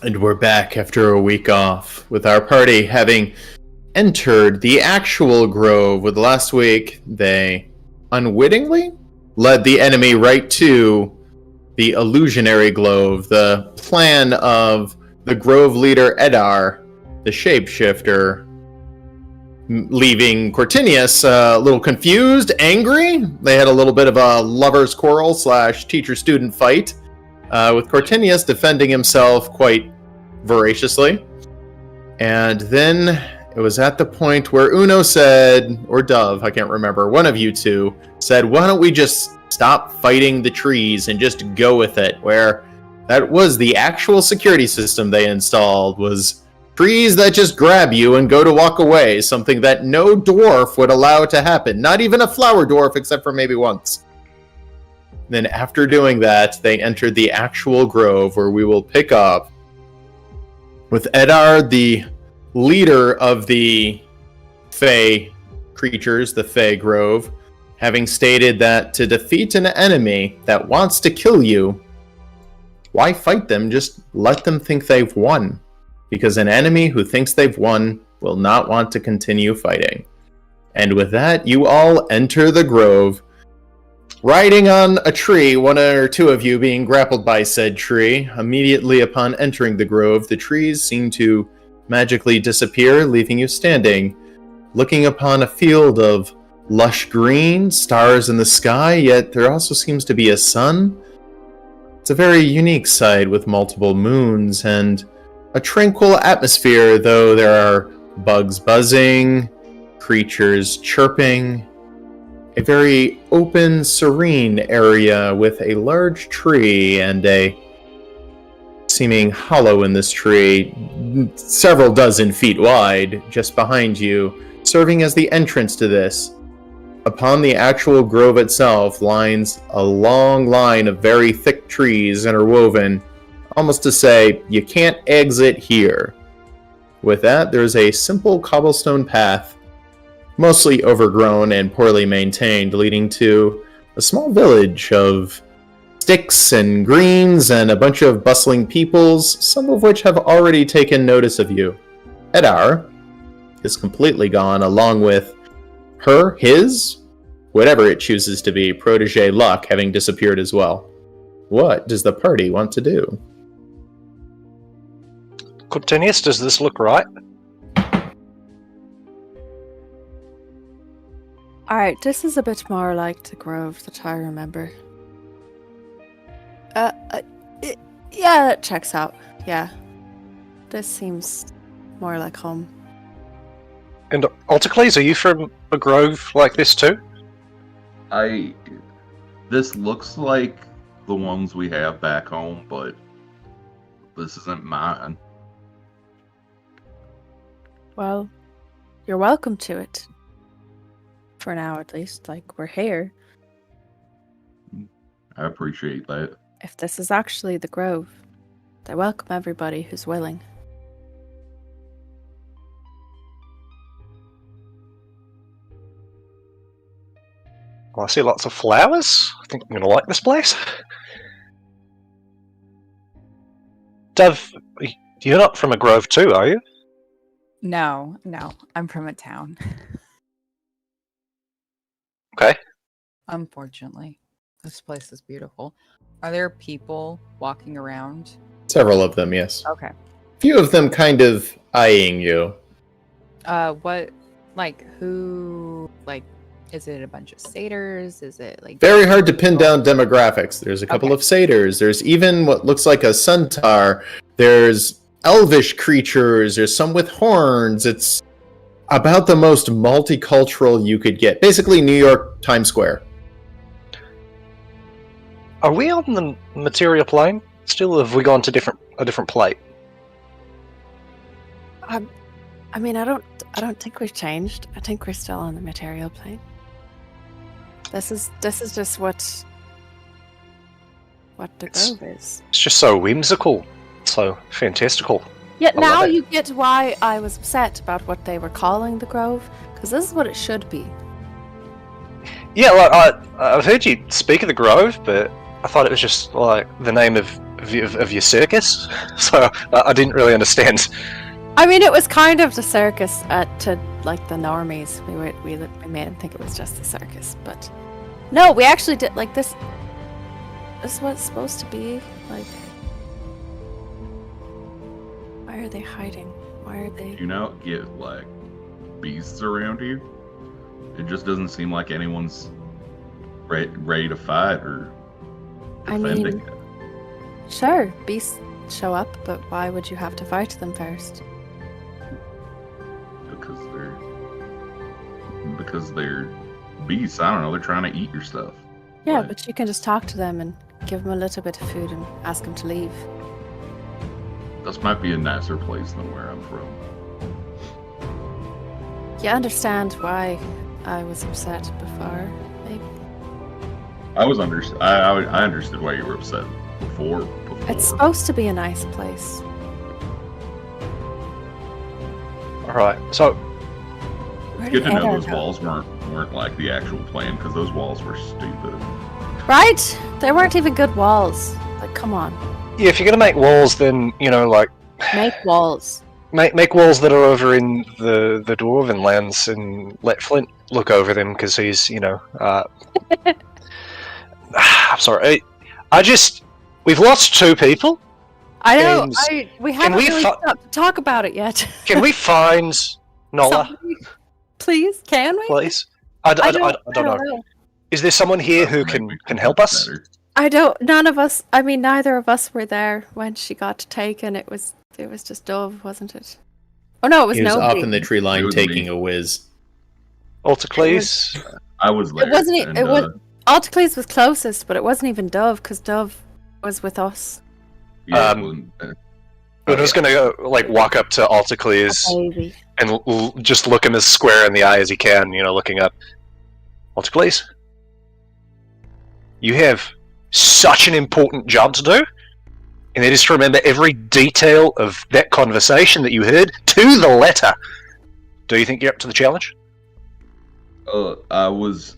And we're back after a week off, with our party having entered the actual grove, with last week they unwittingly led the enemy right to the illusionary grove, the plan of the grove leader Edar, the shapeshifter, leaving Cortinius a little confused, angry. They had a little bit of a lover's quarrel / teacher-student fight, with Cortinius defending himself quite voraciously. And then it was at the point where Uno said, or Dove, I can't remember, one of you two said, why don't we just stop fighting the trees and just go with it? Where that was the actual security system they installed, was trees that just grab you and go to walk away, something that no dwarf would allow to happen, not even a flower dwarf except for maybe once. Then after doing that, they entered the actual grove, where we will pick up with Edar, the leader of the Fey creatures, the Fey Grove, having stated that to defeat an enemy that wants to kill you, why fight them? Just let them think they've won. Because an enemy who thinks they've won will not want to continue fighting. And with that, you all enter the grove, riding on a tree, one or two of you being grappled by said tree. Immediately upon entering the grove, the trees seem to magically disappear, leaving you standing, looking upon a field of lush green, stars in the sky, yet there also seems to be a sun. It's a very unique sight with multiple moons and a tranquil atmosphere, though there are bugs buzzing, creatures chirping. A very open, serene area with a large tree and a seeming hollow in this tree, several dozen feet wide, just behind you, serving as the entrance to this. Upon the actual grove itself lines a long line of very thick trees interwoven, almost to say, you can't exit here. With that, there's a simple cobblestone path, mostly overgrown and poorly maintained, leading to a small village of sticks and greens and a bunch of bustling peoples, some of which have already taken notice of you. Edar is completely gone, along with his, whatever it chooses to be, protege Luck having disappeared as well. What does the party want to do? Cortinius, does this look right? Alright, this is a bit more like the grove that I remember. Yeah, that checks out. Yeah. This seems more like home. And Alticles, are you from a grove like this too? This looks like the ones we have back home, but this isn't mine. Well, you're welcome to it. For now, at least. Like, we're here. I appreciate that. If this is actually the grove, they welcome everybody who's willing. Well, I see lots of flowers. I think I'm going to like this place. Dove, you're not from a grove too, are you? No, I'm from a town. Okay. Unfortunately. This place is beautiful. Are there people walking around? Several of them, yes. Okay. Few of them kind of eyeing you. Is it a bunch of satyrs? Is it like... Very hard to pin down demographics. There's a couple of satyrs. There's even what looks like a centaur. There's elvish creatures. There's some with horns. It's about the most multicultural you could get. Basically New York Times Square. Are we on the material plane? Still, have we gone to a different plate? I mean, I don't think we've changed. I think we're still on the material plane. This is just what the grove is. It's just so whimsical, so fantastical. Yet I now love it. you get why I was upset about what they were calling the grove, because this is what it should be. Yeah, like I've heard you speak of the grove, but I thought it was just like the name of of your circus. So I didn't really understand. I mean, it was kind of the circus to like the normies. We made him think it was just the circus, but no, we actually did like this. This is what it's supposed to be like. Why are they hiding? Why are they? You know, get like beasts around you. It just doesn't seem like anyone's ready to fight or defending it. Sure, beasts show up, but why would you have to fight them first? Because they're beasts. I don't know. They're trying to eat your stuff. Yeah, but you can just talk to them and give them a little bit of food and ask them to leave. This might be a nicer place than where I'm from. You understand why I was upset before, maybe? I understood why you were upset before. It's supposed to be a nice place. All right, so Where Good did to know Eddard those go? walls weren't like the actual plan, because those walls were stupid. Right? They weren't even good walls. Like, come on. yeah, if you're gonna make walls, then like Make walls. make walls that are over in the dwarven lands, and let Flint look over them because he's I'm sorry. We've lost 2 people. I know. And We haven't we really stopped to talk about it yet. Can we find Nola, Somebody- Please, can we? please? I don't know. Is there someone here who can help us? Better. I don't. None of us. I mean, neither of us were there when she got taken. It was just Dove, wasn't it? Oh no, it was He was nobody. up in the tree It line was taking me. a whiz. Altacles? I was there. It wasn't. and, It was. Altacles was closest, but it wasn't even Dove because Dove was with us. Yeah, it Um, wasn't- I was gonna go walk up to Altacles Baby. and just look him as square in the eye as he can. Looking up. Altacles, you have such an important job to do, and that is to remember every detail of that conversation that you heard to the letter. Do you think you're up to the challenge? I was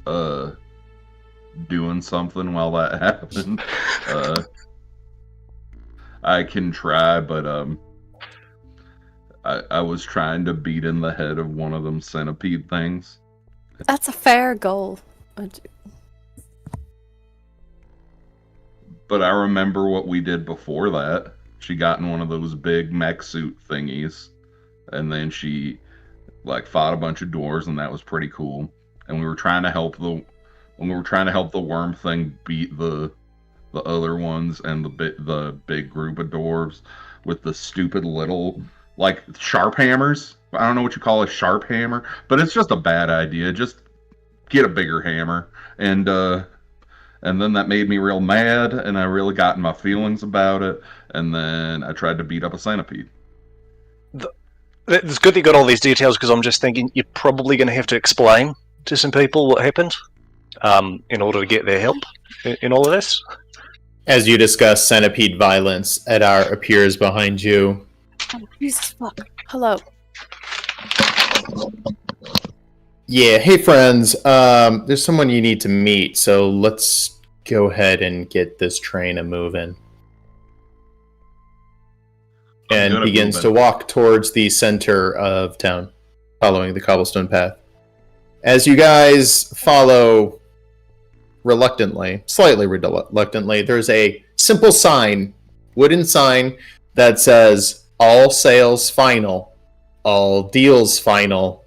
doing something while that happened. I can try, but I was trying to beat in the head of one of them centipede things. That's a fair goal. But I remember what we did before that. She got in one of those big mech suit thingies, and then she fought a bunch of dwarves, and that was pretty cool. And we were trying to help the worm thing beat the other ones and the big group of dwarves with the stupid little sharp hammers. I don't know what you call a sharp hammer, but it's just a bad idea. Just get a bigger hammer. And then that made me real mad, and I really got in my feelings about it, and then I tried to beat up a centipede. It's good that you got all these details, because I'm just thinking you're probably going to have to explain to some people what happened in order to get their help in all of this. As you discuss centipede violence, Edar appears behind you. Oh, Jesus fuck. Hello. Yeah, hey friends, there's someone you need to meet, so let's go ahead and get this train a-moving. And good at begins to moving. walk towards the center of town, following the cobblestone path. As you guys follow reluctantly, slightly reluctantly, there's a simple sign, wooden sign, that says, "All sales final, all deals final.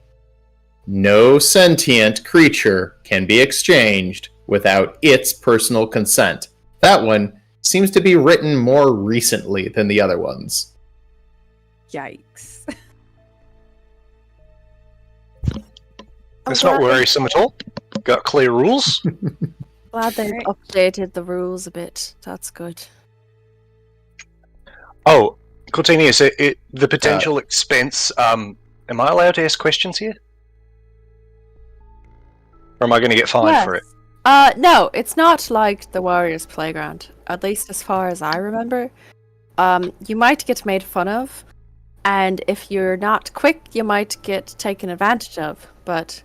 No sentient creature can be exchanged without its personal consent." That one seems to be written more recently than the other ones. Yikes. It's not worrisome at all. Got clear rules. Glad they've updated the rules a bit. That's good. Oh, Cortinius, the potential expense. Am I allowed to ask questions here? Or am I going to get fined for it? No, it's not like the Warriors' Playground. At least as far as I remember. You might get made fun of, and if you're not quick, you might get taken advantage of. But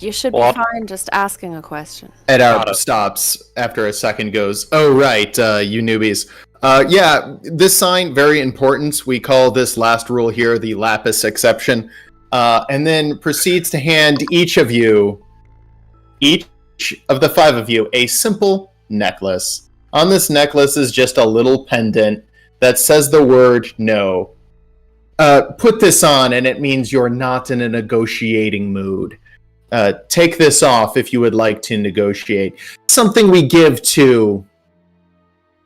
You should be What? fine just asking a question. Edar Got it. stops after a second, goes, "Oh, right, you newbies. Yeah, this sign, very important. We call this last rule here the lapis exception." And then proceeds to hand each of the 5 of you, a simple necklace. On this necklace is just a little pendant that says the word no. Put this on, and it means you're not in a negotiating mood. Take this off if you would like to negotiate. Something we give to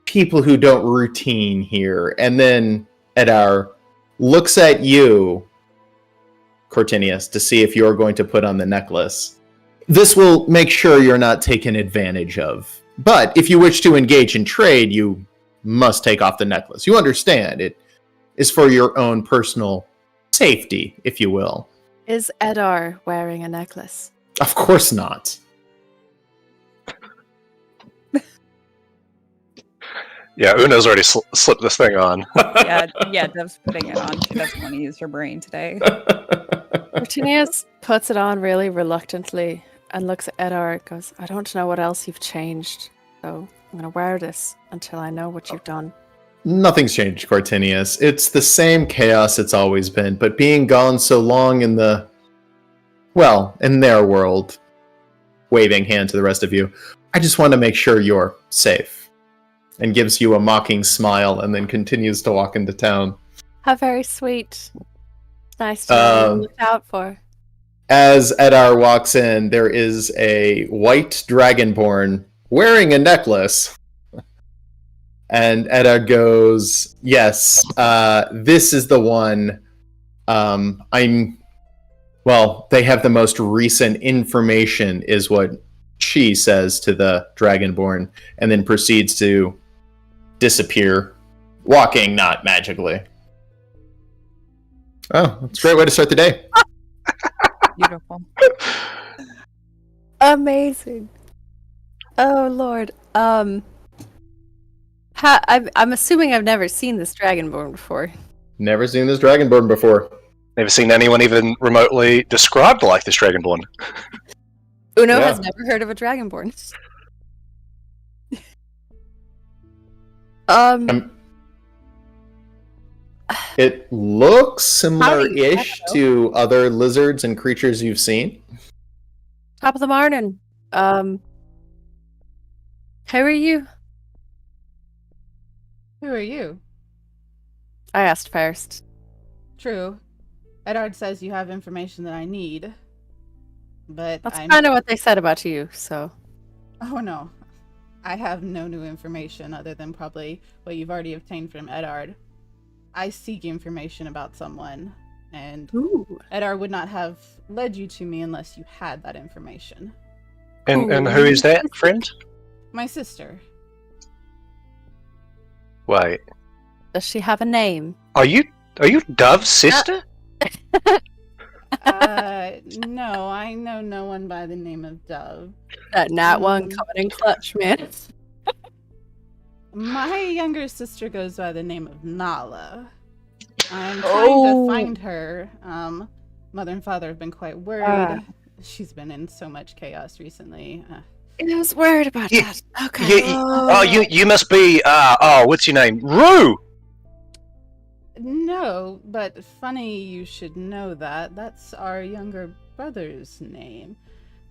people who don't routine here. And then Edar looks at you, Cortinius, to see if you're going to put on the necklace. This will make sure you're not taken advantage of. But if you wish to engage in trade, you must take off the necklace. You understand, it is for your own personal safety, if you will. Is Edar wearing a necklace? Of course not. Yeah, Una's already slipped this thing on. Yeah, Dev's putting it on. She doesn't want to use her brain today. Cortinius puts it on really reluctantly and looks at Edar and goes, I don't know what else you've changed, so I'm going to wear this until I know what you've done. Nothing's changed, Cortinius. It's the same chaos it's always been, but being gone so long in their world, waving hand to the rest of you, I just want to make sure you're safe. And gives you a mocking smile and then continues to walk into town. How very sweet. Nice to look out for. As Edar walks in, there is a white dragonborn wearing a necklace. And Edar goes, yes, this is the one. They have the most recent information, is what she says to the dragonborn, and then proceeds to disappear, walking, not magically. Oh, that's a great way to start the day. Beautiful. Amazing. Oh, Lord. I'm assuming I've never seen this dragonborn before. Never seen this dragonborn before. Never seen anyone even remotely described like this dragonborn. Uno Yeah. has never heard of a dragonborn. It looks similar-ish Howdy, to other lizards and creatures you've seen. Top of the morning. Who are you? Who are you? I asked first. True. Edard says you have information that I need. But That's I'm... kind of what they said about you, so. Oh no. I have no new information other than probably what you've already obtained from Edard. I seek information about someone, and Ooh. Edard would not have led you to me unless you had that information. And who is that, friend? My sister. Wait. Does she have a name? Are you Dove's sister? No, I know no one by the name of Dove. That nat one coming in clutch, man. My younger sister goes by the name of Nala. I'm trying to find her. Mother and father have been quite worried. She's been in so much chaos recently. I was worried about Yeah, that. Okay. You must be what's your name? Rue! No, but funny you should know that. That's our younger brother's name.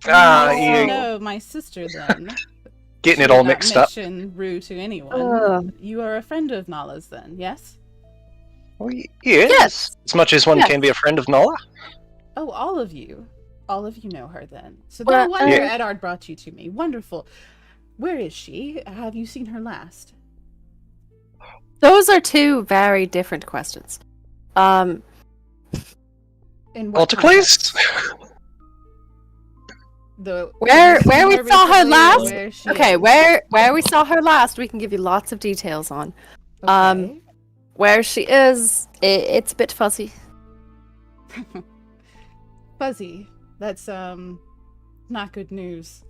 No, my sister then. Getting She it all did not mixed up. mention Rue to anyone. You are a friend of Nala's then, yes? Well, yeah. Yes. As much as one Yes. can be a friend of Nala. Oh, all of you. All of you know her then. So no wonder Edard brought you to me. Wonderful. Where is she? Have you seen her last? Those are two very different questions. In what Alticles? Where we more saw her recently, last? where she Okay, is? where we saw her last, we can give you lots of details on. Okay. Where she is, it's a bit fuzzy. Fuzzy. That's not good news.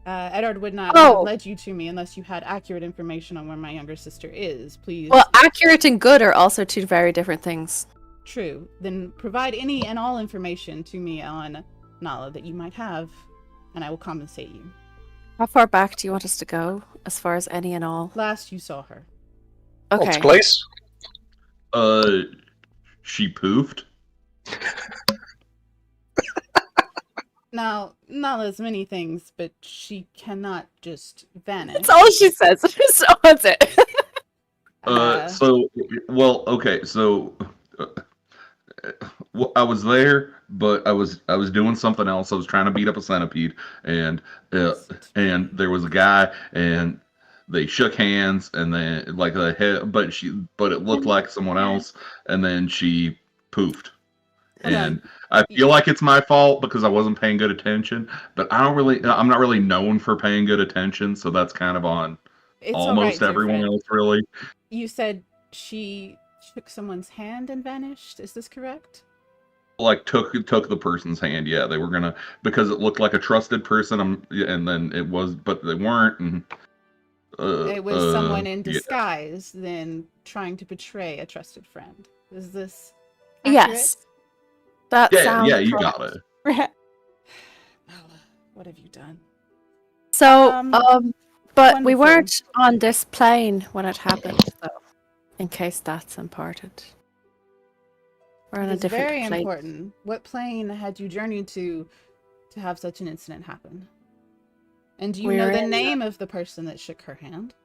Edard would not Oh. have led you to me unless you had accurate information on where my younger sister is. Please. Well, accurate and good are also two very different things. True. Then provide any and all information to me on Nala, that you might have, and I will compensate you. How far back do you want us to go, as far as any and all? Last you saw her. What's Okay. place? She poofed. Now, Nala's many things, but she cannot just vanish. That's all she says. So that's it. Well, I was there, but I was doing something else. I was trying to beat up a centipede, and there was a guy, and they shook hands, and then like the head, but it looked like someone else, and then she poofed. And I feel like it's my fault because I wasn't paying good attention, but I'm not really known for paying good attention, so that's kind of on It's almost all right, everyone dear friend. else, really. You said she shook someone's hand and vanished. Is this correct? Like took the person's hand. Yeah, they were gonna, because it looked like a trusted person. And then it was, but they weren't. And It was someone in yeah. disguise, then trying to betray a trusted friend. Is this accurate? Yes. That Yeah, sounds yeah, you correct. got it. Nala, what have you done? So, but we wonderful. weren't on this plane when it happened, though. In case that's important. We're on a It's different very plane. important. What plane had you journeyed to have such an incident happen? And do you know We're the in name of the person that shook her hand?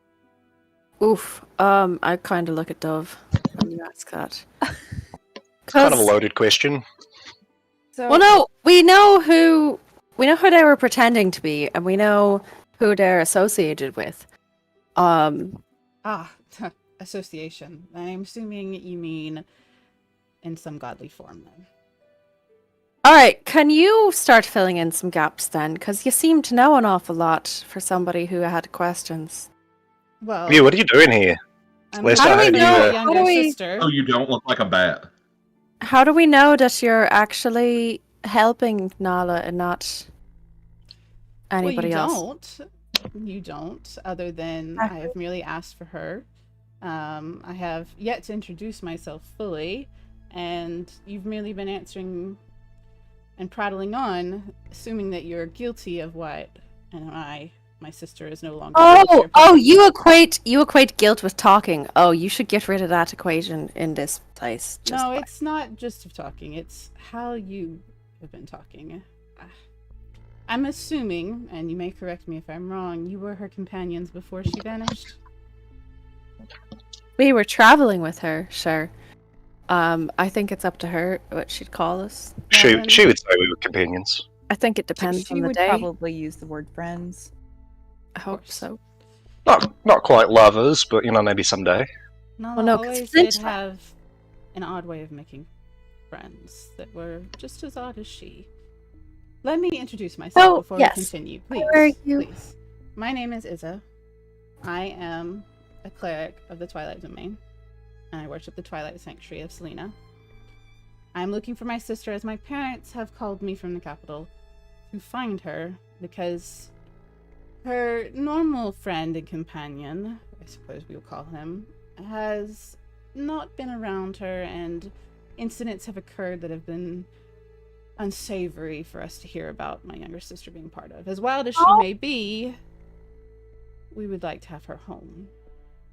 Oof. I kind of look at Dove when you ask that. It's kind of a 'Cause- loaded question. So, Well, no, we know who they were pretending to be, and we know who they're associated with. association. I'm assuming you mean in some godly form then. All right, can you start filling in some gaps then? Because you seem to know an awful lot for somebody who had questions. Well, Yeah, what are you doing here? I'm Last How do we I heard, know- you, younger how do we- sister. Oh, you don't look like a bat. How do we know that you're actually helping Nala and not anybody else? You don't, other than I have merely asked for her. I have yet to introduce myself fully, and you've merely been answering and prattling on, assuming that you're guilty of what, and my sister is no longer. Oh, you equate guilt with talking. Oh, you should get rid of that equation in this place. No, it's not just of talking, it's how you have been talking. I'm assuming, and you may correct me if I'm wrong, you were her companions before she vanished? We were traveling with her, sure. I think it's up to her what she'd call us. she Well, would say we were companions. I think it depends She on the would day. probably use the word friends. I hope so. Not quite lovers, but maybe someday. Nala no, 'cause always Flint- did have an odd way of making friends that were just as odd as she. Let me introduce myself before yes. we continue, Who are please. you? Please. My name is Izza. I am a cleric of the Twilight Domain, and I worship the Twilight Sanctuary of Selena. I'm looking for my sister, as my parents have called me from the capital to find her, because her normal friend and companion, I suppose we will call him, has not been around her, and incidents have occurred that have been unsavory for us to hear about my younger sister being part of. As wild as she may be, we would like to have her home.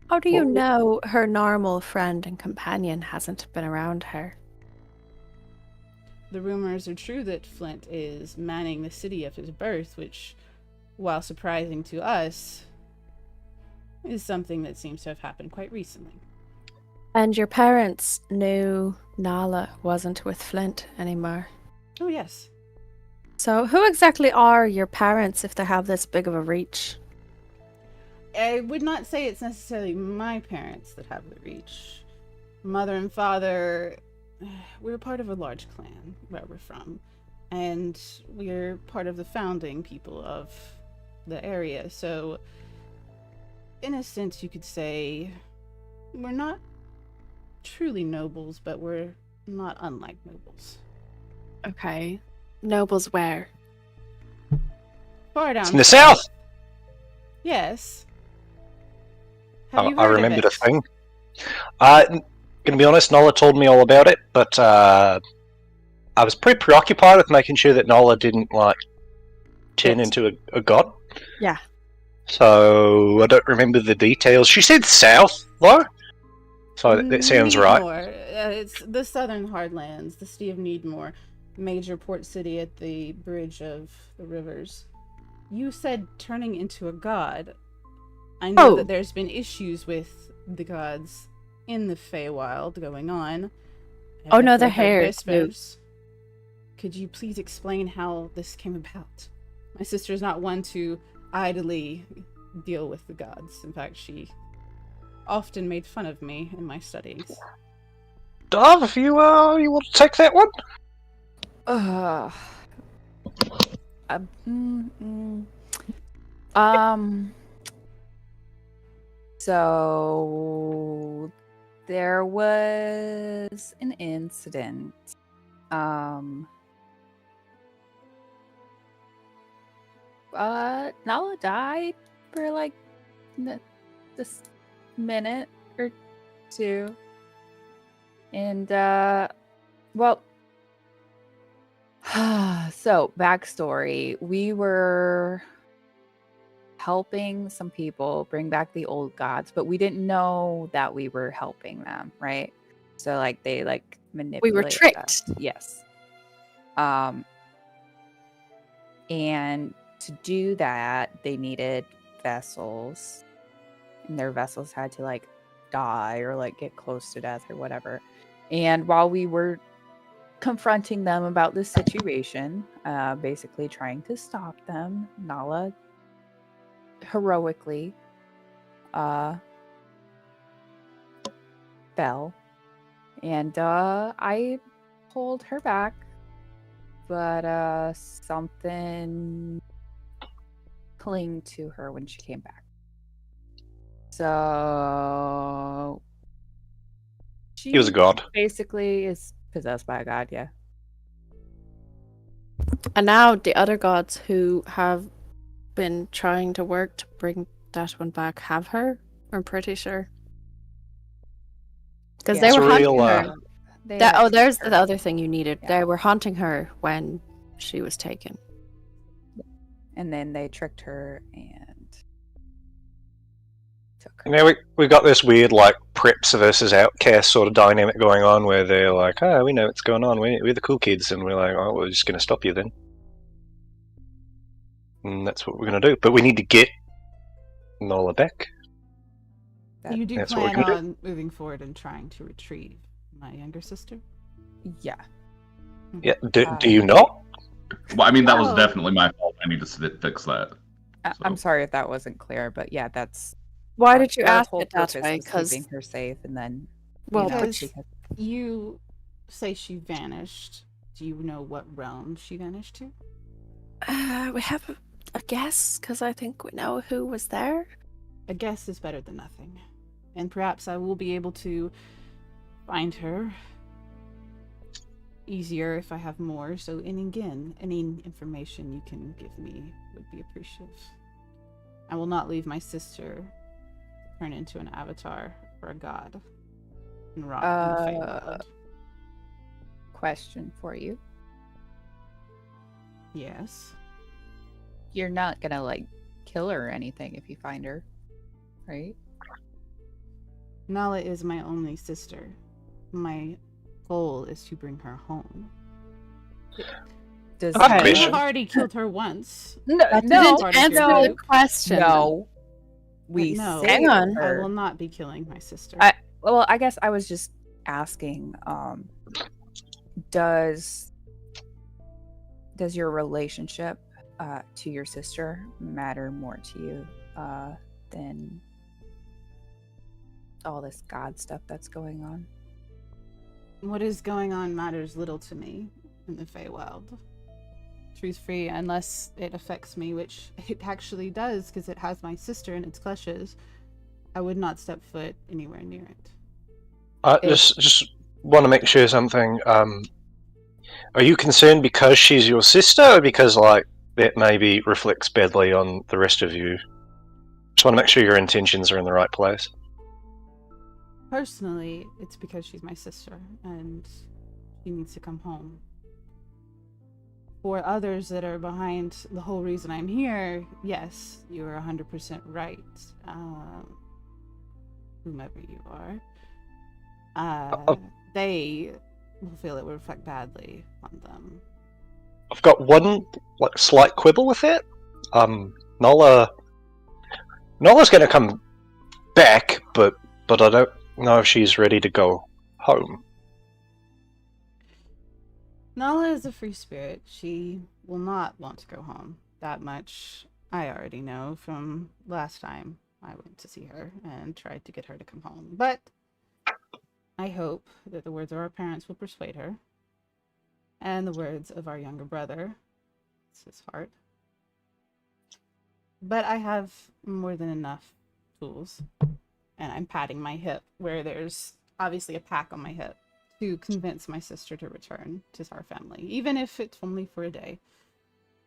How do you know her normal friend and companion hasn't been around her? The rumors are true that Flint is manning the city of his birth, which, while surprising to us, is something that seems to have happened quite recently. And your parents knew Nala wasn't with Flint anymore. Oh, yes. So who exactly are your parents if they have this big of a reach? I would not say it's necessarily my parents that have the reach. Mother and father, we're part of a large clan where we're from, and we're part of the founding people of the area. So, in a sense, you could say we're not truly nobles, but we're not unlike nobles. Okay. Nobles where? Far down It's in the south. Yes. Have you I heard of remembered it? a thing. Gonna be honest, Nola told me all about it, but I was pretty preoccupied with making sure that Nola didn't like turn into a god. Yeah. So I don't remember the details. She said south though, so that sounds right. Needmore. It's the southern Hardlands, the city of Needmore, major port city at the bridge of the rivers. You said turning into a god. I know that there's been issues with the gods in the Feywild going on. Oh no, they're I've heard hair. whispers. Could you please explain how this came about? My sister's not one to idly deal with the gods. In fact, she often made fun of me in my studies. Dove, you want to take that one? So there was an incident. Nala died for like this minute or two. And well, so backstory, we were helping some people bring back the old gods, but we didn't know that we were helping them, right? So like they like manipulated We were tricked. us. Yes. And to do that, they needed vessels, and their vessels had to like die or like get close to death or whatever. And while we were confronting them about this situation, basically trying to stop them, Nala heroically fell, and I pulled her back, but something clinged to her when she came back. So He was a god. Basically is possessed by a god, yeah. And now the other gods who have been trying to work to bring that one back have her. I'm pretty sure. Because Yeah. they were It's hunting real, her. They That, like there's her. the other thing you needed. Yeah. They were haunting her when she was taken. And then they tricked her and took her. Now we got this weird like preps versus outcast sort of dynamic going on, where they're like, "Oh, we know what's going on. We're the cool kids," and we're like, "Oh, we're just going to stop you then." And that's what we're going to do. But we need to get Nola back. You do That's what we're plan gonna on moving forward and trying to retrieve my younger sister? Yeah. Yeah. Do you not? Well, I mean, that was Oh. definitely my fault. I need to fix that. I'm sorry if that wasn't clear, but yeah, that's Why our- did you our ask whole it that purpose way? was Because keeping her safe, and then well, you know, because she had- you say she vanished. Do you know what realm she vanished to? we have a guess because I think we know who was there. A guess is better than nothing. And perhaps I will be able to find her easier if I have more. So, and again, any information you can give me would be appreciative. I will not leave my sister to turn into an avatar for a god and rot in the Feywild. question for you. Yes. You're not gonna like kill her or anything if you find her, right? Nala is my only sister. My goal is to bring her home. Does I have a I question. have already killed her once. No, That no, didn't answer no, the question. no. We No. saved Hang on. I her. will not be killing my sister. Well, I guess I was just asking. Does your relationship to your sister matter more to you than all this god stuff that's going on? What is going on matters little to me in the Feywild. Truth free, unless it affects me, which it actually does, because it has my sister in its clutches. I would not step foot anywhere near it. I just want to make sure something. Are you concerned because she's your sister, or because like that maybe reflects badly on the rest of you? Just want to make sure your intentions are in the right place. Personally, it's because she's my sister, and she needs to come home. for others that are behind the whole reason I'm here, yes, you are 100% right. Whomever you are, they will feel it will reflect badly on them. I've got one slight quibble with it. Nola's going to come back, but I don't know if she's ready to go home. Nala is a free spirit. She will not want to go home. That much I already know from last time I went to see her and tried to get her to come home. But I hope that the words of our parents will persuade her, and the words of our younger brother. It's his heart. But I have more than enough tools, and I'm patting my hip where there's obviously a pack on my hip to convince my sister to return to our family, even if it's only for a day.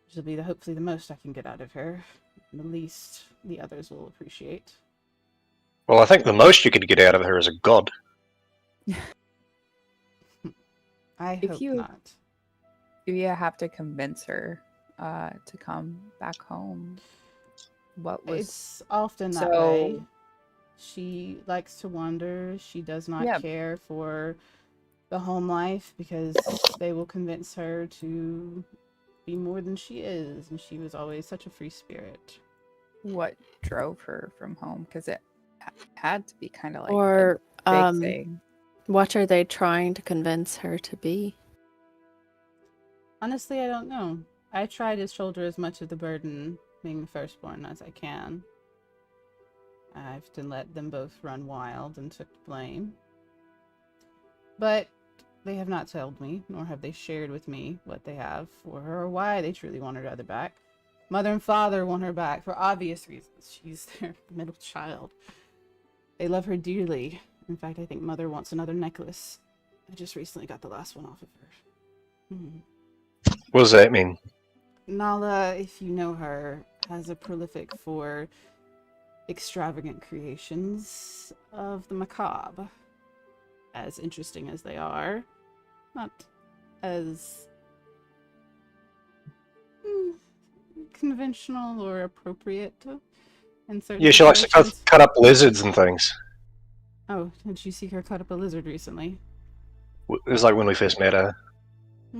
Which will be hopefully the most I can get out of her, and the least the others will appreciate. Well, I think the most you could get out of her is a god. I hope not. You have to convince her to come back home. It's often that way. She likes to wander. She does not care for the home life because they will convince her to be more than she is, and she was always such a free spirit. What drove her from home? Because it had to be kind of like or a big thing. What are they trying to convince her to be? Honestly, I don't know. I try to shoulder as much of the burden being the firstborn as I can. I often let them both run wild and took the blame. But they have not told me, nor have they shared with me what they have for her or why they truly want her either back. Mother and father want her back for obvious reasons. She's their middle child. They love her dearly. In fact, I think Mother wants another necklace. I just recently got the last one off of her. What does that mean? Nala, if you know her, has a prolific for extravagant creations of the macabre. As interesting as they are, not as conventional or appropriate in certain Yeah, she likes to cut up lizards and things. Oh, did you see her cut up a lizard recently? It was like when we first met her.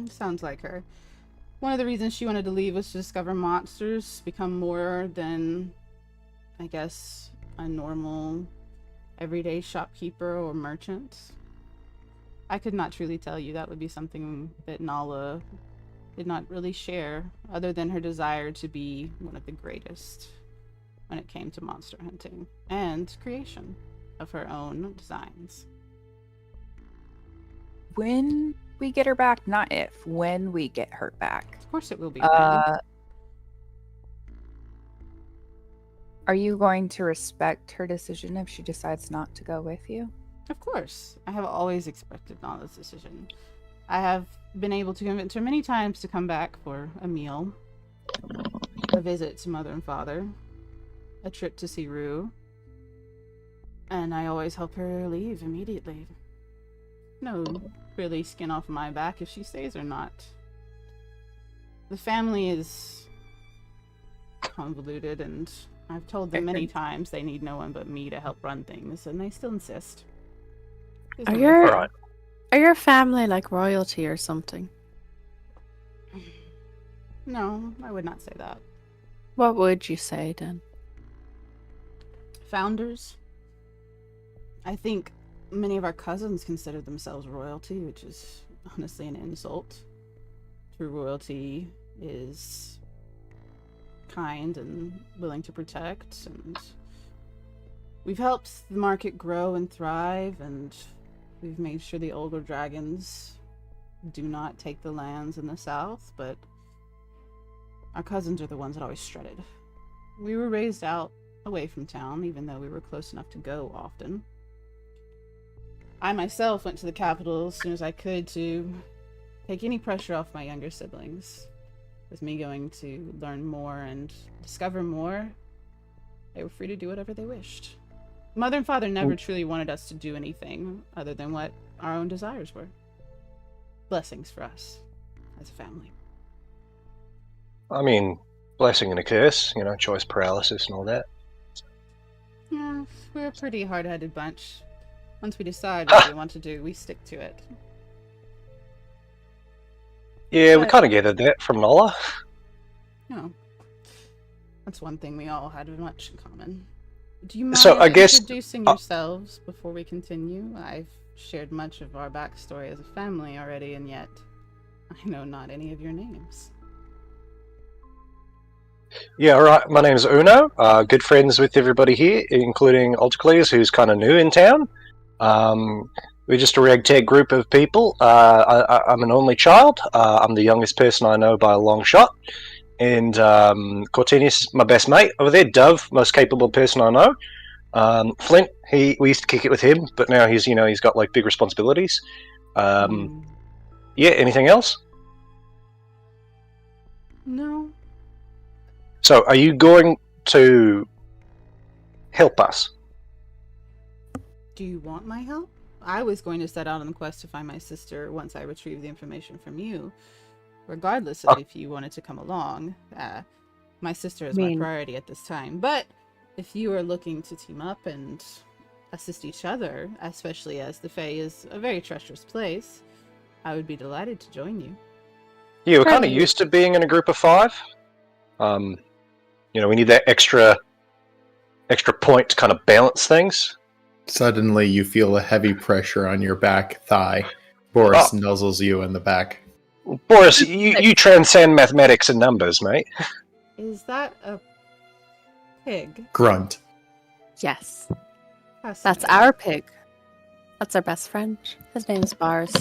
Sounds like her. One of the reasons she wanted to leave was to discover monsters, become more than, I guess, a normal, everyday shopkeeper or merchant. I could not truly tell you. That would be something that Nala did not really share, other than her desire to be one of the greatest when it came to monster hunting and creation of her own designs. When we get her back, not if, when we get her back. Of course it will be. Are you going to respect her decision if she decides not to go with you? Of course. I have always expected Nala's decision. I have been able to convince her many times to come back for a meal, a visit to Mother and Father, a trip to see Rue, and I always help her leave immediately. No really skin off my back if she stays or not. The family is convoluted, and I've told them many times they need no one but me to help run things, and they still insist. Are your family like royalty or something? No, I would not say that. What would you say then? Founders. I think many of our cousins consider themselves royalty, which is honestly an insult. True royalty is kind and willing to protect, and we've helped the market grow and thrive, and we've made sure the older dragons do not take the lands in the south, but our cousins are the ones that always strutted. We were raised out away from town, even though we were close enough to go often. I myself went to the capital as soon as I could to take any pressure off my younger siblings. With me going to learn more and discover more, they were free to do whatever they wished. Mother and Father never truly wanted us to do anything other than what our own desires were. Blessings for us as a family. I mean, blessing and a curse, choice paralysis and all that. Yeah, we're a pretty hard-headed bunch. Once we decide what we want to do, we stick to it. Yeah, we But- kind of gathered that from Nola. No. That's one thing we all had much in common. Do you mind So, I guess- introducing yourselves before we continue? I've shared much of our backstory as a family already, and yet I know not any of your names. Yeah, all right. My name's Uno. Good friends with everybody here, including Ulticles, who's kind of new in town. We're just a ragtag group of people. I'm an only child. I'm the youngest person I know by a long shot. And Cortinius, my best mate over there. Dove, most capable person I know. Flint, we used to kick it with him, but now he's got like big responsibilities. Yeah. Anything else? No. So, are you going to help us? Do you want my help? I was going to set out on the quest to find my sister once I retrieve the information from you. Regardless of if you wanted to come along, my sister is my priority at this time. But if you are looking to team up and assist each other, especially as the Fae is a very treacherous place, I would be delighted to join you. Yeah, we're kind of used to being in a group of 5. We need that extra point to kind of balance things. Suddenly, you feel a heavy pressure on your back thigh. Boris nuzzles you in the back. Boris, you transcend mathematics and numbers, mate. Is that a pig? Grunt. Yes. That's Fascinating. our pig. That's our best friend. His name's Bars.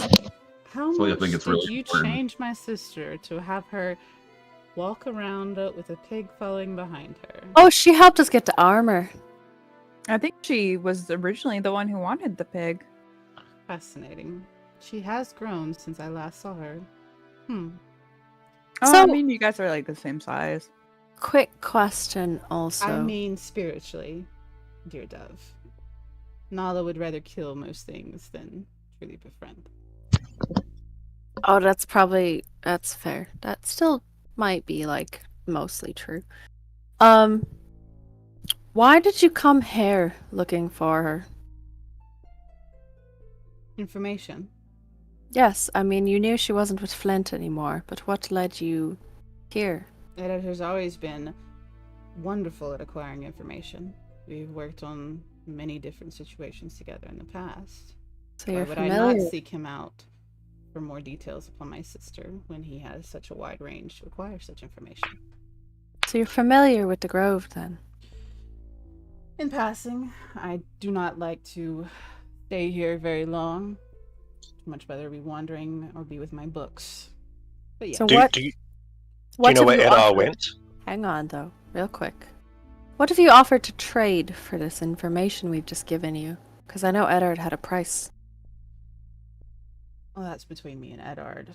How So I much think it's did really you important. change my sister to have her walk around with a pig following behind her? Oh, she helped us get to armor. I think she was originally the one who wanted the pig. Fascinating. She has grown since I last saw her. Oh, So- I mean, you guys are like the same size. Quick question also. I mean spiritually, dear Dove. Nala would rather kill most things than truly befriend. Oh, that's fair. That still might be like mostly true. Why did you come here looking for her? Information. Yes, I mean you knew she wasn't with Flint anymore, but what led you here? Eddard has always been wonderful at acquiring information. We've worked on many different situations together in the past. So Why you're would I familiar. not seek him out for more details upon my sister when he has such a wide range to acquire such information? So you're familiar with the Grove then? In passing, I do not like to stay here very long. Much better be wandering or be with my books. But yeah. So Do what? you what know have where you Edar offered? went? Hang on though, real quick. What have you offered to trade for this information we've just given you? Because I know Eddard had a price. Well, that's between me and Eddard.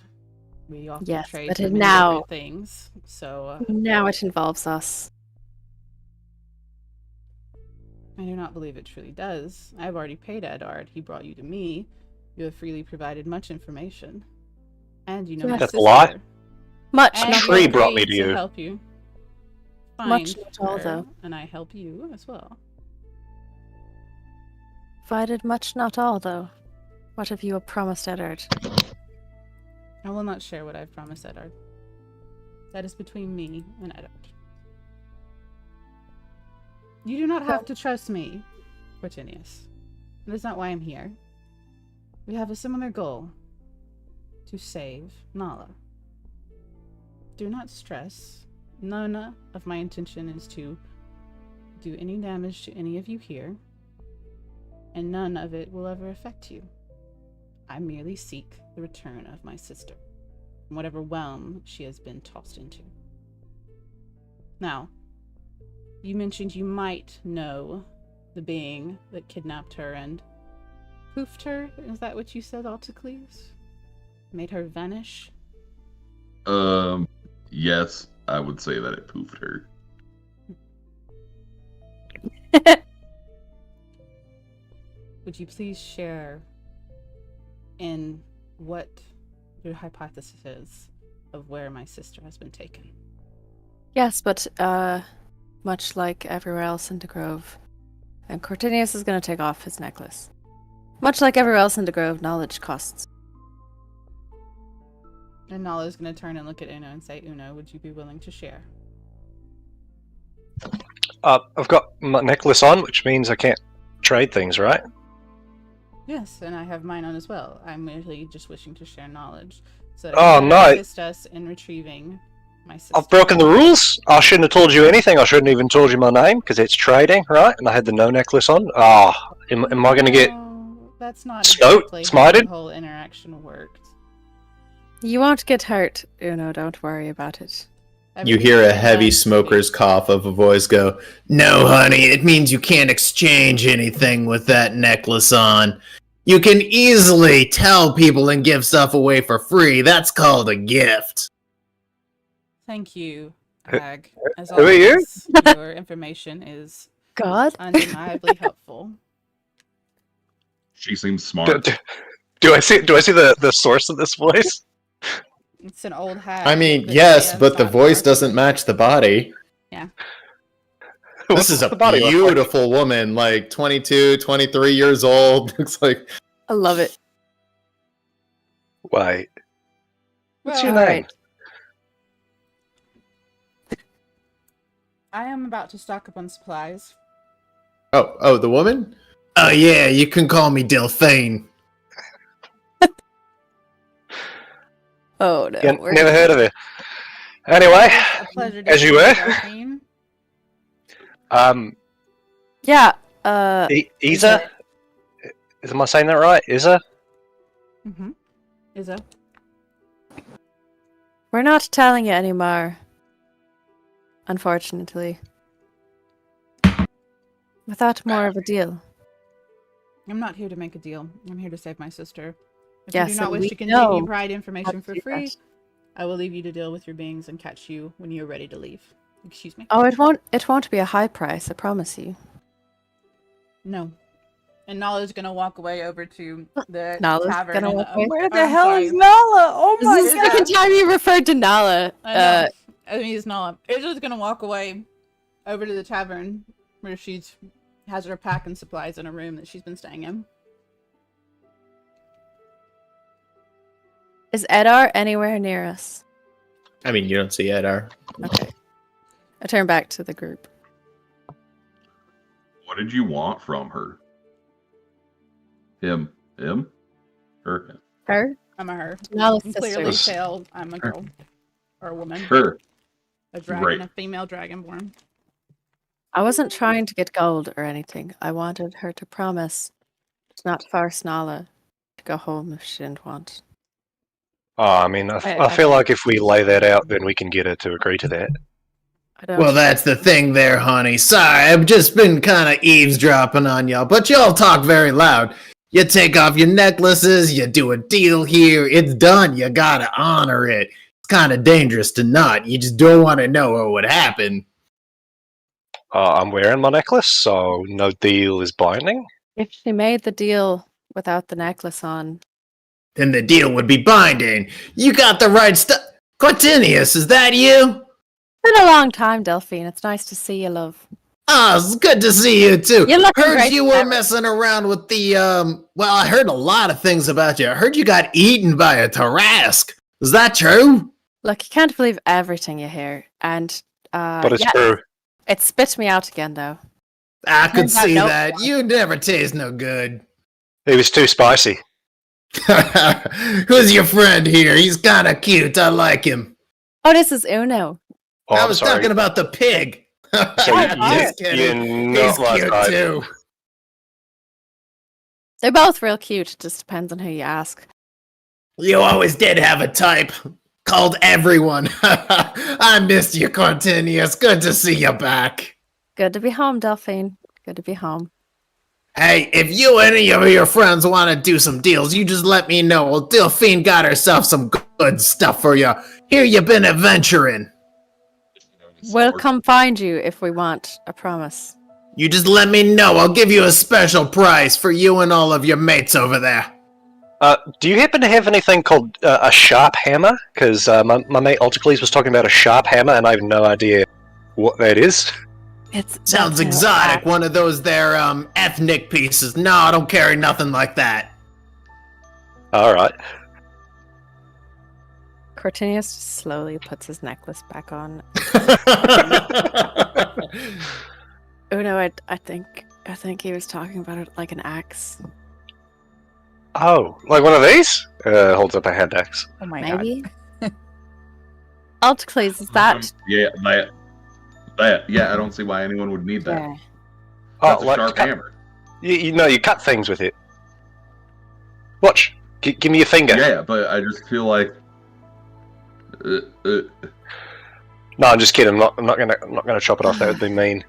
We often Yes, trade but for many now- different things. So Now it involves us. I do not believe it truly does. I have already paid Eddard. He brought you to me. You have freely provided much information. And you know my That's a lie. Much, And not Tree we all. brought me agreed to you. help you. Much, Find not all, her, though. And I help you as well. Provided much, not all, though. What have you promised Eddard? I will not share what I've promised Eddard. That is between me and Eddard. You do not have to trust me, Cortinius. That is not why I'm here. We have a similar goal. To save Nala. Do not stress. None of my intention is to do any damage to any of you here. And none of it will ever affect you. I merely seek the return of my sister, from whatever realm she has been tossed into. Now, you mentioned you might know the being that kidnapped her and poofed her. Is that what you said, Alticles? Made her vanish? Yes, I would say that it poofed her. Would you please share in what your hypothesis is of where my sister has been taken? Yes, but much like everywhere else in the Grove. And Cortinius is going to take off his necklace. Much like everywhere else in the Grove, knowledge costs. And Nala's gonna turn and look at Uno and say, Uno, would you be willing to share? I've got my necklace on, which means I can't trade things, right? Yes, and I have mine on as well. I'm merely just wishing to share knowledge. So that Oh, you no. can assist us in retrieving my sister. I've broken the rules. I shouldn't have told you anything. I shouldn't have even told you my name because it's trading, right? And I had the no necklace on. Am I going to get? No, that's not Snout- exactly how smited? the whole interaction worked. You won't get hurt, Uno. Don't worry about it. You hear a Everything heavy meant to smoker's be. cough of a voice go, "No, honey, it means you can't exchange anything with that necklace on. You can easily tell people and give stuff away for free. That's called a gift." Thank you, Who- Ag. As who are you? always, your information is God? undeniably helpful. She seems Do, smart. do I see the source of this voice? It's an old hag. I mean, that yes, stands but the not voice far doesn't from- match the body. What's This is a the body look like? beautiful woman, like 22, 23 years old. Looks like I love it. Wait, what's Well, your name? Alright. I am about to stock up on supplies. Oh, the woman? Oh yeah, you can call me Delphine. Oh no. Yeah, we're never gonna- heard of it. Anyway, It's a pleasure to as you see were. Delphine. Yeah, Isa. Am I saying that right? Isa? Mm-hmm. Izzo. we're not telling you anymore. Unfortunately. I thought more of a deal. I'm not here to make a deal. I'm here to save my sister. If Yes, you do not and wish we to continue know to provide how information to for do free, that. I will leave you to deal with your beings and catch you when you're ready to leave. Excuse me? Oh, it won't be a high price, I promise you. No. And Nala's gonna walk away over to the Nala's tavern. gonna and walk away? Where the I'm hell sorry. is Nala? Oh This my is the god! second time you referred to Nala. I know. I mean, it's Nala. Izzo's gonna walk away over to the tavern where she's has her pack and supplies in a room that she's been staying in. Is Edar anywhere near us? I mean, you don't see Edar. Okay. I turn back to the group. What did you want from her? Him? Her? Her? I'm a her. Nala's You can clearly sister. tell I'm a girl. Or a woman. Her. A dragon, Great. a female dragonborn. I wasn't trying to get gold or anything. I wanted her to promise to not force Nala to go home if she didn't want. I mean, I feel like if we lay that out, then we can get her to agree to that. I don't. Well, that's the thing there, honey. Sorry, I've just been kind of eavesdropping on y'all, but y'all talk very loud. You take off your necklaces, you do a deal here, it's done, you gotta honor it. It's kind of dangerous to not. You just don't want to know what would happen. I'm wearing my necklace, so no deal is binding. If she made the deal without the necklace on, Then the deal would be binding. You got the right stuff. Cortinius, is that you? been a long time, Delphine. It's nice to see you, love. Oh, it's good to see you too. You're looking Heard great you were together. messing around with the well, I heard a lot of things about you. I heard you got eaten by a Tarask. Is that true? Look, you can't believe everything you hear, and But it's yeah, true. it spit me out again, though. I could Turns out see no. that. You never taste no good. It was too spicy. Who's your friend here? He's kind of cute. I like him. Oh, this is Uno. Oh, I I'm was sorry. talking about the pig. So Just kidding. you're He's not my cute type. too. They're both real cute. It just depends on who you ask. You always did have a type. Called everyone. I missed you, Cortinius. Good to see you back. Good to be home, Delphine. Good to be home. Hey, if you and any of your friends want to do some deals, you just let me know. Well, Delphine got herself some good stuff for you. Here you been adventuring. We'll come find you if we want. I promise. You just let me know. I'll give you a special price for you and all of your mates over there. Do you happen to have anything called a sharp hammer? Because my mate Alticles was talking about a sharp hammer, and I have no idea what that is. Sounds that's an exotic. axe. One of those there ethnic pieces. No, I don't carry nothing like that. All right. Cortinius slowly puts his necklace back on. Oh no, I think he was talking about it like an axe. Oh, like one of these? Holds up a hand axe. Oh my god. Maybe. Alticles, is that? Yeah, that. Yeah, I don't see why anyone would need that. Yeah. That's a like sharp cut, hammer. you know, you cut things with it. Watch. Give me your finger. Yeah, but I just feel like. No, I'm just kidding. I'm not gonna chop it off. That would be mean.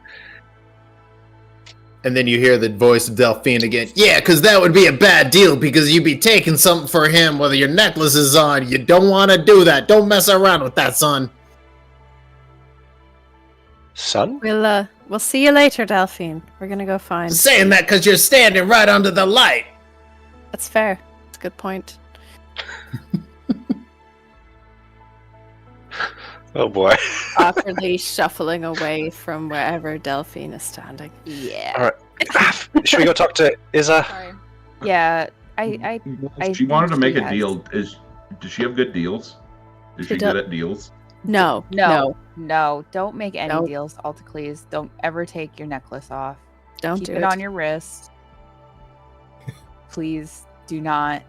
And then you hear the voice of Delphine again. Yeah, because that would be a bad deal because you'd be taking something for him whether your necklace is on. You don't want to do that. Don't mess around with that, son. Son? We'll see you later, Delphine. We're gonna go find. Saying that because you're standing right under the light. That's fair. That's a good point. Oh boy. Awkwardly shuffling away from wherever Delphine is standing. Yeah. All right. Should we go talk to Izza? Sorry. Yeah. I She wanted to think make she a has- deal. Does she have good deals? Is She she good at deals? No. No, don't make any Nope. deals, Alticles. Don't ever take your necklace off. Don't Keep do it it. on your wrist. Please do not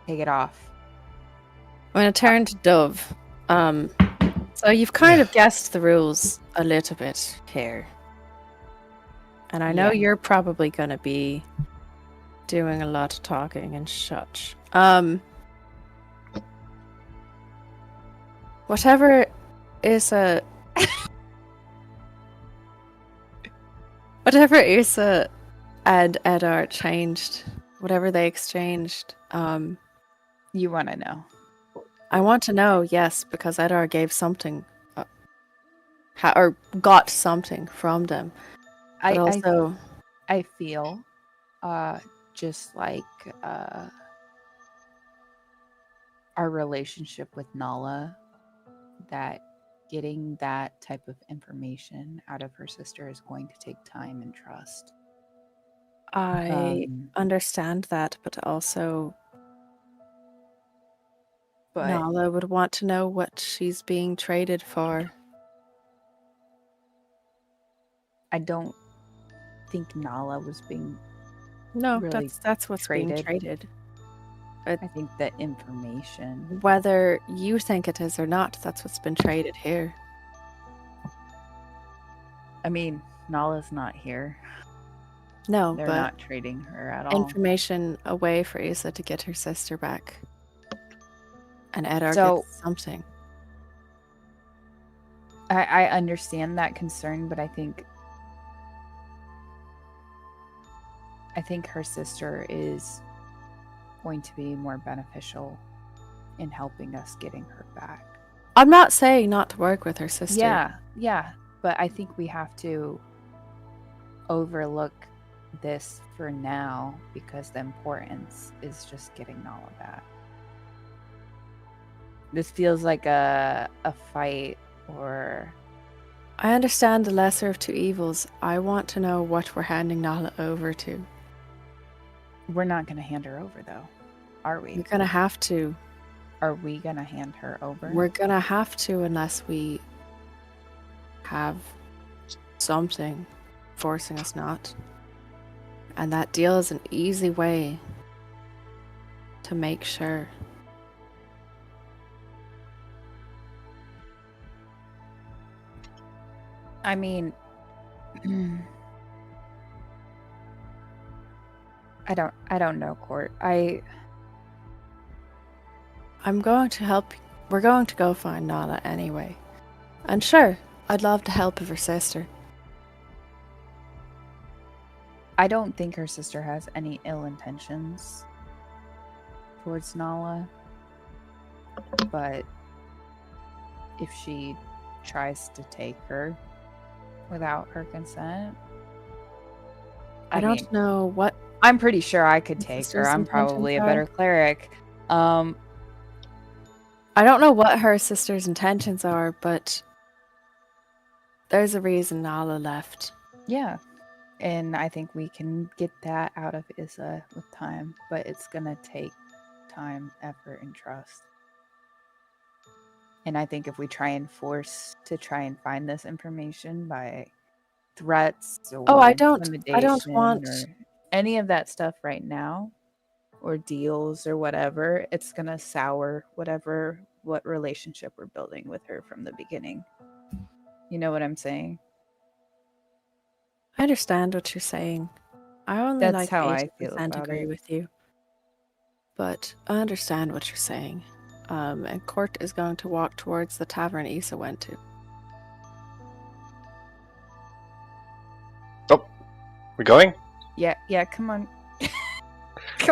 take it off. I'm gonna turn to Dove. So you've kind of guessed the rules a little bit here. And I know Yeah. you're probably gonna be doing a lot of talking and such. Whatever Issa whatever Issa and Edar changed, whatever they exchanged, You want to know. I want to know, yes, because Edar gave something, or got something from them. But also, I feel just like our relationship with Nala, that getting that type of information out of her sister is going to take time and trust. I understand that, but also But Nala would want to know what she's being traded for. I don't think Nala was being. No, Really that's what's being traded. traded. I think the information. Whether you think it is or not, that's what's been traded here. I mean, Nala's not here. No, They're but not trading her at all. information away for Issa to get her sister back. And Edar So- gets something. I understand that concern, but I think her sister is going to be more beneficial in helping us getting her back. I'm not saying not to work with her sister. Yeah, but I think we have to overlook this for now because the importance is just getting Nala back. This feels like a fight, or I understand the lesser of two evils. I want to know what we're handing Nala over to. we're not going to hand her over, though, are we? We're gonna have to. Are we going to hand her over? We're gonna have to unless we have something forcing us not. And that deal is an easy way to make sure. I mean, I don't know, Court. I'm going to help. We're going to go find Nala anyway. And sure, I'd love to help her sister. I don't think her sister has any ill intentions towards Nala. But if she tries to take her without her consent, I don't mean, know what. I'm pretty sure I could take her. Sister's I'm probably a intentions better cleric. I don't know what her sister's intentions are, but there's a reason Nala left. Yeah. And I think we can get that out of Issa with time, but it's going to take time, effort, and trust. And I think if we try and find this information by threats or Oh, I don't intimidation want. or any of that stuff right now, or deals or whatever, it's going to sour what relationship we're building with her from the beginning. You know what I'm saying? I understand what you're saying. I only That's how I feel 80% about agree it. with you. But I understand what you're saying. And Court is going to walk towards the tavern Issa went to. We're going? Yeah, come on.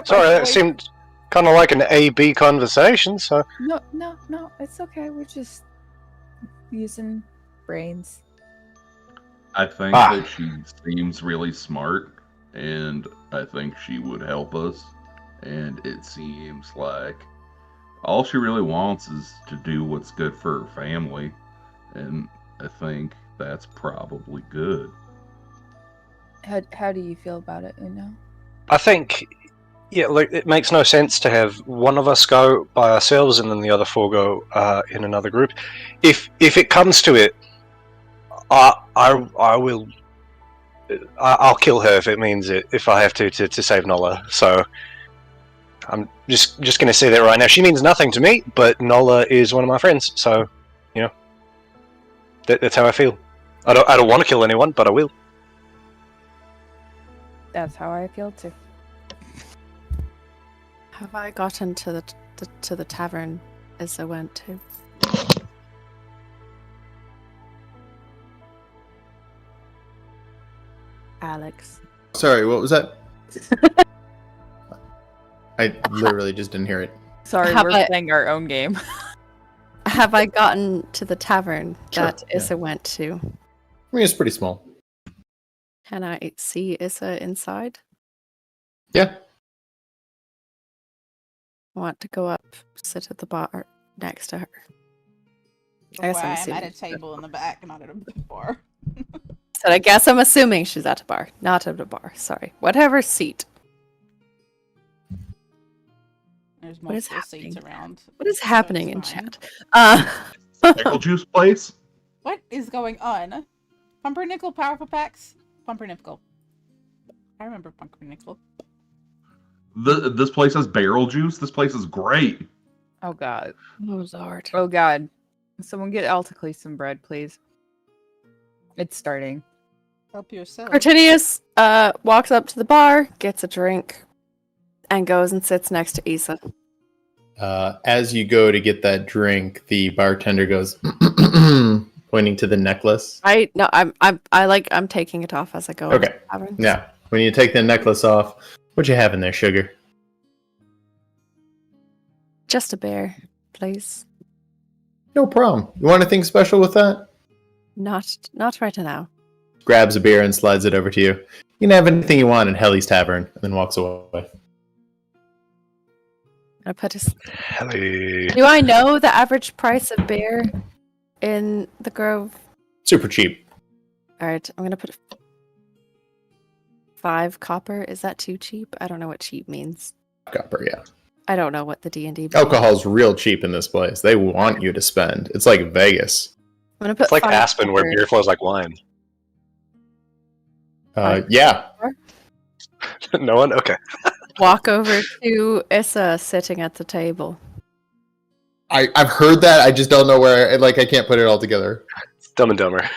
Sorry, that seemed kind of like an A-B conversation, so... No, it's okay. We're just using brains. I think that she seems really smart, and I think she would help us. And it seems like all she really wants is to do what's good for her family, and I think that's probably good. How do you feel about it, Uno? I think, yeah, like, it makes no sense to have one of us go by ourselves and then the other four go in another group. If it comes to it, I will... I'll kill her if it means it, if I have to save Nola. So I'm just going to say that right now. She means nothing to me, but Nola is one of my friends. So, you know, that's how I feel. I don't want to kill anyone, but I will. That's how I feel too. Have I gotten to the tavern Issa went to? Alex. Sorry, what was that? I literally just didn't hear it. Sorry, Have we're I- playing our own game. Have I gotten to the tavern Sure, that yeah. Issa went to? I mean, it's pretty small. Can I see Issa inside? Yeah. I want to go up, sit at the bar next to her. I guess I'm am at assuming a table in the back, not at a bar. So I guess I'm assuming she's at a bar, not at a bar. Sorry, whatever seat. There's What is multiple seats happening? around. What is so happening it's in fine. chat? Pickle juice place? What is going on? Pumpernickel powerful packs? Pumpernickel. I remember Pumpernickel. This place has barrel juice? This place is great. Oh god. Oh Lord. Oh god. Someone get Alticles some bread, please. It's starting. Help yourself. Cortinius walks up to the bar, gets a drink, and goes and sits next to Issa. As you go to get that drink, the bartender goes, pointing to the necklace. I'm taking it off as I go. into Okay. the tavern. Yeah. When you take the necklace off, what you have in there, sugar? Just a bear, please. No problem. You want anything special with that? Not right now. Grabs a beer and slides it over to you. You can have anything you want in Helly's Tavern, and then walks away. I put his. Helly. Do I know the average price of beer in the Grove? Super cheap. All right, I'm gonna put 5 copper. Is that too cheap? I don't know what cheap means. Copper, yeah. I don't know what the D&D. Alcohol's real cheap in this place. They want you to spend. It's like Vegas. I'm gonna put. It's like 5 Aspen, where copper. beer flows like wine. Yeah. No one? Okay. Walk over to Issa sitting at the table. I've heard that. I just don't know where. Like, I can't put it all together. It's Dumb and Dumber.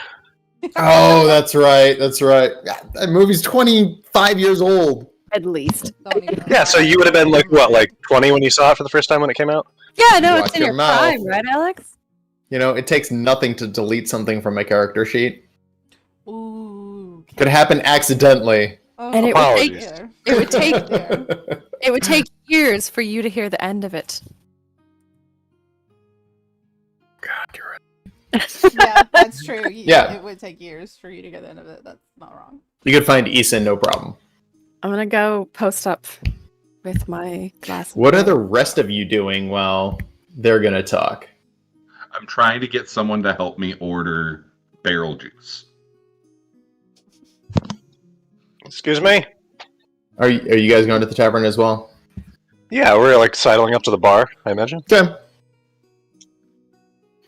Oh, that's right. That's right. That movie's 25 years old. At least. Don't even Yeah, so you would have been like, what, like 20 when you saw it for the first time when it came out? Yeah, no, Watch it's in your your mouth. prime, right, Alex? You know, it takes nothing to delete something from my character sheet. Ooh. Could happen accidentally. Oh, And it would take- Apologies. It would take Yeah. it would take years for you to hear the end of it. God, you're right. Yeah, that's true. Yeah. It would take years for you to get the end of it. That's not wrong. You could find Issa, no problem. I'm gonna go post up with my glass. What are the rest of you doing while they're gonna talk? I'm trying to get someone to help me order barrel juice. Excuse me? Are you guys going to the tavern as well? Yeah, we're like sidling up to the bar, I imagine. Okay.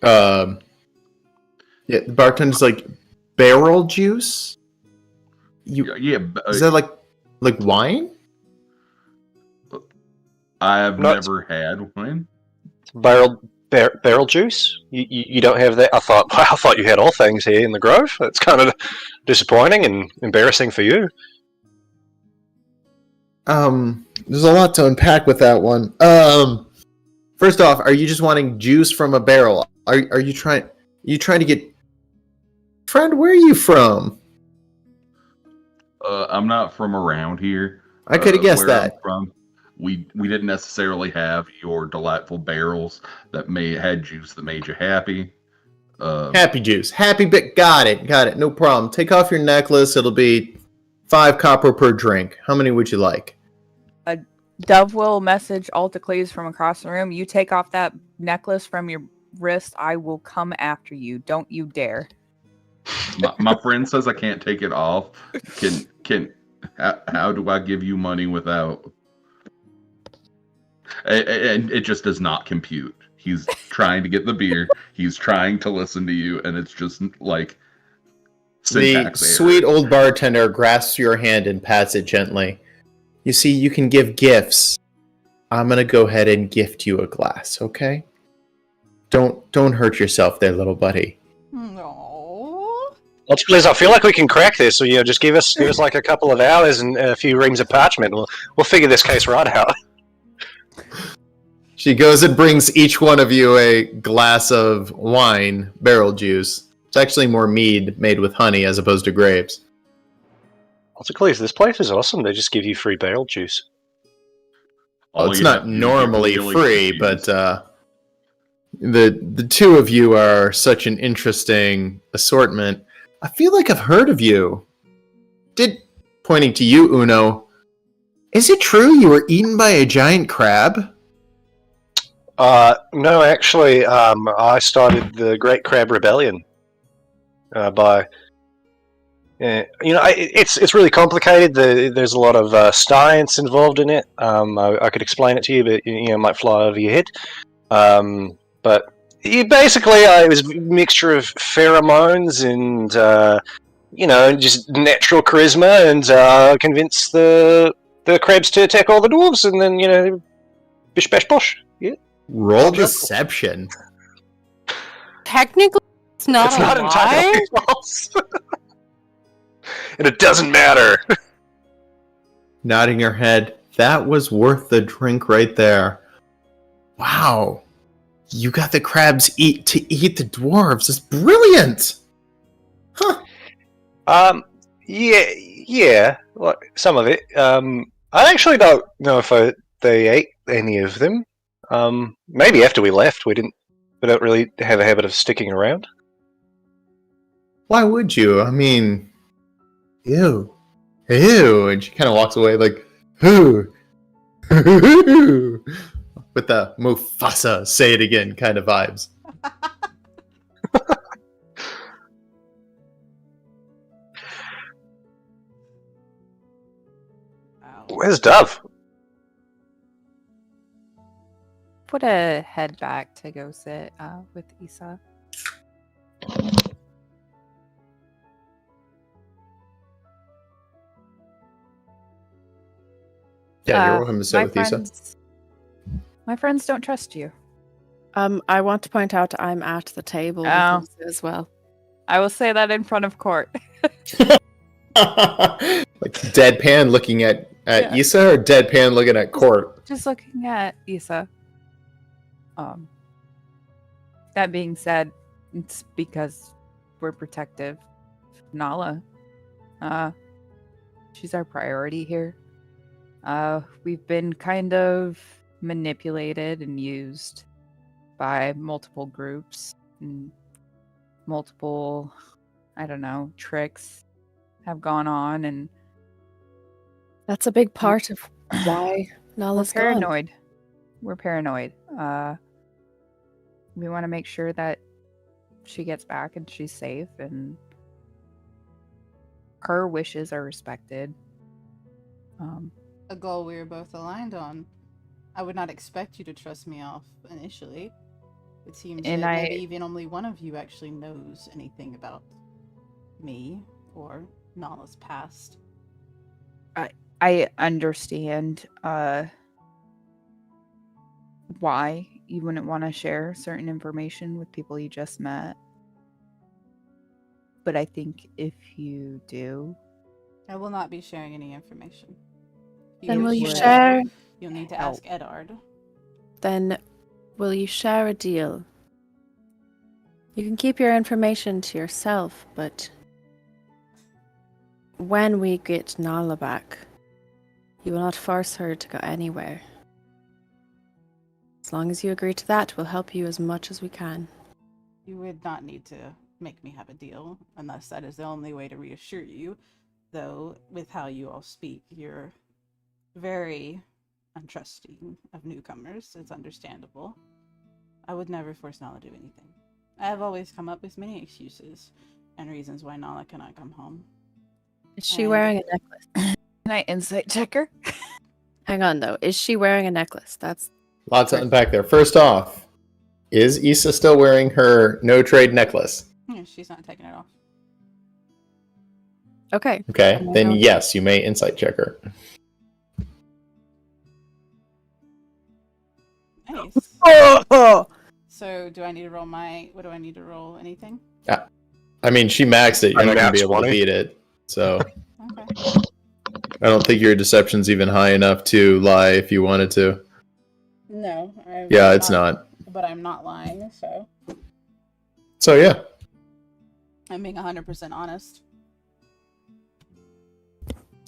Yeah, the bartender's like, barrel juice? Is that like wine? I've No, never had wine. Barrel juice? You don't have that? I thought you had all things here in the Grove. That's kind of disappointing and embarrassing for you. There's a lot to unpack with that one. First off, are you just wanting juice from a barrel? Are you trying to get... Friend, where are you from? I'm not from around here. I could have guessed where that. I'm from, we didn't necessarily have your delightful barrels that had juice that made you happy. Happy juice. Happy bit. Got it. No problem. Take off your necklace. It'll be 5 copper per drink. How many would you like? Dove will message Altacles from across the room. You take off that necklace from your wrist, I will come after you. Don't you dare. My friend says I can't take it off. How do I give you money without? And it just does not compute. He's trying to get the beer. He's trying to listen to you, and it's just like The sweet old bartender grasps your hand and pats it gently. You see, you can give gifts. I'm gonna go ahead and gift you a glass, okay? Don't hurt yourself there, little buddy. No. Liz, I feel like we can crack this. So just give us like a couple of hours and a few reams of parchment. We'll figure this case right out. She goes and brings each one of you a glass of wine, barrel juice. It's actually more mead made with honey as opposed to grapes. Altacles, this place is awesome. They just give you free barrel juice. Well, it's not normally free, but the two of you are such an interesting assortment. I feel like I've heard of you. Pointing to you, Uno, is it true you were eaten by a giant crab? No, actually, I started the Great Crab Rebellion it's really complicated. There's a lot of science involved in it. I could explain it to you, but it might fly over your head. But basically, it was a mixture of pheromones and just natural charisma, and convince the crabs to attack all the dwarves, and then bish bash bosh. Yeah. Roll deception. Technically, it's not entirely false. And it doesn't matter. Nodding your head. That was worth the drink right there. Wow. You got the crabs to eat the dwarves. It's brilliant. Huh. Yeah. Well, some of it. I actually don't know if they ate any of them. Maybe after we left, we don't really have a habit of sticking around. Why would you? I mean, ew. And she kind of walks away like, ew. With the Mufasa, say it again kind of vibes. Where's Dove? Put a head back to go sit with Issa. Yeah, you're welcome to sit with Issa. My friends don't trust you. I want to point out I'm at the table with Issa as well. I will say that in front of court. Like deadpan looking at Issa, or deadpan looking at court? Just looking at Issa. That being said, it's because we're protective of Nala. She's our priority here. We've been kind of manipulated and used by multiple groups, and multiple, tricks have gone on, and That's a big part of why We're Nala's gone. paranoid. We're paranoid. We want to make sure that she gets back and she's safe and her wishes are respected. A goal we were both aligned on. I would not expect you to trust me off initially. It seems And that maybe even only one of you actually knows anything about me or Nala's past. I understand why you wouldn't want to share certain information with people you just met. But I think if you do, I will not be sharing any information. Then will you wish to, share? You'll need to help. ask Edard. Then will you share a deal? You can keep your information to yourself, but when we get Nala back, you will not force her to go anywhere. As long as you agree to that, we'll help you as much as we can. You would not need to make me have a deal, unless that is the only way to reassure you. Though, with how you all speak, you're very untrusting of newcomers. It's understandable. I would never force Nala to do anything. I have always come up with many excuses and reasons why Nala cannot come home. Is she wearing a necklace? can I insight check her? Hang on, though. Is she wearing a necklace? That's Lots to unpack there. First off, is Issa still wearing her no trade necklace? Yeah, she's not taking it off. okay. Okay, then yes, you may insight check her. Nice. Oh! So, do I need to roll what do I need to roll? Anything? I mean, she maxed it. You're I not going to got be able to 20. beat it. So Okay. I don't think your deception's even high enough to lie if you wanted to. No. Yeah, it's not. But I'm not lying, so So yeah. I'm being 100% honest.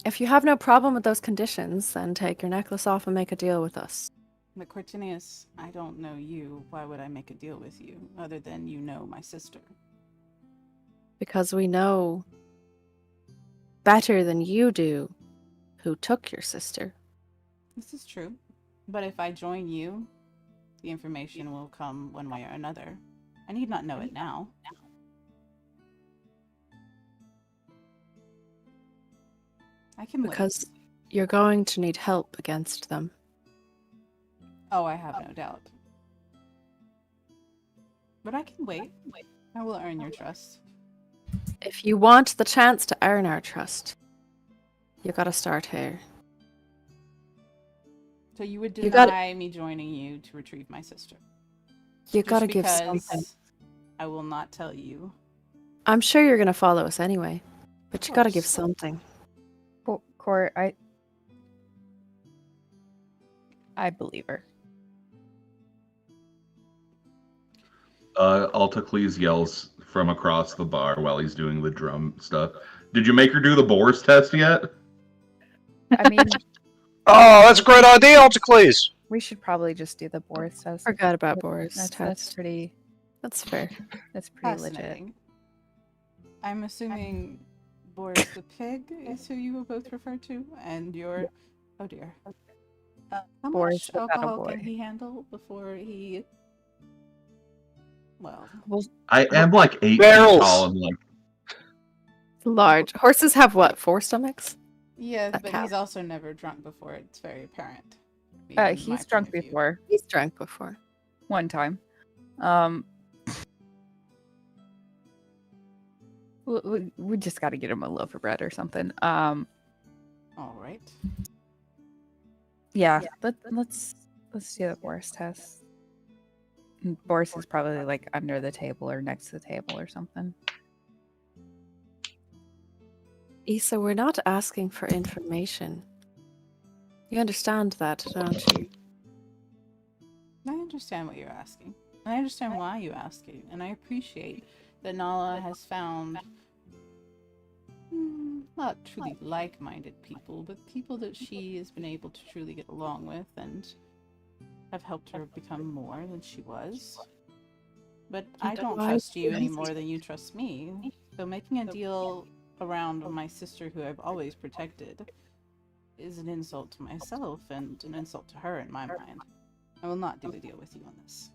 If you have no problem with those conditions, then take your necklace off and make a deal with us. But Cortinius, I don't know you. Why would I make a deal with you, other than you know my sister? Because we know better than you do who took your sister. This is true. But if I join you, the information will come one way or another. I need not know it now. I can Because wait. you're going to need help against them. Oh, I have no doubt. But I can wait. I will earn your trust. If you want the chance to earn our trust, you gotta start here. So you would You gotta- deny me joining you to retrieve my sister? You Just gotta give because something. I will not tell you. I'm sure you're gonna follow us anyway, but you gotta give course. something. Court, I believe her. Altacles yells from across the bar while he's doing the drum stuff. Did you make her do the Boris test yet? I mean, Oh, that's a great idea, Altacles! we should probably just do the Boris test. Forgot about Boris. That's test. pretty. That's fair. That's pretty legit. Fascinating. I'm assuming Boris the pig is who you will both refer to, and your... Oh dear. How Boris much without a alcohol can boy. he handle before he... Well, I am like 8 feet Barrels. tall and like Large. Horses have what? 4 stomachs? yeah, That but cow. he's also never drunk before. It's very apparent. in my He's point drunk of view. before He's drunk before. one time. We just got to get him a loaf of bread or something. All right. Yeah. Let's do the Boris test. Boris is probably like under the table or next to the table or something. Issa, we're not asking for information. You understand that, don't you? I understand what you're asking. And I understand why you ask it. And I appreciate that Nala has found not truly like-minded people, but people that she has been able to truly get along with and have helped her become more than she was. But I don't why trust you is any it more than you trust me. So making a deal around my sister who I've always protected is an insult to myself and an insult to her in my mind. I will not do a deal with you on this.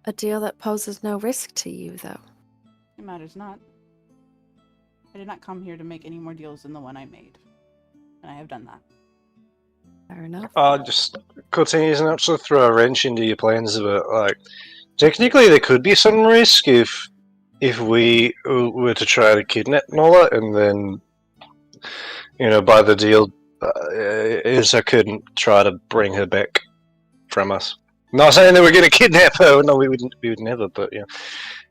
A deal that poses no risk to you, though. It matters not. I did not come here to make any more deals than the one I made. And I have done that. Fair enough. Just continues and actually throw a wrench into your plans a bit. Like, technically, there could be some risk if we were to try to kidnap Nola, and then, by the deal, Izza couldn't try to bring her back from us. Not saying that we're going to kidnap her. No, we would never. But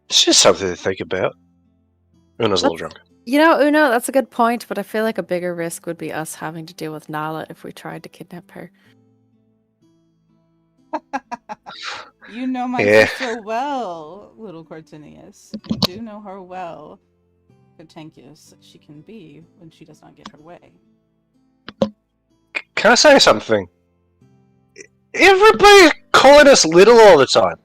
it's just something to think about. Una's a little drunk. Una, that's a good point, but I feel like a bigger risk would be us having to deal with Nala if we tried to kidnap her. You know my sister well, little Cortinius. You do know her well, cantankerous she can be when she does not get her way. Can I say something? Everybody's calling us little all the time.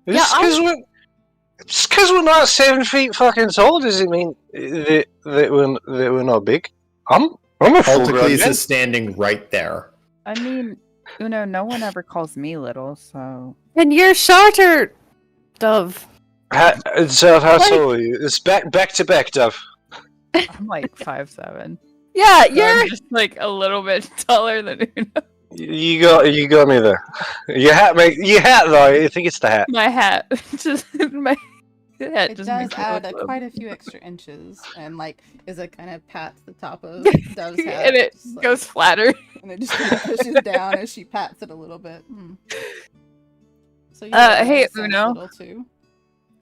Just because we're not 7 feet fucking tall doesn't mean that we're not big. I'm a full grown Alticles man. is standing right there. I mean, Uno, no one ever calls me little, so. And you're shorter, Dove. How tall are you? It's back to back, Dove. I'm like 5'7". Yeah, So you're. I'm just like a little bit taller than Uno. You got me there. Your hat though. I think it's the hat. My hat, just my hat It just does makes me add look little. quite a few extra inches, and Izza kind of pats the top of Dove's hat, And it just, goes flatter. and it just kind of pushes down as she pats it a little bit. So yeah, Hey, Izza sounds Uno. little too.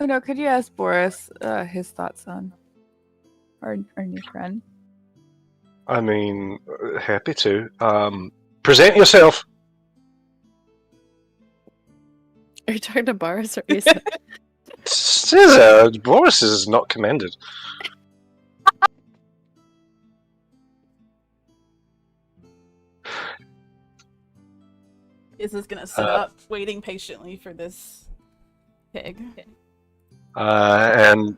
Uno, could you ask Boris his thoughts on our new friend? I mean, happy to. Present yourself. Are you talking to Boris or Isa? Boris is not commended. Izza's gonna sit up, waiting patiently for this pig. And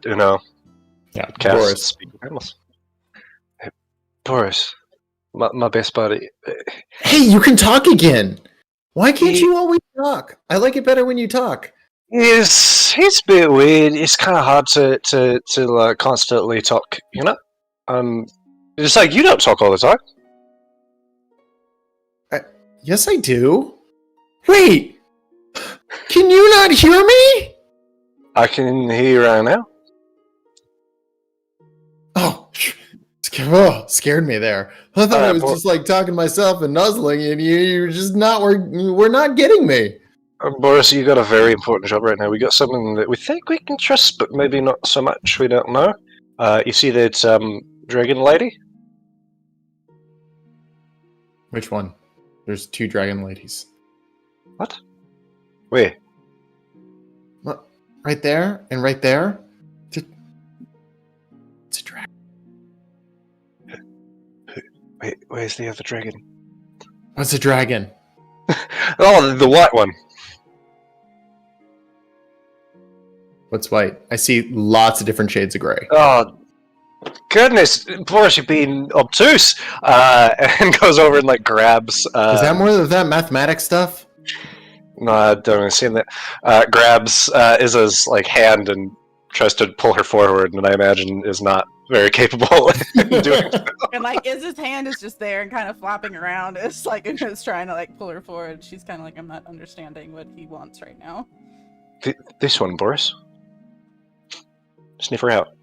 Yeah, cast Boris. Speak with Animals. Hey, Boris, my best buddy. Hey, you can talk again. Why can't you always talk? I like it better when you talk. It's a bit weird. It's kind of hard to constantly talk. It's like you don't talk all the time. Yes, I do. Wait, can you not hear me? I can hear you right now. Oh, scared me there. I thought I was just like talking to myself and nuzzling, and you're just not. We're not getting me. Boris, you got a very important job right now. We got someone that we think we can trust, but maybe not so much. We don't know. You see that dragon lady? Which one? There's 2 dragon ladies. What? Where? What? Right there and right there. It's a dragon. Wait, where's the other dragon? What's a dragon? Oh, the white one. What's white? I see lots of different shades of gray. Oh, goodness. Boris, you're being obtuse. And goes over and grabs. Is that more of that mathematics stuff? No, I don't understand that. Grabs Izza's hand and tries to pull her forward, and I imagine is not very capable in doing so. And Izza's hand is just there and kind of flopping around. It's it's trying to pull her forward. She's kind of I'm not understanding what he wants right now. This one, Boris. Sniff her out.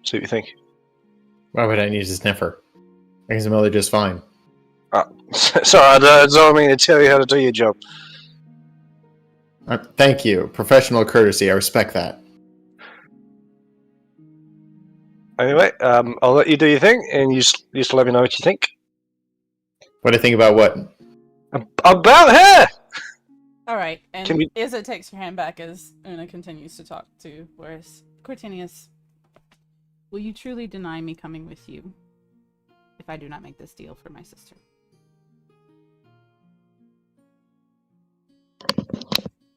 See what you think. Why would I need to sniff her? I can smell her just fine. Sorry, I don't mean to tell you how to do your job. Thank you. Professional courtesy. I respect that. Anyway, I'll let you do your thing, and you just let me know what you think. What do you think about what? About her! Alright, and Can we- Izza takes her hand back as Una continues to talk to Boris. Cortinius, will you truly deny me coming with you if I do not make this deal for my sister?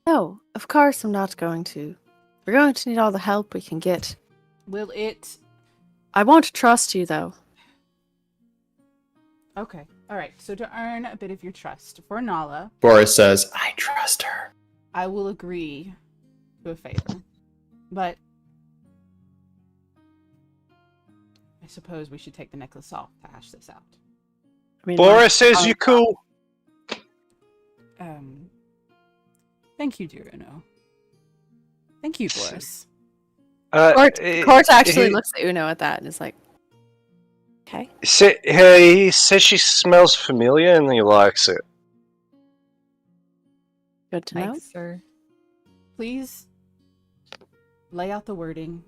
No, of course I'm not going to. We're going to need all the help we can get. Will it... I won't trust you, though. Okay. All right. So to earn a bit of your trust for Nala, Boris says, I trust her. I will agree to a favor. But I suppose we should take the necklace off to hash this out. I mean, Boris says you cool. Thank you, dear Uno. Thank you, Boris. Court actually looks at Uno at that and is like, okay. He says she smells familiar and he likes it. Good to know. Thanks, sir. Please lay out the wording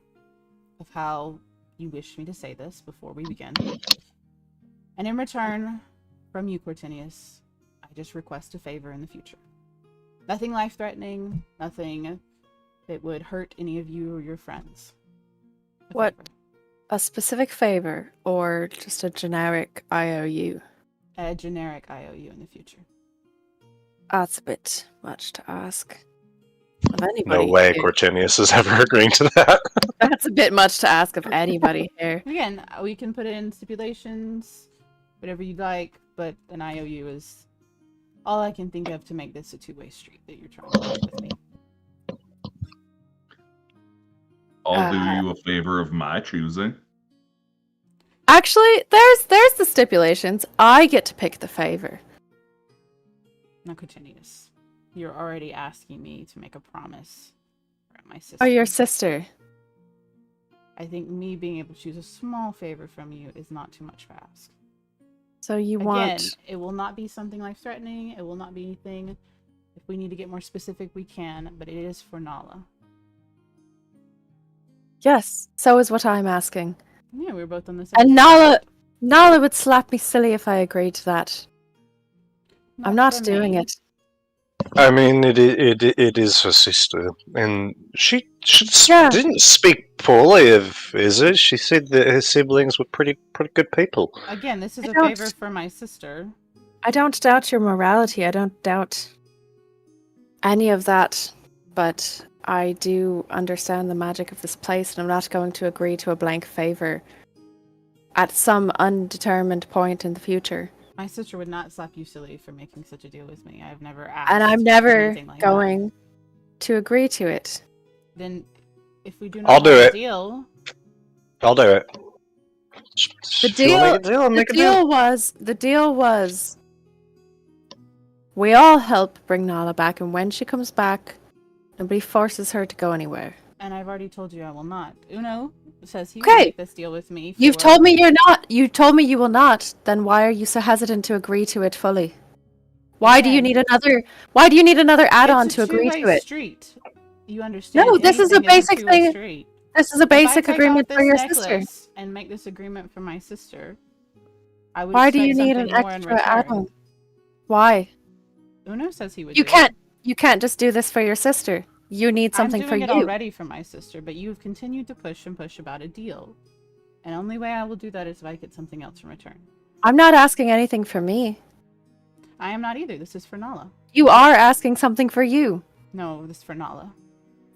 of how you wish me to say this before we begin. And in return from you, Cortinius, I just request a favor in the future. Nothing life-threatening, nothing that would hurt any of you or your friends. What? Favor. A specific favor or just a generic IOU? A generic IOU in the future. That's a bit much to ask of anybody. No way here. Cortinius is ever agreeing to that. That's a bit much to ask of anybody here. Again, we can put in stipulations, whatever you like, but an IOU is all I can think of to make this a two-way street that you're trying to do with me. I'll do you a favor of my choosing. Actually, there's the stipulations. I get to pick the favor. Now, Cortinius, you're already asking me to make a promise around my sister. Oh, your sister. I think me being able to choose a small favor from you is not too much to ask. So you Again, want... it will not be something life-threatening. It will not be anything. If we need to get more specific, we can, but it is for Nala. Yes, so is what I'm asking. Yeah, we're both on the same. And Nala would slap me silly if I agreed to that. I'm not for doing me. it. I mean, it is her sister, and she Yeah. didn't speak poorly of Izzy. She said that her siblings were pretty good people. Again, this is I a don't- favor for my sister. I don't doubt your morality. I don't doubt any of that. But I do understand the magic of this place, and I'm not going to agree to a blank favor at some undetermined point in the future. My sister would not slap you silly for making such a deal with me. I've never asked. And I'm for never anything like that. going to agree to it. Then, if we do I'll not do have a it. deal, I'll do it. The If you wanna deal, make a make a deal. the deal was, we all help bring Nala back, and when she comes back, nobody forces her to go anywhere. and I've already told you I will not. Uno says he will Okay. make this deal with me. You've for- told me you're not. You told me you will not. Then why are you so hesitant to agree to it fully? Why do you Again, need another? Why do you need another add-on it's to a agree to two-way it? Street. You understand? No, this is a Anything basic two-way thing. street. This is a If I basic take agreement off for this your sister. necklace and make this agreement for my sister, I would Why do you expect need an something more in extra return. add-on? Why? Uno says he would. You do can't. You can't just do this for your sister. You need something I'm for doing you. it already for my sister, but you've continued to push and push about a deal. And the only way I will do that is if I get something else in return. I'm not asking anything for me. I am not either. This is for Nala. You are asking something for you. No, this is for Nala.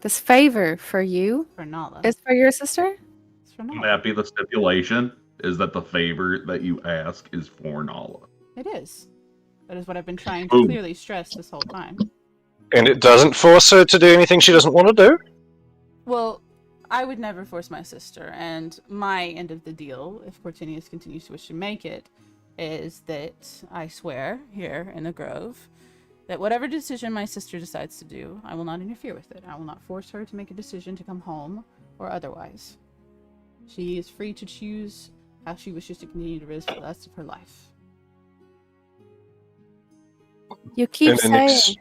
This favor for you For Nala. is for your sister? It's for Can Nala. that be the stipulation? Is that the favor that you ask is for Nala? It is. That is what I've been trying to Boom. clearly stress this whole time. And it doesn't force her to do anything she doesn't want to do? Well, I would never force my sister, and my end of the deal, if Cortinius continues to wish to make it, is that I swear here in the Grove that whatever decision my sister decides to do, I will not interfere with it. I will not force her to make a decision to come home or otherwise. She is free to choose how she wishes to continue to live the rest of her life. You keep And an saying.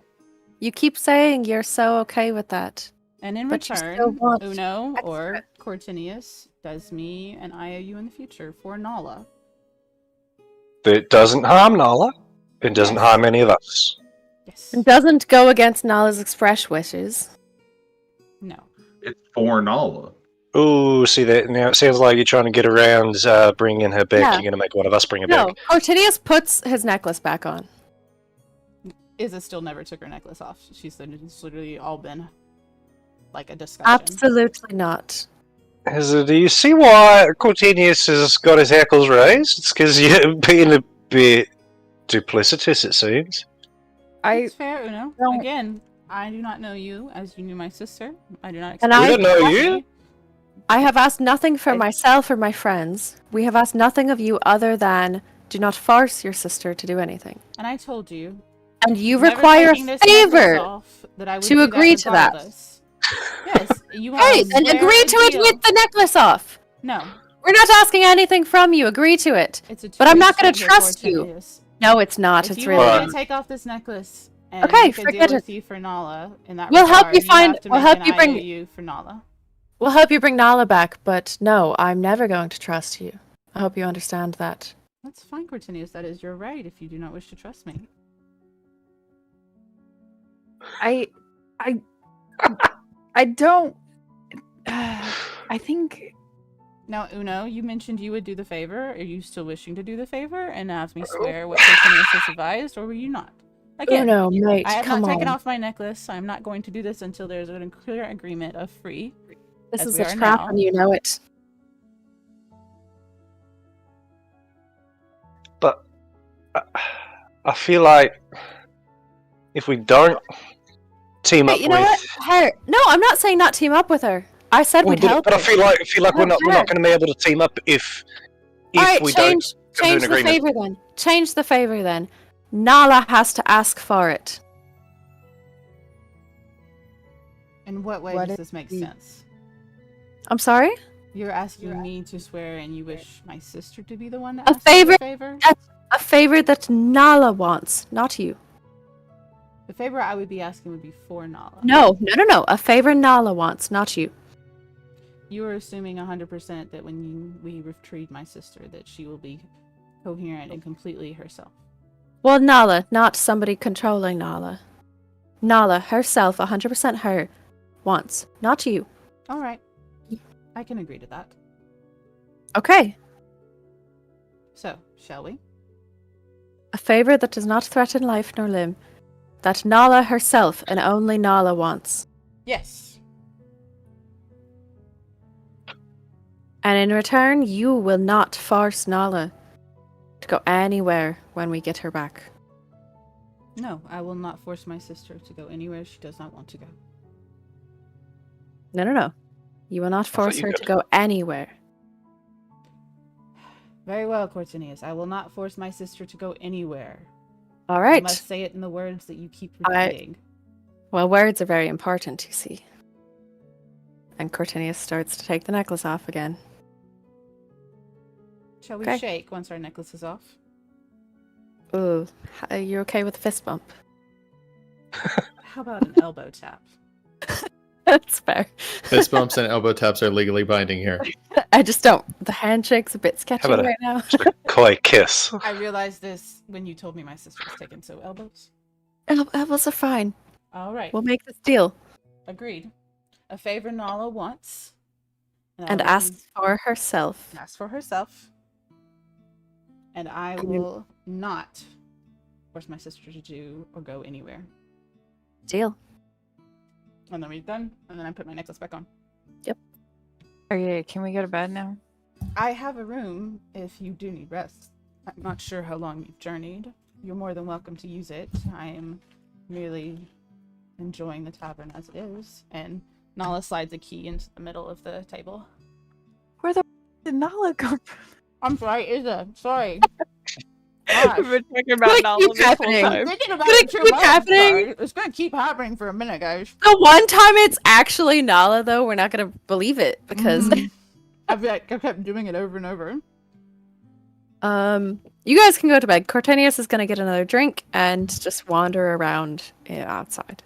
You keep saying you're so okay with that. And in But you still return, want Uno extra. or Cortinius does me an IOU in the future for Nala. It doesn't harm Nala. It doesn't Yes. harm any of us. Yes. It doesn't go against Nala's express wishes. No. It's for Nala. Ooh, see that now? It sounds like you're trying to get around bringing her back. Yeah. You're going to make one of us bring her No, back. Cortinius puts his necklace back on. Iza still never took her necklace off. She's literally all been like a discussion. Absolutely not. Do you see why Cortinius has got his hackles raised? It's because you're being a bit duplicitous, it seems. It's fair, Uno. don't- Again, I do not know you as you knew my sister. I do not And expect We I- don't know you. I have asked nothing for I- myself or my friends. We have asked nothing of you other than do not force your sister to do anything. And I told you. And you never require a taking this necklace favor. off, that I would to do agree to that. regardless. Yes, you have Hey, a then swear agree to it deal. with the necklace off. No, We're not asking anything from you. Agree to it. it's a But I'm not gonna gonna trust you. No, it's not. If It's you really want Well, me not. to take off this necklace and Okay, make a forget deal it. with you for Nala in that We'll help regard, you find- have to we'll make help an you bring- IOU for Nala. We'll help you bring Nala back, but no, I'm never going to trust you. I hope you understand that. That's fine, Cortinius. That is your right if you do not wish to trust me. I don't. I think Now, Uno, you mentioned you would do the favor. Are you still wishing to do the favor and have me swear what Cortinius has advised, or were you not? Again, no, mate, I have come not on. taken off my necklace. I'm not going to do this until there's a clear agreement of free. This as is we a are trap now. and you know it. But I feel like if we don't team Hey, up you know with, what? Her. No, I'm not saying not team up with her. I said Well, we'd but, help but I her. feel like we're not Okay. going to be able to team up if All right, we don't. change an the agreement. favor then. Change the favor then. Nala has to ask for it. In what way What does if this make we- sense? I'm sorry? You're asking me to swear, and you wish my sister to be the one to A ask for favor? the favor? A favor that Nala wants, not you. The favor I would be asking would be for Nala. No. A favor Nala wants, not you. You are assuming 100% that when we retrieve my sister, that she will be coherent and completely herself. Well, Nala, not somebody controlling Nala. Nala, herself, 100% her, wants, not you. All right. I can agree to that. Okay. So, shall we? A favor that does not threaten life nor limb. That Nala herself and only Nala wants. Yes. And in return, you will not force Nala to go anywhere when we get her back. No, I will not force my sister to go anywhere she does not want to go. No. You will not thought force you her to could. go anywhere. Very well, Cortinius. I will not force my sister to go anywhere. All I right. must say it in the words that you keep I- repeating. Well, words are very important, you see. And Cortinius starts to take the necklace off again. Shall we okay. shake once our necklace is off? Ooh, are you okay with the fist bump? How about an elbow tap? That's fair. Fist bumps and elbow taps are legally binding here. I just don't. The handshake's a bit sketchy about a- right now. Just a coy kiss. I realized this when you told me my sister was taken, so elbows. Elbows are fine. All right. We'll make this deal. Agreed. A favor Nala wants. And I will asks for herself. ask for herself. And I Can you- will not force my sister to do or go anywhere. Deal. And then we're done. And then I put my necklace back on. Okay, can we go to bed now? I have a room if you do need rest. I'm not sure how long you've journeyed. You're more than welcome to use it. I am merely enjoying the tavern as it is. And Nala slides a key into the middle of the table. Where the did Nala go from? I'm sorry, Izza. Sorry. We've been talking about Like, Nala keep this whole happening. I'm time. thinking about Could it it too keep much. happening? Sorry. It's gonna keep happening for a minute, guys. The one time it's actually Nala, though, we're not going to believe it because I kept doing it over and over. you guys can go to bed. Cortinius is going to get another drink and just wander around outside.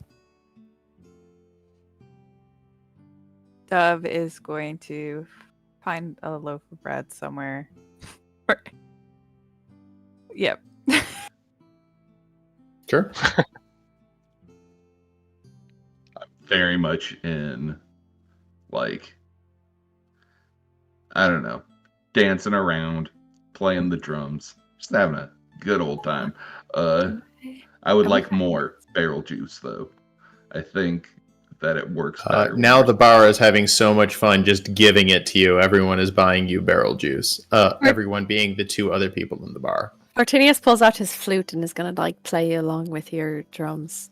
Dove is going to find a loaf of bread somewhere. Yep. Sure. Very much in, like, I don't know, dancing around, playing the drums, just having a good old time. I would like more barrel juice, though. I think that it works better. Now the bar is having so much fun just giving it to you. Everyone is buying you barrel juice. Everyone being the two other people in the bar. Martinius pulls out his flute and is gonna like play along with your drums.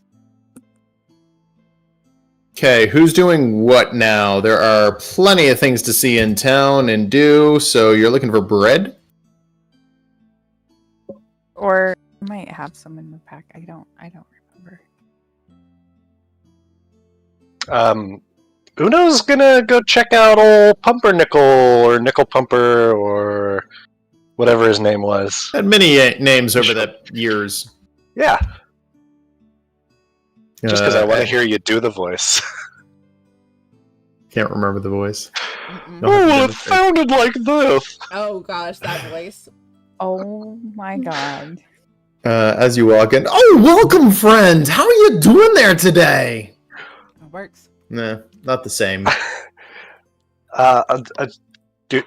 Okay, who's doing what now? There are plenty of things to see in town and do, so you're looking for bread? Or I might have some in the pack. I don't remember. Uno's gonna go check out old Pumpernickel or Nickel Pumper or whatever his name was. Had many names over the years. Yeah, just because I want to Uh, hear you do the voice. Can't remember the voice. Mm-mm. No. Oh, it sounded like this. Oh gosh, that voice. Oh my god. As you walk in, oh, welcome, friend. How are you doing there today? It works. Nah, not the same.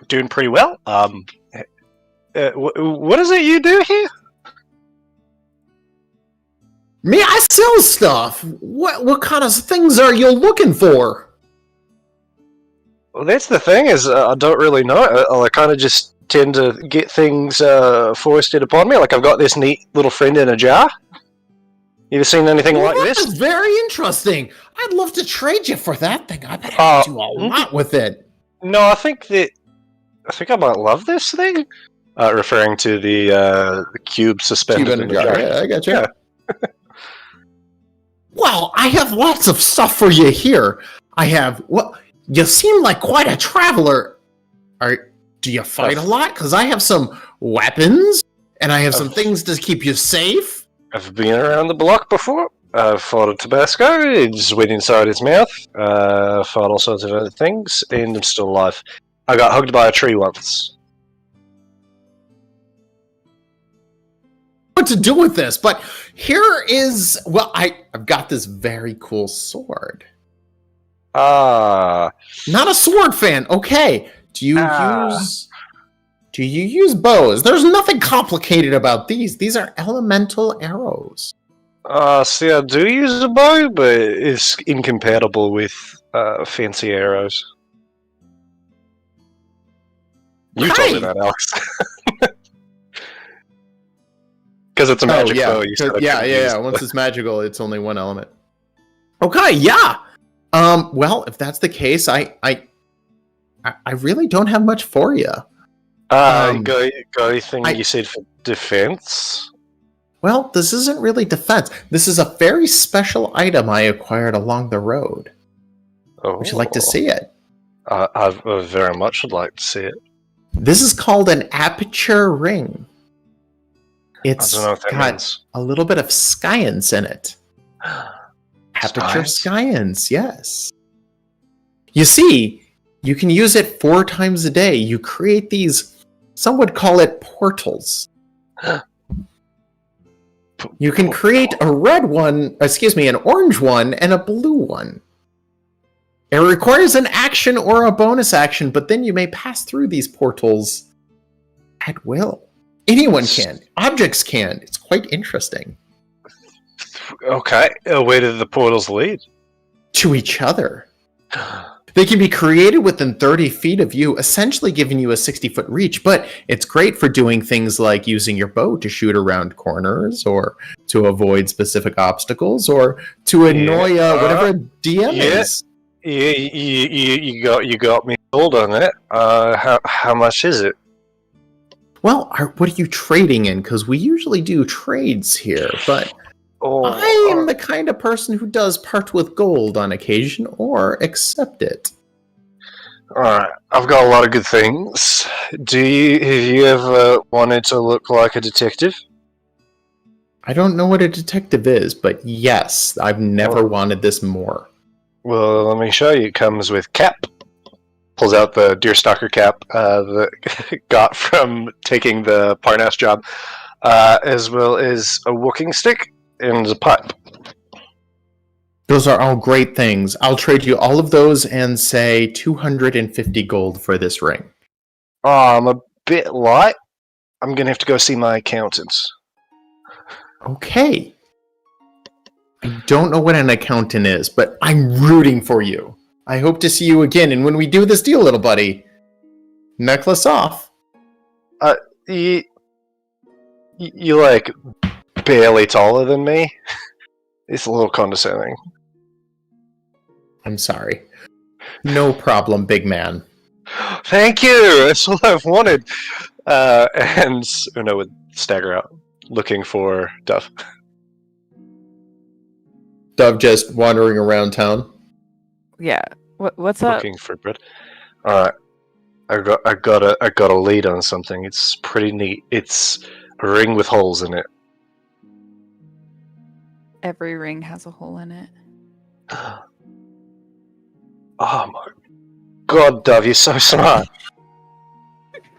Doing pretty well. What is it you do here? Me, I sell stuff. What kind of things are you looking for? Well, that's the thing is, I don't really know. I kind of just tend to get things foisted upon me. Like I've got this neat little friend in a jar. You ever seen anything like Well, this? That's very interesting. I'd love to trade you for that thing. I bet Uh, I do a lot with it. No, I think I might love this thing. Referring to the cube suspended in the jar. Yeah, I got you. Yeah. Well, I have lots of stuff for you here. I have. Well, you seem like quite a traveler. Do you fight a lot? Because I have some weapons, and I have some things to keep you safe. I've been around the block before. I've fought a Tabasco. It just went inside his mouth. Fought all sorts of other things, and I'm still alive. I got hugged by a tree once. What to do with this? But here is. Well, I've got this very cool sword. Ah, Not a sword fan. Okay. Do you use bows? There's nothing complicated about these. These are elemental arrows. see, I do use a bow, but it's incompatible with fancy arrows. You told me that, Alex. Because it's a magic bow. You said I couldn't use it. Once it's magical, it's only one element. Okay, yeah. Well, if that's the case, I really don't have much for you. Got anything you said for defense? Well, this isn't really defense. This is a very special item I acquired along the road. Oh, Would you like to see it? I very much would like to see it. This is called an aperture ring. It's I don't know what that got means. a little bit of science in it. Aperture science, yes. You see, you can use it 4 times a day. You create these, some would call it portals. You can create a red one, an orange one, and a blue one. It requires an action or a bonus action, but then you may pass through these portals at will. Anyone can. Objects can. It's quite interesting. Okay, where do the portals lead? To each other. They can be created within 30 feet of you, essentially giving you a 60-foot reach, but it's great for doing things like using your bow to shoot around corners, or to avoid specific obstacles, or to annoy whatever DM is. Yeah, you got me sold on it. How much is it? Well, what are you trading in? Because we usually do trades here, but I'm the kind of person who does part with gold on occasion or accept it. Alright, I've got a lot of good things. Have you ever wanted to look like a detective? I don't know what a detective is, but yes, I've never wanted this more. Well, let me show you. It comes with cap. Pulls out the deerstalker cap that got from taking the Parnass job, as well as a walking stick and a pipe. Those are all great things. I'll trade you all of those and say 250 gold for this ring. I'm a bit light. I'm gonna have to go see my accountant. Okay. I don't know what an accountant is, but I'm rooting for you. I hope to see you again, and when we do this deal, little buddy, necklace off. You're like barely taller than me. It's a little condescending. I'm sorry. No problem, big man. Thank you. That's all I've wanted. And Una would stagger out, looking for Duff. Dove just wandering around town. Yeah. What's up? Looking for bread. All right. I got a lead on something. It's pretty neat. It's a ring with holes in it. Every ring has a hole in it. Oh my god, Dove, you're so smart.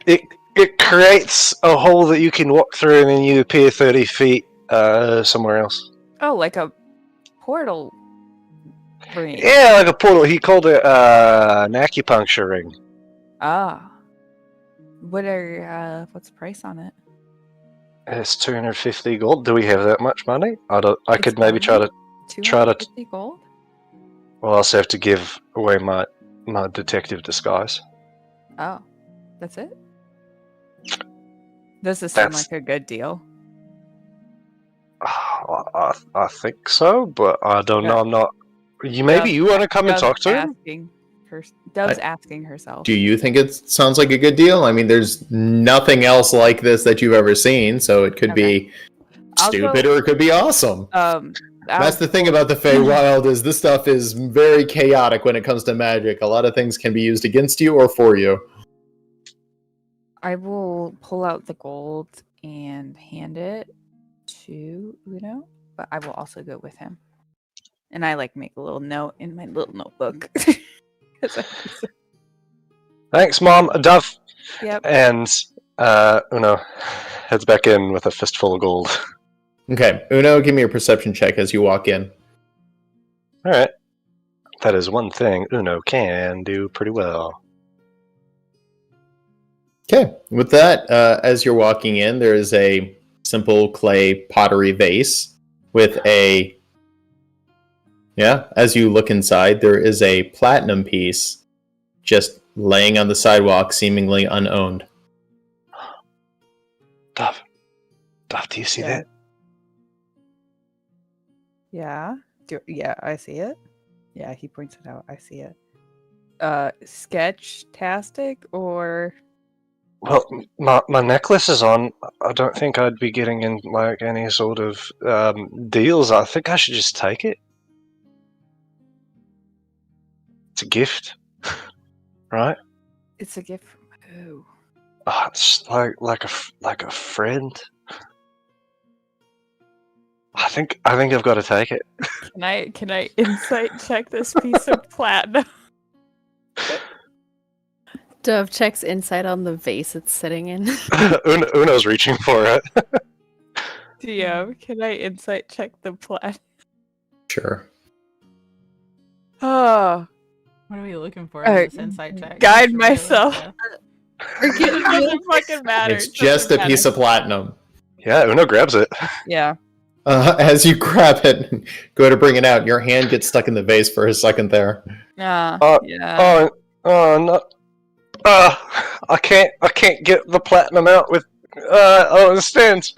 It creates a hole that you can walk through and then you appear 30 feet somewhere else. Oh, like a portal ring. Yeah, like a portal. He called it an acupuncture ring. Ah. What's the price on it? It's 250 gold. Do we have that much money? I It's could maybe try to. 250 gold? Well, I also have to give away my detective disguise. Oh. That's it? Does this seem like a good deal? I think so, but I don't know. I'm not. You want to come and talk to him? Dove's asking herself. Do you think it sounds like a good deal? I mean, there's nothing else like this that you've ever seen, so it could be stupid or it could be awesome. That's the thing about the Feywild is this stuff is very chaotic when it comes to magic. A lot of things can be used against you or for you. I will pull out the gold and hand it to Uno, but I will also go with him. And I make a little note in my little notebook. Thanks, Mom. Duff. Yep. And Uno heads back in with a fistful of gold. Okay, Uno, give me a perception check as you walk in. All right. That is one thing Uno can do pretty well. Okay, with that, as you're walking in, there is a simple clay pottery vase with a... Yeah, as you look inside, there is a platinum piece just laying on the sidewalk, seemingly unowned. Duff, do you see that? Yeah. Yeah, I see it. Yeah, he points it out. I see it. Sketch-tastic or... Well, my necklace is on. I don't think I'd be getting in any sort of deals. I think I should just take it. It's a gift, right? It's a gift from who? Oh, it's like a friend. I think I've got to take it. Can I insight check this piece of platinum? Dove checks insight on the vase it's sitting in. Uno's reaching for it. DM, can I insight check the platinum? Sure. Oh. What are we looking for in this insight check? Guide Just myself. really It doesn't fucking matter. It's just a piece of platinum. Yeah, Uno grabs it. Yeah. As you grab it and go to bring it out, your hand gets stuck in the vase for a second there. Yeah. Oh no. I can't get the platinum out with. I don't understand.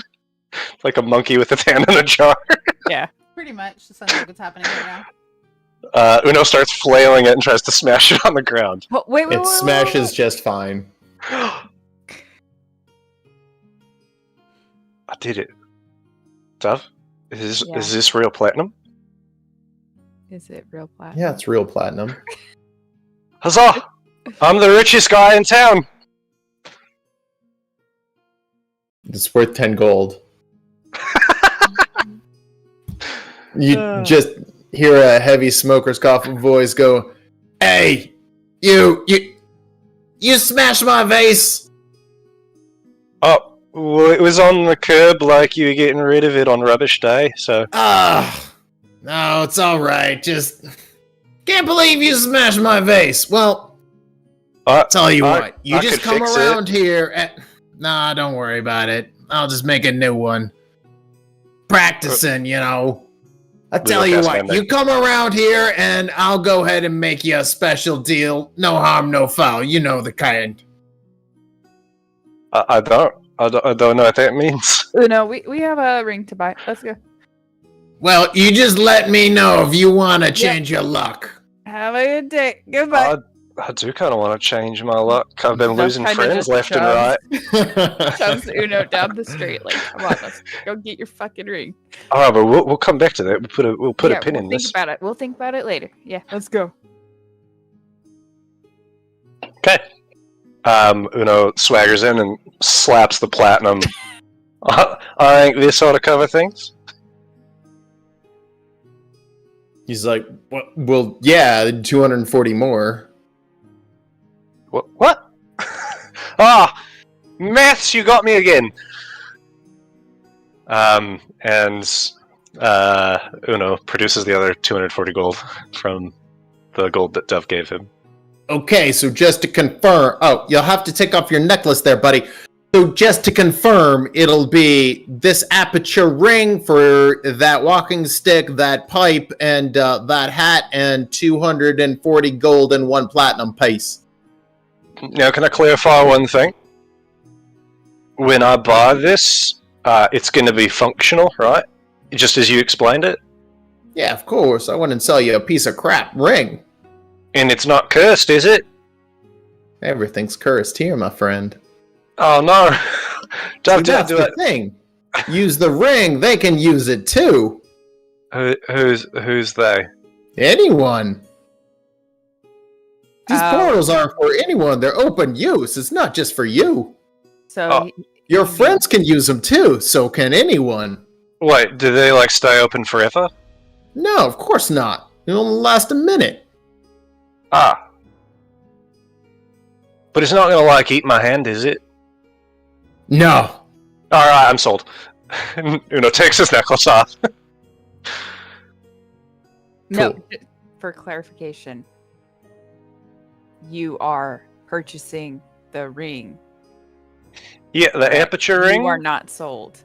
Like a monkey with its hand in a jar. Yeah. Pretty much. It sounds like it's happening right now. Uno starts flailing it and tries to smash it on the ground. Wait, It smashes just fine. I did it. Dove, is this real platinum? Is it real platinum? Yeah, it's real platinum. Huzzah! I'm the richest guy in town! It's worth 10 gold. You just hear a heavy smoker's cough voice go, "Hey, you smashed my vase!" Oh, well, it was on the curb like you were getting rid of it on rubbish day, so... No, it's alright, just... Can't believe you smashed my vase! Well, tell you what, you just come around here and... Nah, don't worry about it. I'll just make a new one. Practicing, you know. I'll tell you what, you come around here and I'll go ahead and make you a special deal. No harm, no foul. You know the kind. I don't. I don't know what that means. No, we have a ring to buy. Let's go. Well, you just let me know if you want to change your luck. Have a good day. Goodbye. I do kind of want to change my luck. I've been Stuff losing kinda friends just left and shoves. right. Shoves Uno down the street. Like, come on, let's go get your fucking ring. All right, but we'll come back to that. We'll put Yeah, a pin we'll in think this. about it. We'll think about it later. Yeah, let's go. Okay. Uno swaggers in and slaps the platinum. I think this ought to cover things. He's like, well, yeah, 240 more. What? Maths, you got me again. And Uno produces the other 240 gold from the gold that Dove gave him. Okay, so just to confirm... Oh, you'll have to take off your necklace there, buddy. So just to confirm, it'll be this aperture ring for that walking stick, that pipe, and that hat, and 240 gold and 1 platinum piece. Now, can I clarify one thing? When I buy this, it's going to be functional, right? Just as you explained it? Yeah, of course. I wouldn't sell you a piece of crap ring. And it's not cursed, is it? Everything's cursed here, my friend. Oh, no. So Don't that's do the it. thing. Use the ring, they can use it too. Who's they? Anyone. These Oh. portals are for anyone. They're open use. It's not just for you. So, Oh. Your friends can use them too, so can anyone. Wait, do they, like, stay open forever? No, of course not. It'll only last a minute. Ah. But it's not going to, like, eat my hand, is it? No. Alright, I'm sold. Uno takes his necklace off. no, Cool. for clarification, you are purchasing the ring. Yeah, the aperture ring? You are not sold.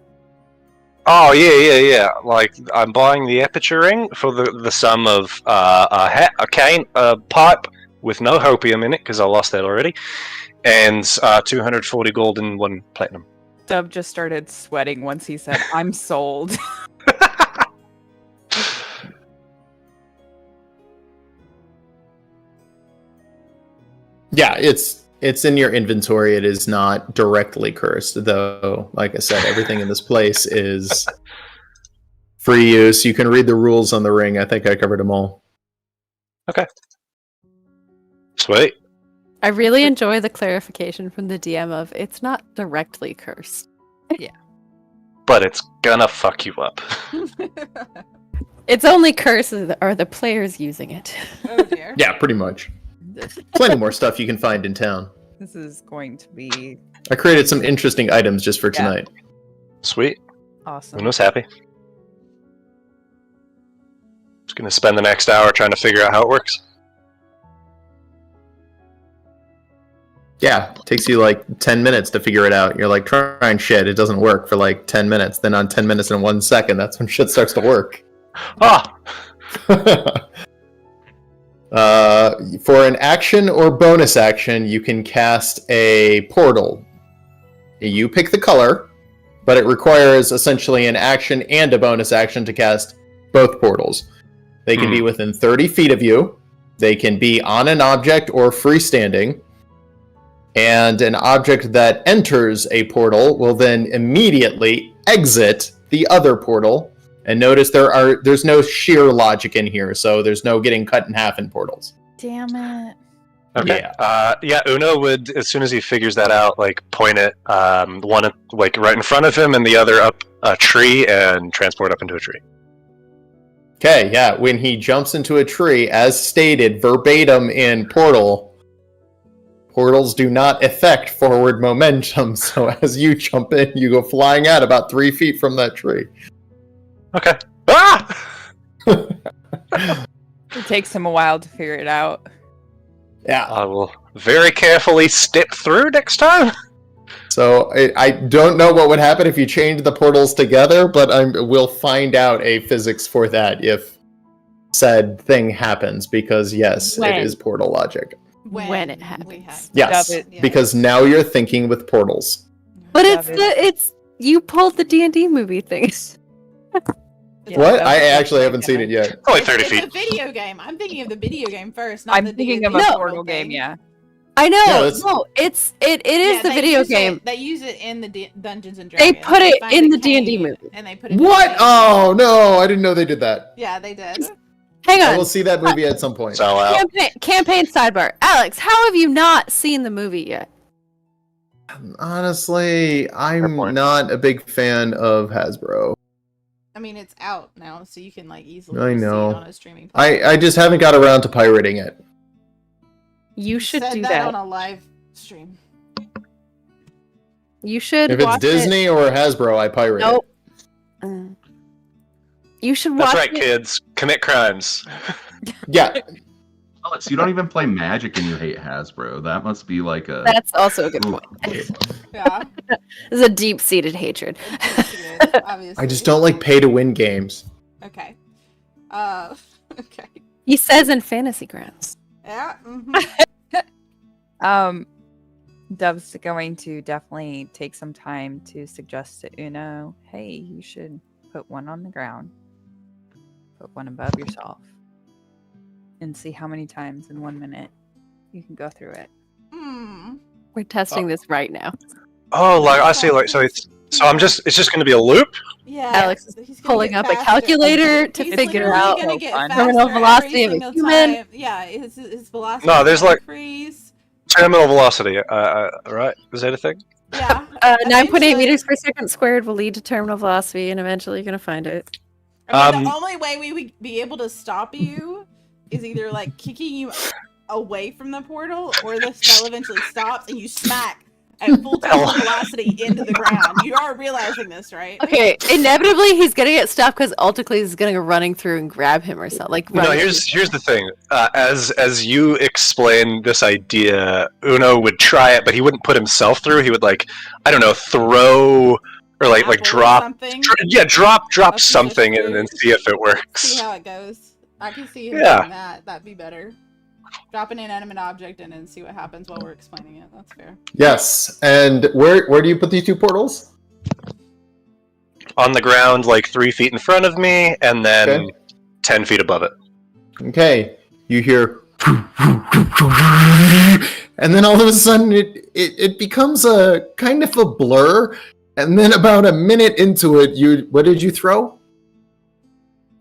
Oh, yeah. Like, I'm buying the aperture ring for the sum of a hat, a cane, a pipe with no hopium in it, because I lost that already, and 240 gold and 1 platinum. Dove just started sweating once he said, I'm sold. Yeah, it's in your inventory. It is not directly cursed, though. Like I said, everything in this place is free use. You can read the rules on the ring. I think I covered them all. Sweet. I really enjoy the clarification from the DM of it's not directly cursed. But it's gonna fuck you up. It's only cursed are the players using it. Oh dear. Yeah, pretty much. Plenty more stuff you can find in town. This is going to be I created some interesting items just for Yeah. tonight. Sweet. awesome. Uno's happy. Just gonna spend the next hour trying to figure out how it works. Yeah, it takes you like 10 minutes to figure it out. You're like trying shit, it doesn't work for like 10 minutes. Then on 10 minutes and 1 second, that's when shit starts to work. Ah! For an action or bonus action, you can cast a portal. You pick the color, but it requires essentially an action and a bonus action to cast both portals. They can be within 30 feet of you. They can be on an object or freestanding. And an object that enters a portal will then immediately exit the other portal. And notice there's no sheer logic in here, so there's no getting cut in half in portals. Damn it. Okay. Uno would, as soon as he figures that out, like point it, one like right in front of him, and the other up a tree, and transport up into a tree. Okay, yeah, when he jumps into a tree, as stated verbatim in Portal, portals do not affect forward momentum, so as you jump in, you go flying out about 3 feet from that tree. Okay. Ah! It takes him a while to figure it out. Yeah, I will very carefully step through next time. so I don't know what would happen if you chained the portals together, but we'll find out a physics for that if said thing happens, because yes, When? it is portal logic. When it we happens. have- Yes, Love it. Yeah. because now you're thinking with portals. But David. it's you pulled the D&D movie things. Yeah, What? that's I what actually I'm haven't seen thinking it yet. Only 30 It's feet. a video game. I'm thinking of the video game first, not I'm the thinking D&D of a No. portal game, thing. yeah. I know. No, that's- No, it is Yeah, the they video use game. They use it in the Dungeons and They Dragons. put it find in a the D&D cane, movie. And they put it What? In the Oh no, I didn't know they did that. Yeah, they did. Hang I on. will see that movie at some point. Sell out. Campaign sidebar. Alex, how have you not seen the movie yet? Honestly, Fair I'm point. not a big fan of Hasbro. I mean, it's out now, so you can like easily I see know. it on a streaming platform. I just haven't got around to pirating it. You should said do that that. on a live stream. You should If it's watch Disney or Hasbro, I pirate Nope. it. You should That's watch right, it. kids. Commit crimes. Yeah, Alex, you don't even play Magic and you hate Hasbro. That must be like a. That's also a good point. Yeah. This is a deep-seated hatred. Obviously. I just don't like pay-to-win games. Okay. Okay. He says in Fantasy Grounds. Yeah. Dove's going to definitely take some time to suggest to Uno, hey, you should put one on the ground, put one above yourself, and see how many times in 1 minute you can go through it. We're testing this right now. Oh, like I see. Like so, it's It's just going to be a loop. Yeah. Alex is he's gonna pulling get up a faster. calculator to He's figure literally out gonna get terminal faster velocity every of a single human. time. Yeah, his velocity. No, there's like- increase. Terminal velocity. Right? Is that a thing? Yeah. 9.8 Eventually- meters per second squared will lead to terminal velocity, and eventually you're gonna find it. I mean, the Um, only way we would be able to stop you is either like kicking you away from the portal, or the spell eventually stops and you smack at full terminal velocity into the ground. You are realizing this, right? Okay, inevitably he's gonna get stopped because Alticles is gonna go running through and grab him or something. Like, No, running here's the thing. As you explain this idea, Uno would try it, but he wouldn't put himself through. He would throw or Apple or drop. something. Drop A piece of something and then fruit. see if it works. See how it goes. I can see him Yeah. doing that. That'd be better. Drop an inanimate object in and see what happens while we're explaining it. That's fair. Yes, and where do you put these two portals? On the ground, 3 feet in front of me, and then Okay. 10 feet above it. Okay, you hear, and then all of a sudden it becomes a kind of a blur, and then about a minute into it, what did you throw?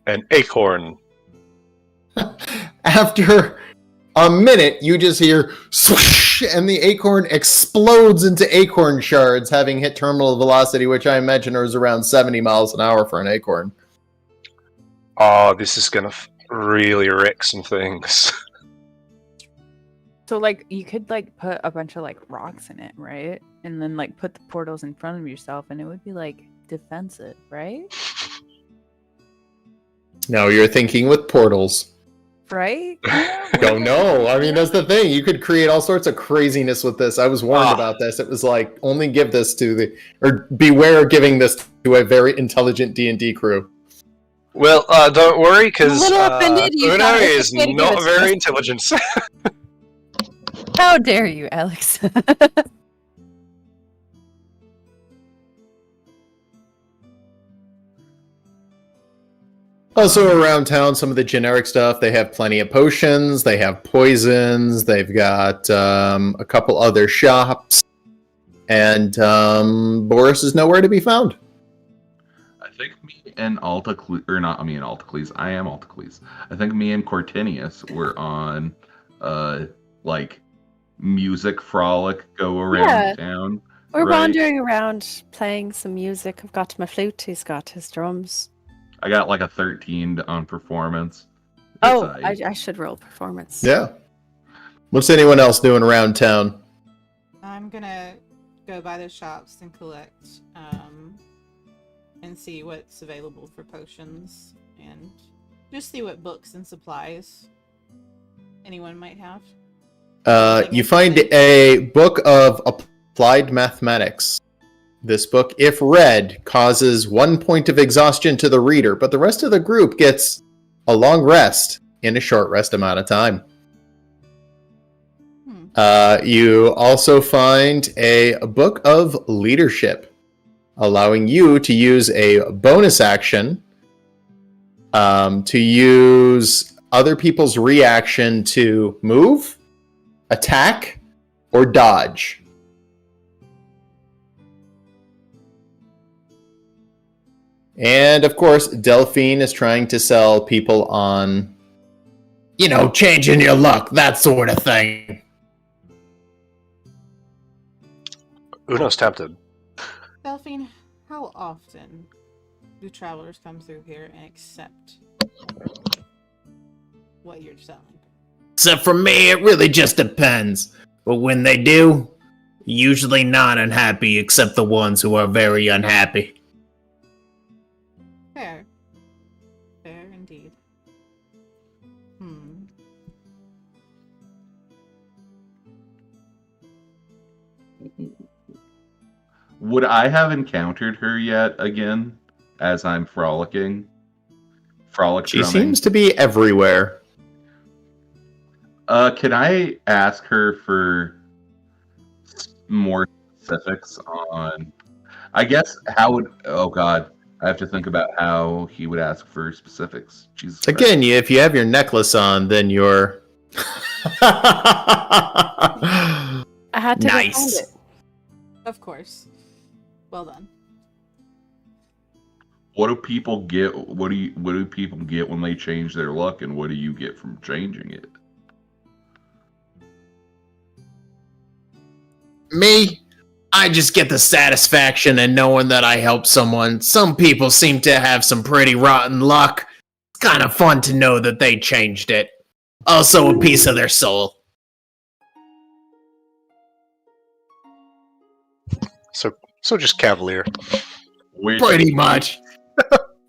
An acorn. After a minute, you just hear swoosh, and the acorn explodes into acorn shards, having hit terminal velocity, which I imagine is around 70 miles an hour for an acorn. Oh, this is gonna really wreck some things. So you could put a bunch of rocks in it, right? And then put the portals in front of yourself, and it would be defensive, right? No, you're thinking with portals. Right? Don't know. I mean, that's the thing. You could create all sorts of craziness with this. I was warned about this. It was only give this to or beware giving this to a very intelligent D&D crew. Well, don't worry, because A little offended you Uno thought it is was okay to not give us very this. intelligent. How dare you, Alex? Also around town, some of the generic stuff, they have plenty of potions, they have poisons, they've got a couple other shops, and Boris is nowhere to be found. I think me and Altacles, or not me and Altacles, I am Altacles. I think me and Cortinius were on, music frolic go around Yeah. town. We're Right. wandering around playing some music. I've got my flute, he's got his drums. I got a 13 on performance. Oh, It's, I should roll performance. Yeah. What's anyone else doing around town? I'm gonna go by the shops and collect, and see what's available for potions, and just see what books and supplies anyone might have. You find a book of applied mathematics. This book, if read, causes 1 point of exhaustion to the reader, but the rest of the group gets a long rest in a short rest amount of time. You also find a book of leadership, allowing you to use a bonus action to use other people's reaction to move, attack, or dodge. And of course, Delphine is trying to sell people on, changing your luck, that sort of thing. Uno's tempted. Delphine, how often do travelers come through here and accept what you're selling? Except for me, it really just depends. But when they do, usually not unhappy except the ones who are very unhappy. Fair. Fair indeed. Would I have encountered her yet again as I'm frolicking? She seems to be everywhere. Can I ask her for more specifics on... I guess how would... Oh god, I have to think about how he would ask for specifics. Jesus Christ. Again, if you have your necklace on, then you're... I had to go find Nice. it. Of course. Well done. What do people get? What do people get when they change their luck, and what do you get from changing it? Me? I just get the satisfaction in knowing that I helped someone. Some people seem to have some pretty rotten luck. It's kind of fun to know that they changed it. Also a piece of their soul. So just cavalier. Which, Pretty much.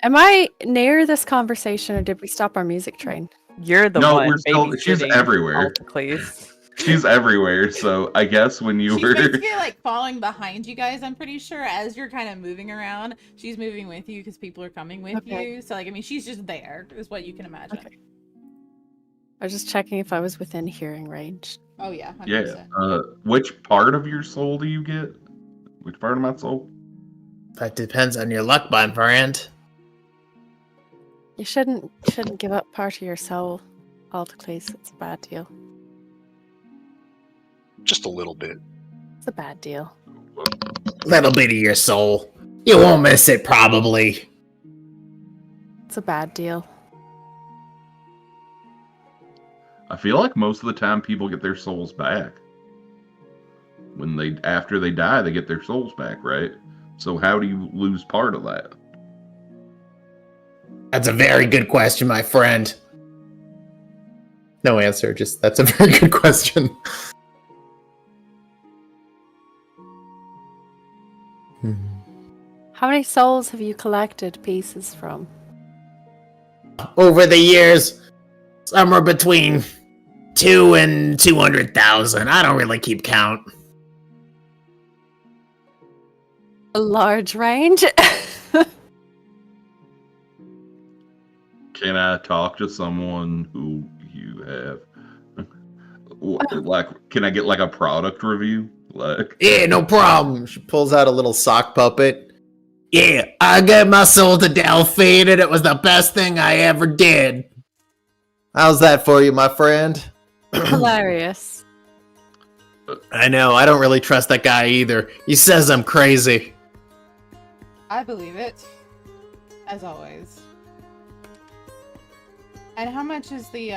Am I near this conversation, or did we stop our music train? You're the No, one. we're still- she's babysitting everywhere. Alticles. She's everywhere, so I guess when you She's were... basically like falling behind you guys, I'm pretty sure, as you're kind of moving around. She's moving with you because people are coming with Okay. you. So, she's just there, is what you can imagine. Okay. I was just checking if I was within hearing range. Oh, yeah. 100%. Yeah. Which part of your soul do you get? Which part of my soul? That depends on your luck, my friend. You shouldn't give up part of your soul, Alticles. It's a bad deal. Just a little bit. It's a bad deal. Little bit of your soul. You won't miss it, probably. It's a bad deal. I feel like most of the time people get their souls back. After they die, they get their souls back, right? So how do you lose part of that? That's a very good question, my friend. No answer, just that's a very good question. How many souls have you collected pieces from? Over the years, somewhere between 2 and 200,000. I don't really keep count. A large range. Can I talk to someone who you have? Like, can I get like a product review? Like, Yeah, no problem. She pulls out a little sock puppet. Yeah, I gave my soul to Delphine, and it was the best thing I ever did. How's that for you, my friend? Hilarious. I know, I don't really trust that guy either. He says I'm crazy. I believe it. As always. And how much is the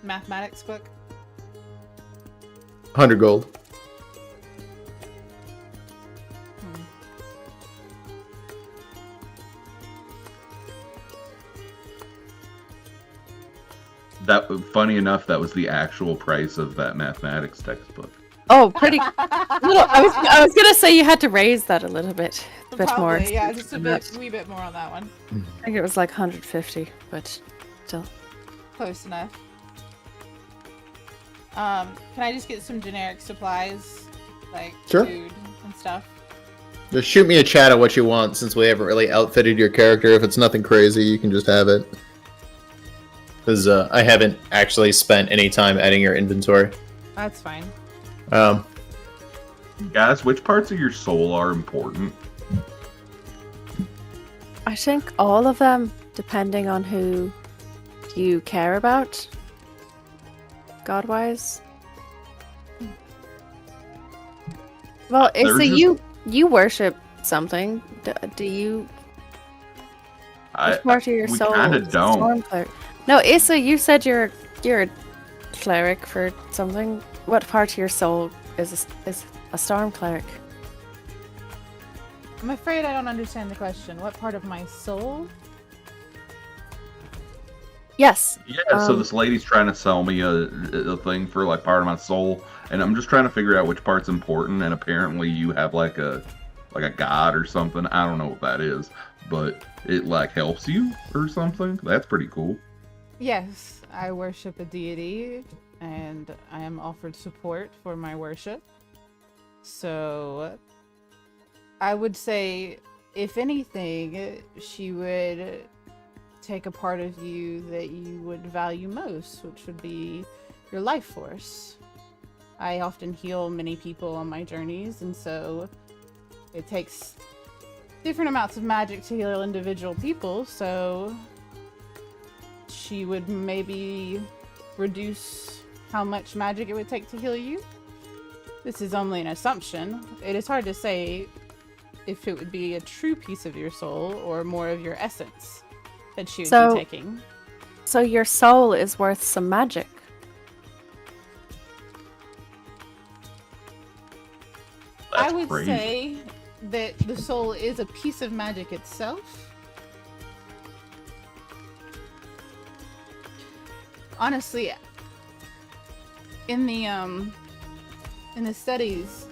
mathematics book? 100 gold. that funny enough, that was the actual price of that mathematics textbook. Oh, pretty. I was gonna say you had to raise that a little bit more. Probably, yeah, just a than bit, that. wee bit more on that one. I think it was like 150, but still. Close enough. Can I just get some generic supplies, like Sure. food and stuff? Just shoot me a chat of what you want, since we haven't really outfitted your character. If it's nothing crazy, you can just have it. Because I haven't actually spent any time adding your inventory. That's fine. Guys, which parts of your soul are important? I think all of them, depending on who you care about, God-wise. Well, There's Issa, just- you worship something. Do you? Which part of your we soul? kinda is a don't. storm cleric? No, Issa, you said you're a cleric for something. What part of your soul is a storm cleric? I'm afraid I don't understand the question. What part of my soul? Yes. Yeah, so this lady's trying to sell me a thing for like part of my soul, and I'm just trying to figure out which part's important. And apparently, you have like a god or something. I don't know what that is, but it like helps you or something. That's pretty cool. Yes, I worship a deity, and I am offered support for my worship. So, I would say, if anything, she would take a part of you that you would value most, which would be your life force. I often heal many people on my journeys, and so it takes different amounts of magic to heal individual people, so she would maybe reduce how much magic it would take to heal you. This is only an assumption. It is hard to say if it would be a true piece of your soul or more of your essence that she would be taking. So your soul is worth some magic. That's I would crazy. say that the soul is a piece of magic itself. Honestly, in the studies,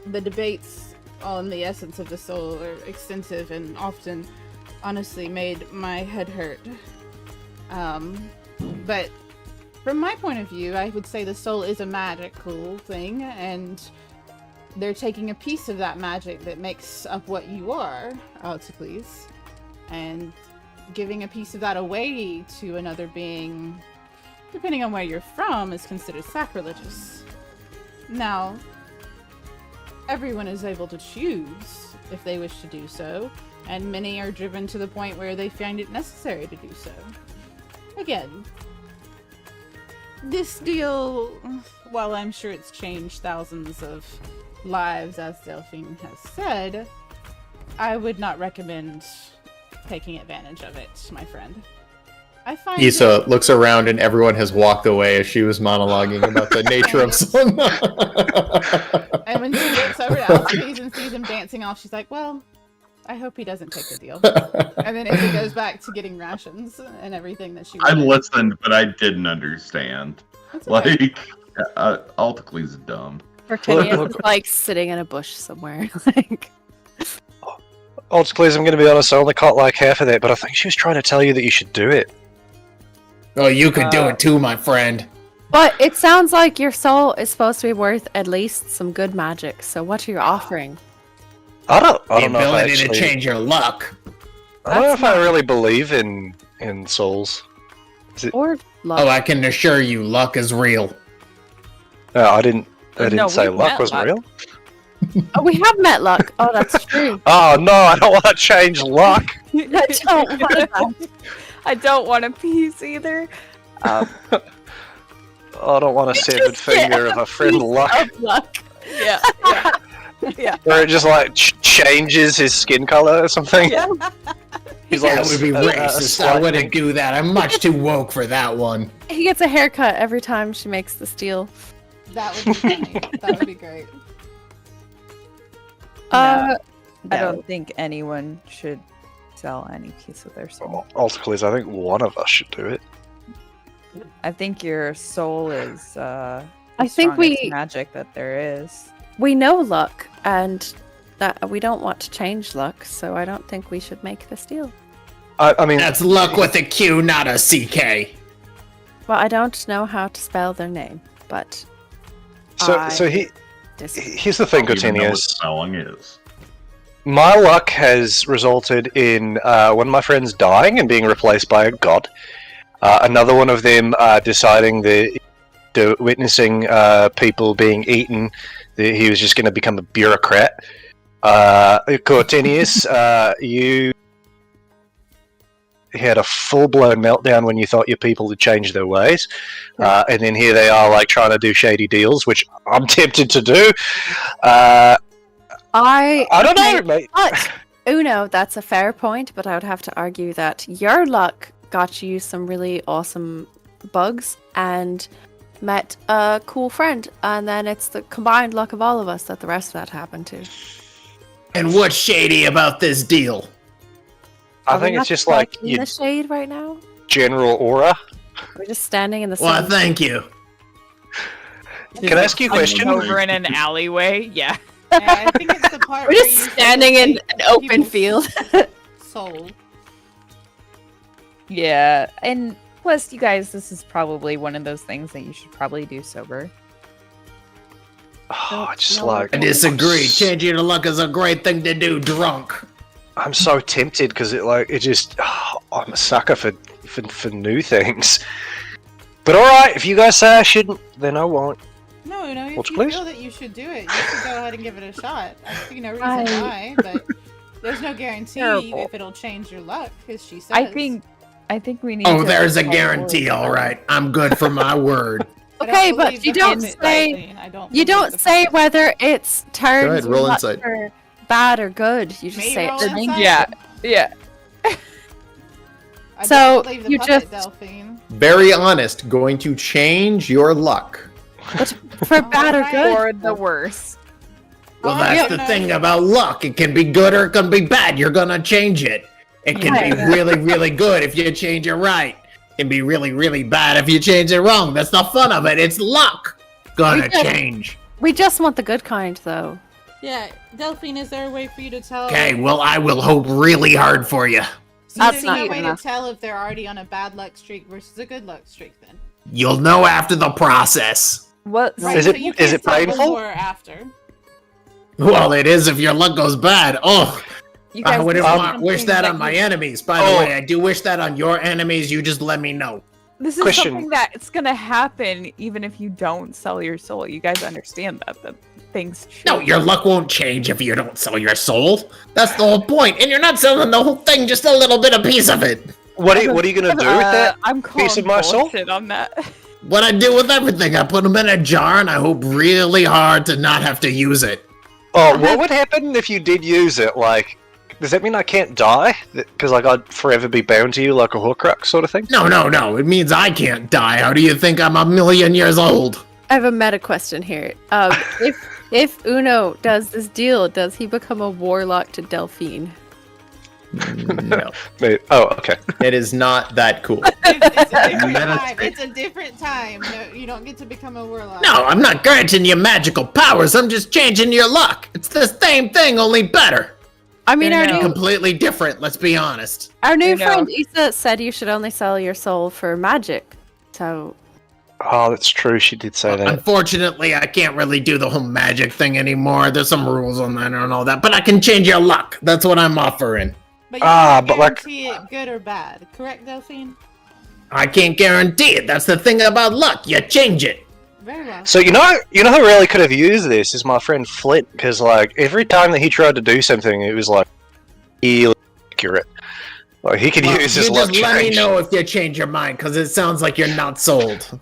the debates on the essence of the soul are extensive and often, honestly, made my head hurt. But from my point of view, I would say the soul is a magical thing, and they're taking a piece of that magic that makes up what you are, Alticles, and giving a piece of that away to another being, depending on where you're from, is considered sacrilegious. Now, everyone is able to choose if they wish to do so, and many are driven to the point where they find it necessary to do so. Again, this deal, while I'm sure it's changed thousands of lives, as Delphine has said, I would not recommend taking advantage of it, my friend. I find Issa looks around and everyone has walked away as she was monologuing about the nature of some. And when she looks over to Alcides and sees him dancing off, she's like, well, I hope he doesn't take the deal. And then Izzy goes back to getting rations and everything that she I wanted. listened, but I didn't understand. That's okay. Like, Alticles is dumb. Virginia is like sitting in a bush somewhere. Like, Alticles, I'm going to be honest, I only caught like half of that, but I think she was trying to tell you that you should do it. Oh, you could do it too, my friend. but it sounds like your soul is supposed to be worth at least some good magic. So what are you offering? I don't The know if I ability actually, to change your luck. I don't know if I really believe in souls. Or luck? Oh, I can assure you, luck is real. No, I didn't No, say we've luck met wasn't luck. real. Oh, we have met luck. Oh, that's true. Oh no, I don't want to change luck. I don't want that. I don't want a piece either. I don't want a severed just get finger of a friend luck. Of luck. Yeah, yeah. Where it just like changes his skin color or something. Yeah. He's That would be racist. I slight wouldn't do that. I'm much too woke for that one. He gets a haircut every time she makes the steal. That would be funny. That would be great. I no. don't think anyone should sell any piece of their soul. Alticles, I think one of us should do it. I think your soul is I think we- magic that there is. We know luck, and that we don't want to change luck, so I don't think we should make this deal. I mean, That's luck with a Q, not a CK. Well, I don't know how to spell their name, but so here's the thing, Don't even know what Gotinius. spelling is. My luck has resulted in one of my friends dying and being replaced by a god. Another one of them deciding that witnessing people being eaten, that he was just going to become a bureaucrat. Cortinius, you had a full-blown meltdown when you thought your people had changed their ways, and then here they are, like, trying to do shady deals, which I'm tempted to do. I don't know, mate. But, Uno, that's a fair point, but I would have to argue that your luck got you some really awesome bugs and met a cool friend, and then it's the combined luck of all of us that the rest of that happened to. And what's shady about this deal? I think it's just like in your the shade right now. general aura. We're just standing in the Well, sun. thank you. Can I ask you a question? Over in an alleyway, yeah. Yeah, I think it's the part We're where just you standing in facilitate an open people's field. soul. Yeah, and plus, you guys, this is probably one of those things that you should probably do sober. Oh, I just No. like I disagree. Changing your luck is a great thing to do drunk. I'm so tempted because I'm a sucker for new things. But all right, if you guys say I shouldn't, then I won't. No, if Watch, you please. feel that you should do it, you should go ahead and give it a shot. I see no reason I- why, but there's no guarantee Terrible. if it'll change your luck, because she says. I think we need. Oh, to there's a go guarantee, forward. all right. I'm good for my word. I don't Okay, but believe you the don't puppet, say- Kathleen. I don't You believe don't the say puppet. whether it's turns ahead, your roll luck insight. for bad or good. You just May say roll it's insight. Yeah. I So, don't believe the you puppet, just- Delphine. Very honest, going to change your luck. for bad or Alright. good. For the worse. Well, Alright, that's the no. thing about luck. It can be good or it can be bad. You're gonna change it. It can be Yeah. really, really good if you change it right. It can be really, really bad if you change it wrong. That's the fun of it. It's luck. Gonna We just- change. We just want the good kind, though. Yeah, Delphine, is there a way for you to tell? Okay, well, I will hope really hard for you. That's Is not there a good way enough. to tell if they're already on a bad luck streak versus a good luck streak then? You'll know after the process. What? Right, Is so it- you is can't it tell painful? before or after. Well, it is if your luck goes bad. Oh, You I guys wouldn't this is want wish something that on my you- enemies. By the Oh. way, I do wish that on your enemies. You just let me know. This is Question. something that's gonna happen even if you don't sell your soul. You guys understand that things change. No, your luck won't change if you don't sell your soul. That's the whole point. And you're not selling the whole thing, just a little bit of piece of it. What are you gonna do with that? I'm calling piece of my soul? bullshit on that. What I do with everything, I put them in a jar and I hope really hard to not have to use it. Oh, what would happen if you did use it? Like, does that mean I can't die? Because like I'd forever be bound to you like a Horcrux sort of thing? No, no, no. It means I can't die. How do you think I'm a million years old? I have a meta question here. If Uno does this deal, does he become a warlock to Delphine? No, Wait, oh, okay. it is not that cool. It's a different Meta time. streak. It's a different time. No, you don't get to become a warlock. No, I'm not granting you magical powers. I'm just changing your luck. It's the same thing, only better. I mean, our Uno. new, Completely different, let's be honest. our new Uno. friend Issa said you should only sell your soul for magic. So, Oh, that's true. She did say that. Unfortunately, I can't really do the whole magic thing anymore. There's some rules on that and all that. But I can change your luck. That's what I'm offering. But you Ah, can't but like- guarantee it good or bad. Correct, Delphine? I can't guarantee it. That's the thing about luck. You change it. Very well. So you know who really could have used this is my friend Flint, because like every time that he tried to do something, it was like really accurate. Like he could Well, use you his luck just let me change. know if you change your mind, because it sounds like you're not sold.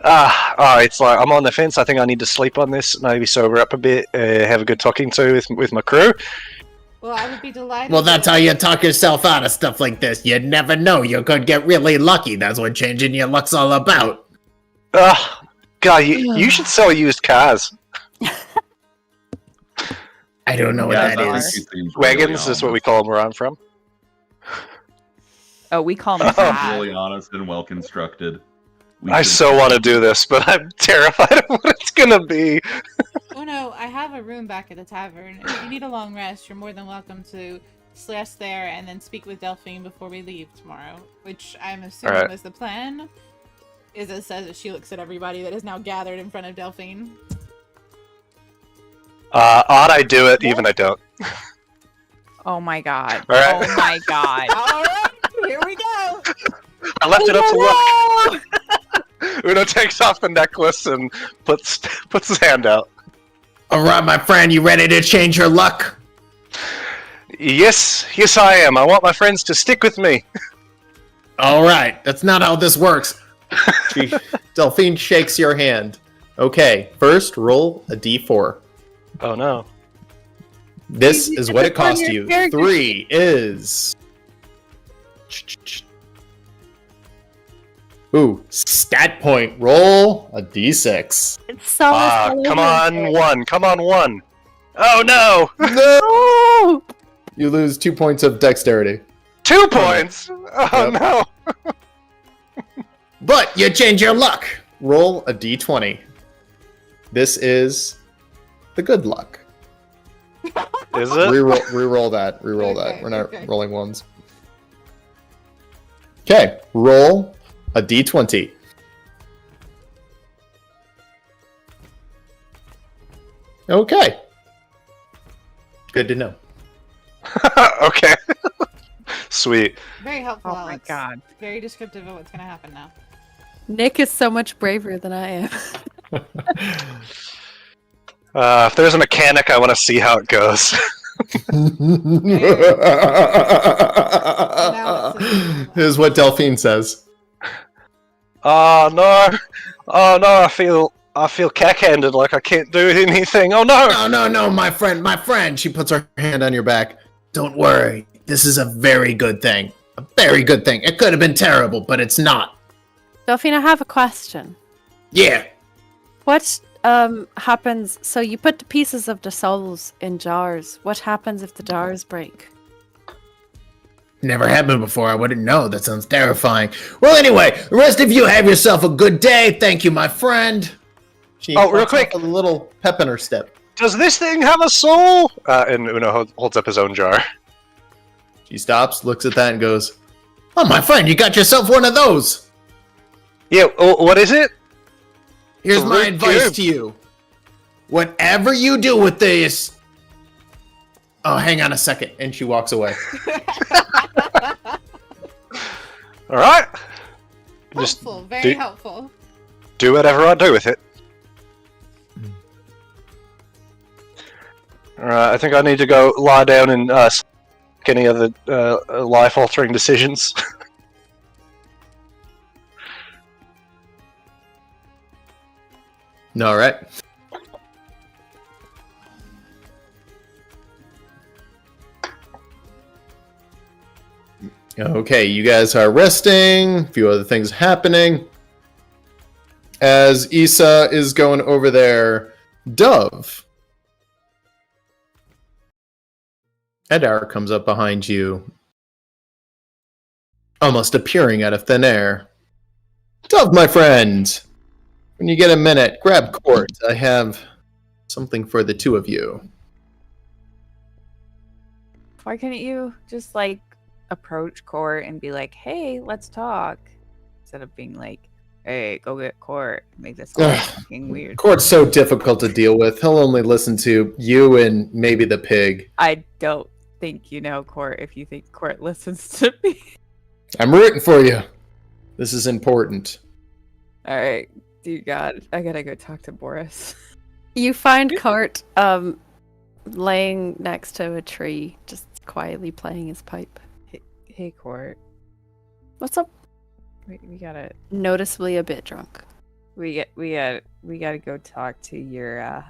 It's like I'm on the fence. I think I need to sleep on this, maybe sober up a bit, have a good talking to with my crew. Well, I would be delighted. Well, that's to- how you talk yourself out of stuff like this. You never know. You could get really lucky. That's what changing your luck's all about. God, you should sell used cars. I don't know what Yeah, that I think is. she seems really Wagons is what we honest. call them where I'm from. Oh, we call them Oh, bad. Really honest and well constructed. I so want to do this, but I'm terrified of what it's gonna be. Oh no, I have a room back at the tavern. If you need a long rest, you're more than welcome to rest there and then speak with Delphine before we leave tomorrow. Which I'm assuming Alright. was the plan. Is it says that she looks at everybody that is now gathered in front of Delphine. Odd I do it, even I don't. Oh my god. All right. Oh my god. Alright, here we go! I left it up to luck. Uno takes off the necklace and puts his hand out. All right, my friend, you ready to change your luck? Yes, I am. I want my friends to stick with me. All right, that's not how this works. Delphine shakes your hand. Okay, first roll a d4. Oh no. This is what it cost you. Character 3 is... Ooh, stat point. Roll a d6. It's so Come on, one. Come on, one. Oh no! No! You lose 2 points of dexterity. 2 points! Oh Yep. no! But you change your luck. Roll a d20. This is the good luck. Is it? Reroll that. Reroll Okay, that. We're not okay. rolling ones. Okay, roll a d20. Okay. Good to know. Okay. Sweet. Very helpful, Oh my Alex. god. Very descriptive of what's gonna happen now. Nick is so much braver than I am. If there's a mechanic, I want to see how it goes. Here's what Delphine says. Oh no! Oh no! I feel cack-handed, like I can't do anything. Oh no! No, my friend. She puts her hand on your back. Don't worry. This is a very good thing. A very good thing. It could have been terrible, but it's not. Delphine, I have a question. Yeah. What happens? So you put the pieces of the souls in jars. What happens if the jars break? Never happened before. I wouldn't know. That sounds terrifying. Well, anyway, the rest of you have yourself a good day. Thank you, my friend. She Oh, real lets quick. off a little pep in her step. Does this thing have a soul? And Uno holds up his own jar. She stops, looks at that, and goes, Oh, my friend, you got yourself one of those. Yeah. What is it? Here's A my root advice cube. to you. Whatever you do with this... Oh, hang on a second. and she walks away. All right. Just Helpful, very do- helpful. do whatever I do with it. Alright, I think I need to go lie down and any other life-altering decisions. All right. Okay, you guys are resting. A few other things happening. As Issa is going over there, Dove. Edar comes up behind you, almost appearing out of thin air. Dove, my friend, when you get a minute, grab Court. I have something for the two of you. Why couldn't you just like approach Court and be like, "Hey, let's talk," instead of being like, "Hey, go get Court." Make this all Ugh. fucking weird. Court's so difficult to deal with. He'll only listen to you and maybe the pig. I don't think you know Court if you think Court listens to me. I'm rooting for you. This is important. All right, dear God, I gotta go talk to Boris. You find Cart laying next to a tree, just quietly playing his pipe. Hey, Court. What's up? We gotta Noticeably a bit drunk. we gotta go talk to your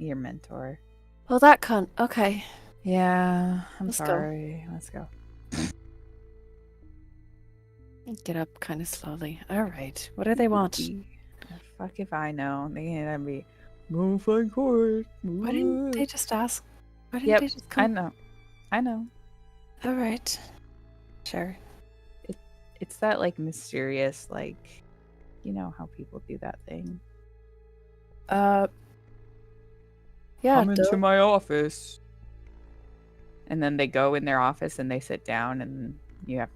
mentor. Well, that cunt. Okay. Yeah, I'm Let's go. sorry. Let's go. Get up kind of slowly. All right. What do they want? Fuck if I know. They can be go find Court. Why didn't they just ask? Why didn't Yep, they just I come? know. I know. All right. Sure. It's that like mysterious, like, you know how people do that thing. Yeah. Come into Dove. my office. And then they go in their office and they sit down and you have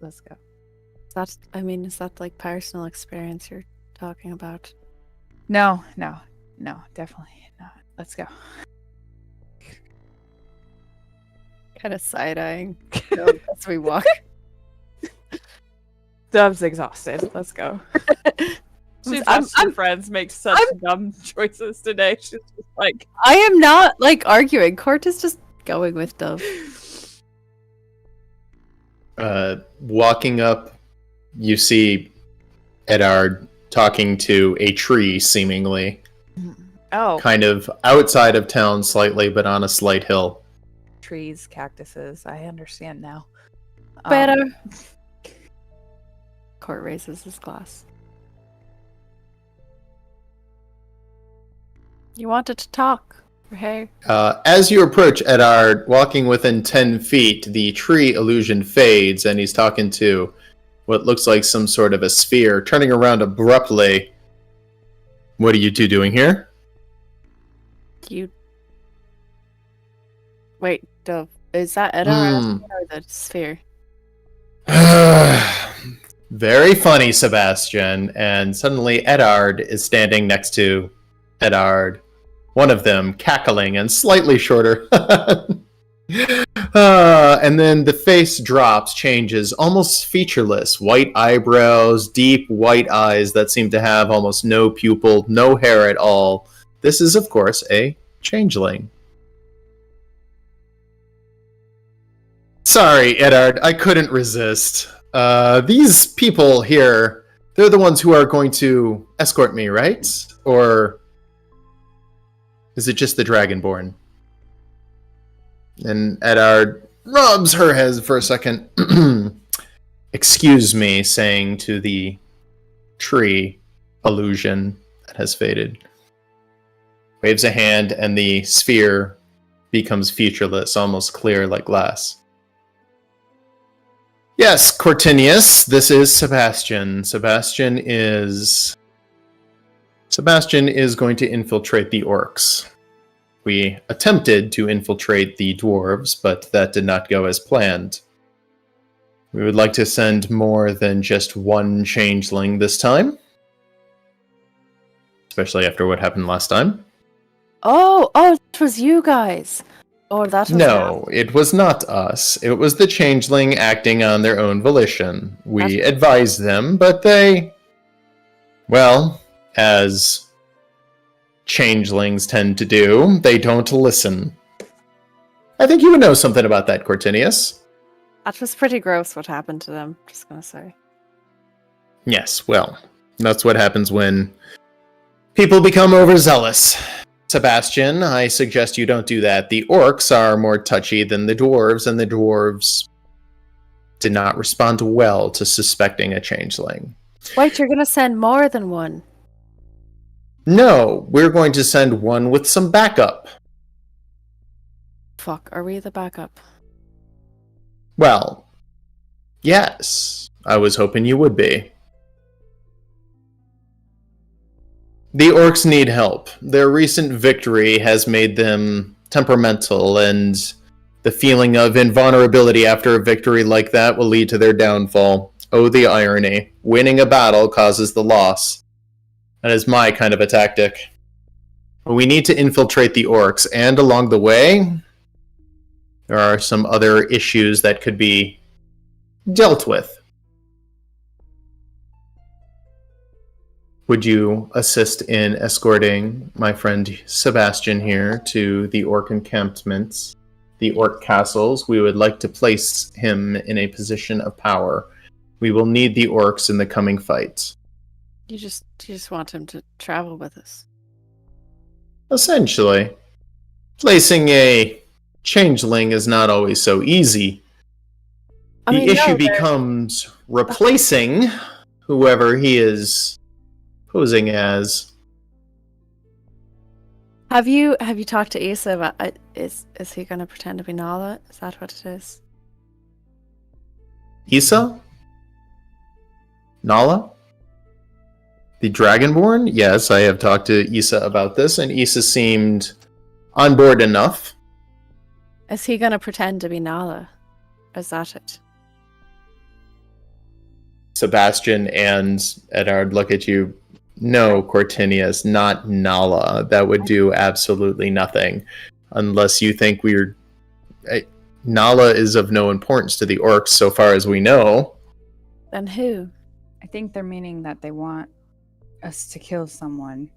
Let's go. Is that like personal experience you're talking about? No, definitely not. Let's go. Kind of side-eyeing as we walk. Dove's exhausted. Let's go. She's watched her friends make such dumb choices today. She's just like, I am not like arguing. Court is just going with Dove. Walking up, you see Edard talking to a tree, seemingly. oh, Kind of outside of town slightly, but on a slight hill. trees, cactuses. I understand now. Better. Court raises his glass. You wanted to talk. Hey. As you approach Edard, walking within 10 feet, the tree illusion fades, and he's talking to what looks like some sort of a sphere, turning around abruptly. What are you two doing here? You. Wait, Dove. Is that Edard or the sphere? Very funny, Sebastian. And suddenly Edard is standing next to Edard. One of them cackling and slightly shorter. And then the face drops, changes, almost featureless. White eyebrows, deep white eyes that seem to have almost no pupil, no hair at all. This is, of course, a changeling. Sorry, Edard, I couldn't resist. These people here, they're the ones who are going to escort me, right? Or is it just the Dragonborn? And Edard rubs her head for a second. Excuse me, saying to the tree illusion that has faded. Waves a hand, and the sphere becomes featureless, almost clear like glass. Yes, Cortinius, this is Sebastian. Sebastian is going to infiltrate the orcs. We attempted to infiltrate the dwarves, but that did not go as planned. We would like to send more than just one changeling this time. Especially after what happened last time. Oh, it was you guys. Or that was No, it was not us. It was the changeling acting on their own volition. We advised them, but they... Well, as changelings tend to do, they don't listen. I think you would know something about that, Cortinius. That was pretty gross what happened to them, just gonna say. Yes, well, that's what happens when people become overzealous. Sebastian, I suggest you don't do that. The orcs are more touchy than the dwarves, and the dwarves did not respond well to suspecting a changeling. Wait, you're gonna send more than one? No, we're going to send one with some backup. Fuck, are we the backup? Well, yes. I was hoping you would be. The orcs need help. Their recent victory has made them temperamental, and the feeling of invulnerability after a victory like that will lead to their downfall. Oh, the irony. Winning a battle causes the loss. That is my kind of a tactic. We need to infiltrate the orcs, and along the way, there are some other issues that could be dealt with. Would you assist in escorting my friend Sebastian here to the orc encampments, the orc castles? We would like to place him in a position of power. We will need the orcs in the coming fight. You just want him to travel with us. Essentially. Placing a changeling is not always so easy. The issue becomes replacing whoever he is posing as. Have you talked to Issa about is he gonna pretend to be Nala? Is that what it is? Issa? Nala? The Dragonborn? Yes, I have talked to Issa about this, and Issa seemed on board enough. Is he gonna pretend to be Nala? Is that it? Sebastian and Edard look at you. No, Cortinius, not Nala. That would do absolutely nothing. Unless you think we're... Nala is of no importance to the orcs so far as we know. Then who? I think they're meaning that they want us to kill someone.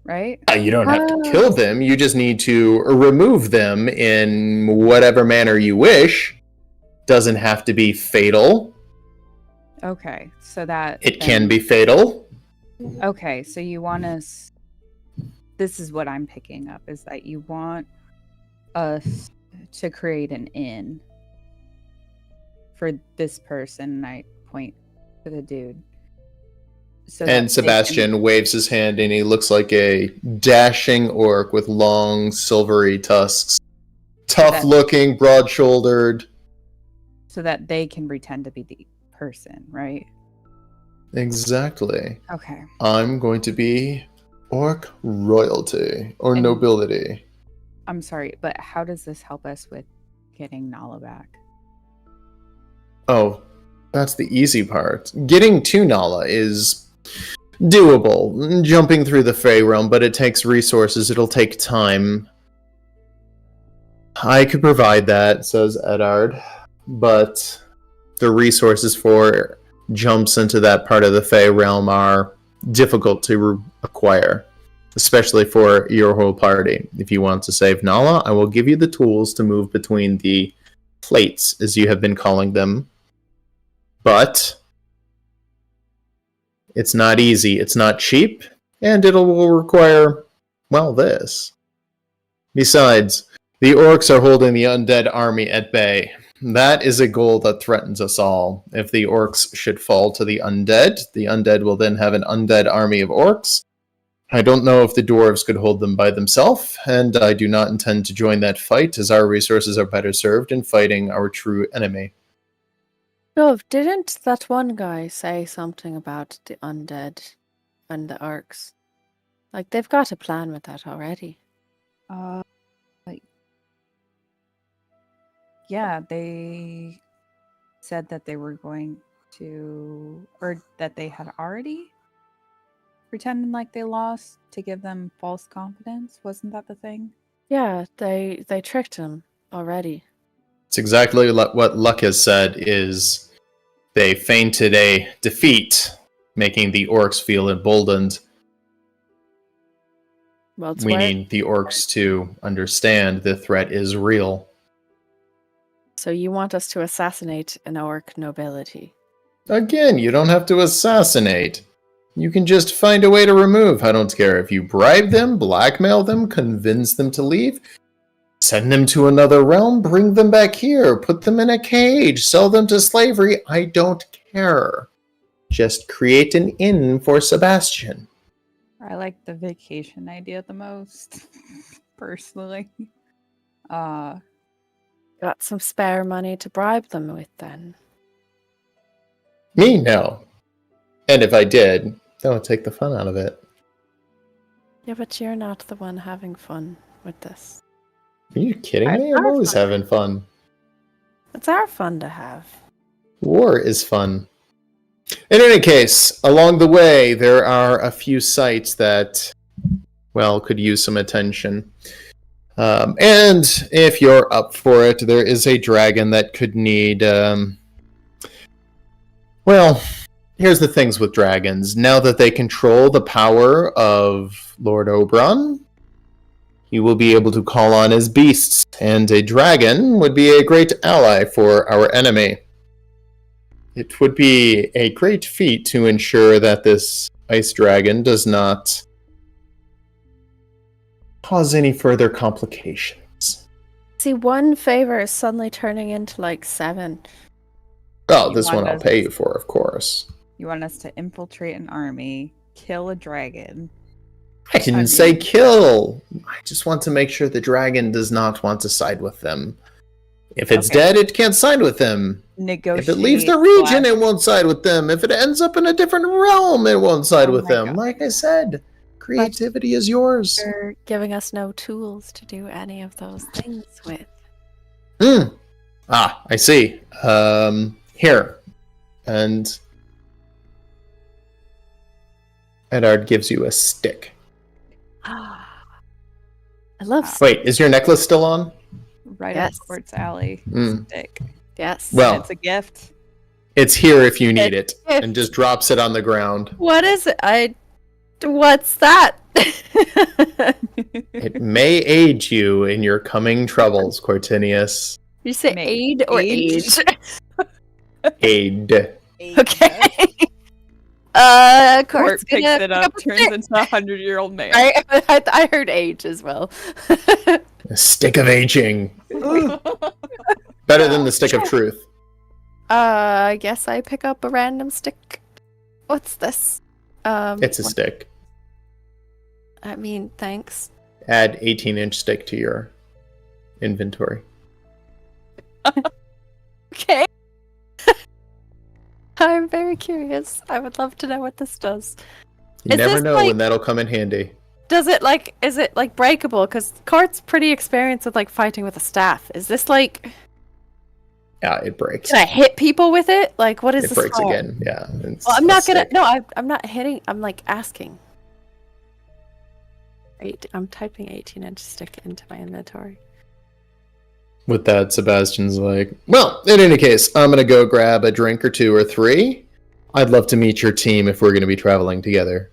Right? You don't have to kill them. You just need to remove them in whatever manner you wish. Doesn't have to be fatal. Okay, so that... It can be fatal. Okay, so you want us... This is what I'm picking up, is that you want us to create an inn for this person, and I point to the dude. So and Sebastian waves his hand, and he looks like a dashing orc with long, silvery tusks. Tough-looking, broad-shouldered. So that they can pretend to be the person, right? Exactly. Okay. I'm going to be orc royalty, or nobility. I'm sorry, but how does this help us with getting Nala back? Oh, that's the easy part. Getting to Nala is doable, jumping through the Fey realm, but it takes resources, it'll take time. I could provide that, says Eddard, but the resources for jumps into that part of the Fey realm are difficult to acquire, especially for your whole party. If you want to save Nala, I will give you the tools to move between the plates, as you have been calling them, but it's not easy, it's not cheap, and it will require, well, this. Besides, the orcs are holding the undead army at bay. That is a goal that threatens us all. If the orcs should fall to the undead will then have an undead army of orcs. I don't know if the dwarves could hold them by themselves, and I do not intend to join that fight, as our resources are better served in fighting our true enemy. No, didn't that one guy say something about the undead and the orcs? Like, they've got a plan with that already. Yeah, they said that they were going to, or that they had already pretended like they lost to give them false confidence. Wasn't that the thing? Yeah, they tricked him already. It's exactly what Luck has said, is they feinted a defeat, making the orcs feel emboldened. Well, We need the orcs to understand the threat is real. So you want us to assassinate an orc nobility? Again, you don't have to assassinate. You can just find a way to remove. I don't care if you bribe them, blackmail them, convince them to leave. Send them to another realm, bring them back here, put them in a cage, sell them to slavery. I don't care. Just create an inn for Sebastian. I like the vacation idea the most, personally. Got some spare money to bribe them with, then? Me, no. And if I did, that would take the fun out of it. Yeah, but you're not the one having fun with this. Are you kidding me? I'm always having fun. It's our fun to have. War is fun. In any case, along the way, there are a few sites that, well, could use some attention. And if you're up for it, there is a dragon that could need, well, here's the things with dragons. Now that they control the power of Lord Oberon, he will be able to call on his beasts, and a dragon would be a great ally for our enemy. It would be a great feat to ensure that this ice dragon does not cause any further complications. See, one favor is suddenly turning into like 7. Oh, this one I'll pay you for, of course. You want us to infiltrate an army, kill a dragon. I didn't say kill. I just want to make sure the dragon does not want to side with them. If it's dead, it can't side with them. Negotiate. If it leaves the region, it won't side with them. If it ends up in a different realm, it won't side with them. God. Like I said, creativity is yours. You're giving us no tools to do any of those things with. Ah, I see. Here. And Eddard gives you a stick. I love Wait, is your necklace still on? Right Yes. up Quartz Alley. Stick. Yes. Well, It's a gift. It's here if you need it. If- And just drops it on the ground. What is it? What's that? It may aid you in your coming troubles, Cortinius. You say May- aid or age? age? Aid. Okay. Court Court's picks gonna it up, pick turns stick. into a 100-year-old man. I heard age as well. A stick of aging. Better than the stick of truth. I guess I pick up a random stick. What's this? It's a stick. I mean, thanks. Add 18-inch stick to your inventory. Okay. I'm very curious. I would love to know what this does. You Is never this know like- when that'll come in handy. Is it like breakable? Because Court's pretty experienced with like fighting with a staff. Is this like, Yeah, it breaks. can I hit people with it? Like, what is It this breaks for? again. Yeah. It's Well, I'm a not gonna. stick. No, I'm not hitting. I'm like asking. I'm typing 18-inch stick into my inventory. With that, Sebastian's like, well, in any case, I'm going to go grab a drink or 2 or 3. I'd love to meet your team if we're going to be traveling together.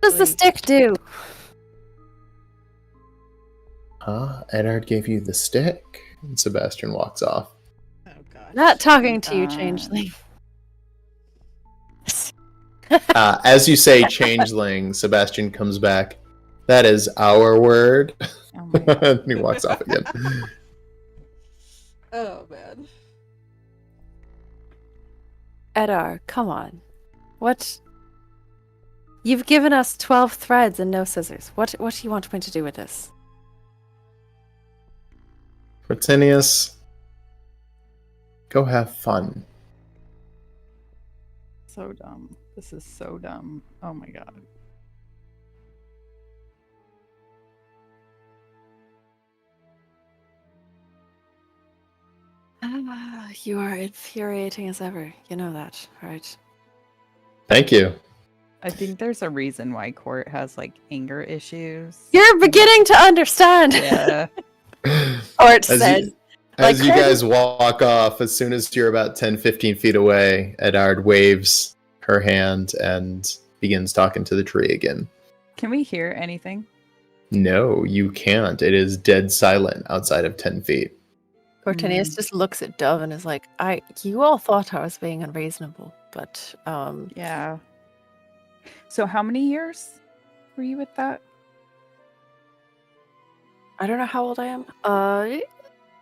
What does the stick do? Eddard gave you the stick? And Sebastian walks off. Oh god. Not talking to you, Changeling. As you say changeling, Sebastian comes back. That is our word. Oh my God. And he walks off again. Oh man. Eddard, come on. What? You've given us 12 threads and no scissors. What do you want me to do with this? Cortinius, go have fun. So dumb. This is so dumb. Oh my god. You are infuriating as ever. You know that, right? Thank you. I think there's a reason why Court has like anger issues. You're beginning to understand. Yeah. Or it As said. you, Like as you her- guys walk off, as soon as you're about 10, 15 feet away, Eddard waves her hand and begins talking to the tree again. Can we hear anything? No, you can't. It is dead silent outside of 10 feet. Cortinius just looks at Dove and is like, you all thought I was being unreasonable, but Yeah. So how many years were you with that? I don't know how old I am.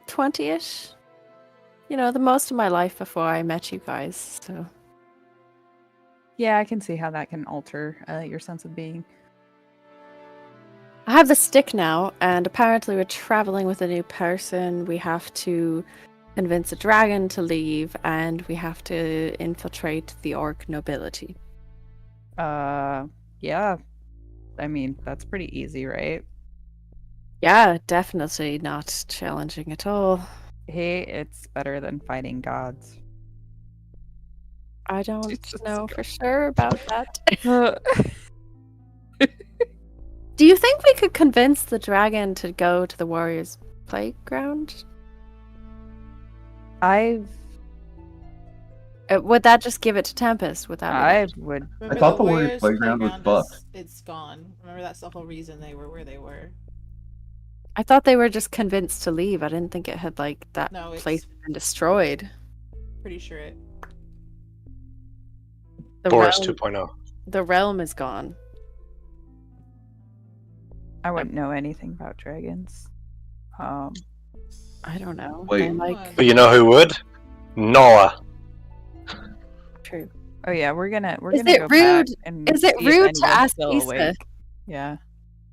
20-ish. You know, the most of my life before I met you guys. So Yeah, I can see how that can alter your sense of being. I have the stick now, and apparently we're traveling with a new person. We have to convince a dragon to leave, and we have to infiltrate the orc nobility. Yeah. I mean, that's pretty easy, right? Yeah, definitely not challenging at all. Hey, it's better than fighting gods. I don't Jesus know God. for sure about that. Do you think we could convince the dragon to go to the warriors' playground? I've Would that just give it to Tempest? Would that? I would. Remember thought the Warriors Warriors Playground was fucked. It's gone. Remember that's the whole reason they were where they were. I thought they were just convinced to leave. I didn't think it had like that No, it's- place had been destroyed. Pretty sure it. The Boris realm, 2.0. the realm is gone. I wouldn't know anything about dragons. I don't know. Wait. I like But you know who would? Noah. true. Oh yeah, we're gonna Is go it back rude? and Is it see if rude to anyone's ask still Issa? awake. Yeah,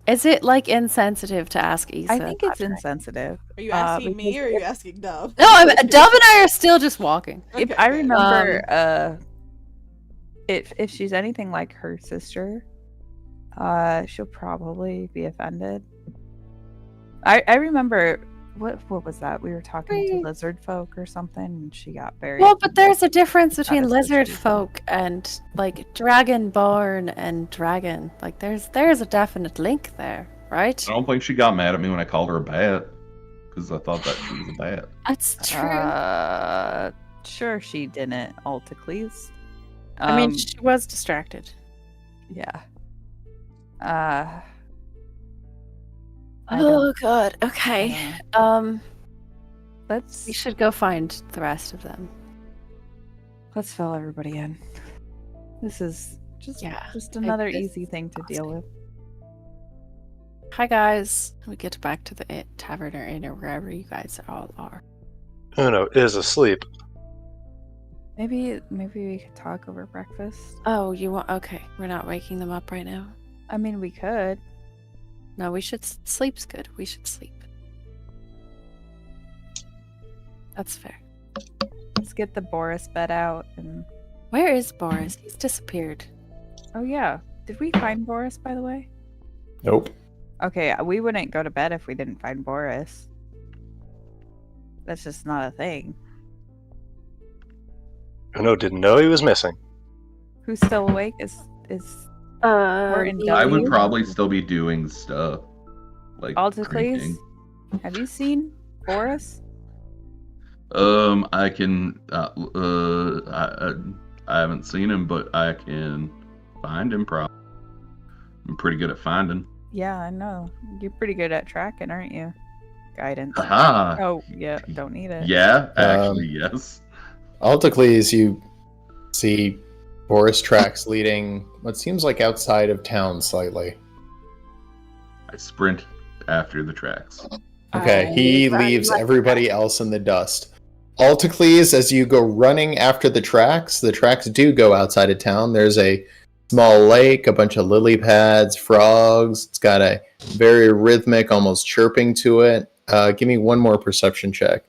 Is it like insensitive to ask Issa? I think it's about her? insensitive. Are you asking me because or are you asking Dove? No, Dove and I are still just walking. If Okay, I good. remember, if she's anything like her sister, she'll probably be offended. I remember what was that? We were talking to Right. lizard folk or something, and she got very Well, but offended. there's a difference between is lizard true. folk and like dragonborn and dragon. Like there's a definite link there, right? I don't think she got mad at me when I called her a bat. because I thought that she was a bat. That's true. Sure, she didn't, Altacles. I mean, she was distracted. Yeah. Oh god. Okay. Let's We should go find the rest of them. let's fill everybody in. This is just another easy thing to deal with. Hi guys. We get back to the tavern or inn or wherever you guys all are. Uno is asleep. Maybe we could talk over breakfast. Oh, you want? Okay, we're not waking them up right now. I mean, we could. No, we should. Sleep's good. We should sleep. That's fair. Let's get the Boris bed out and. Where is Boris? He's disappeared. Oh yeah, did we find Boris, by the way? Nope. Okay, we wouldn't go to bed if we didn't find Boris. That's just not a thing. Uno didn't know he was missing. Who's still awake is we're in I would W? probably still be doing stuff. Like Altacles, cranking. have you seen Boris? I can. I haven't seen him, but I can find him. Probably. I'm pretty good at finding. Yeah, I know. You're pretty good at tracking, aren't you? Guidance. Aha. Oh, yeah, don't need it. Yeah, actually, yes. Altacles, you see Boris tracks leading what seems like outside of town slightly. I sprint after the tracks. Okay, he leaves everybody else in the dust. Altacles, as you go running after the tracks do go outside of town. There's a small lake, a bunch of lily pads, frogs. It's got a very rhythmic, almost chirping to it. Give me one more perception check.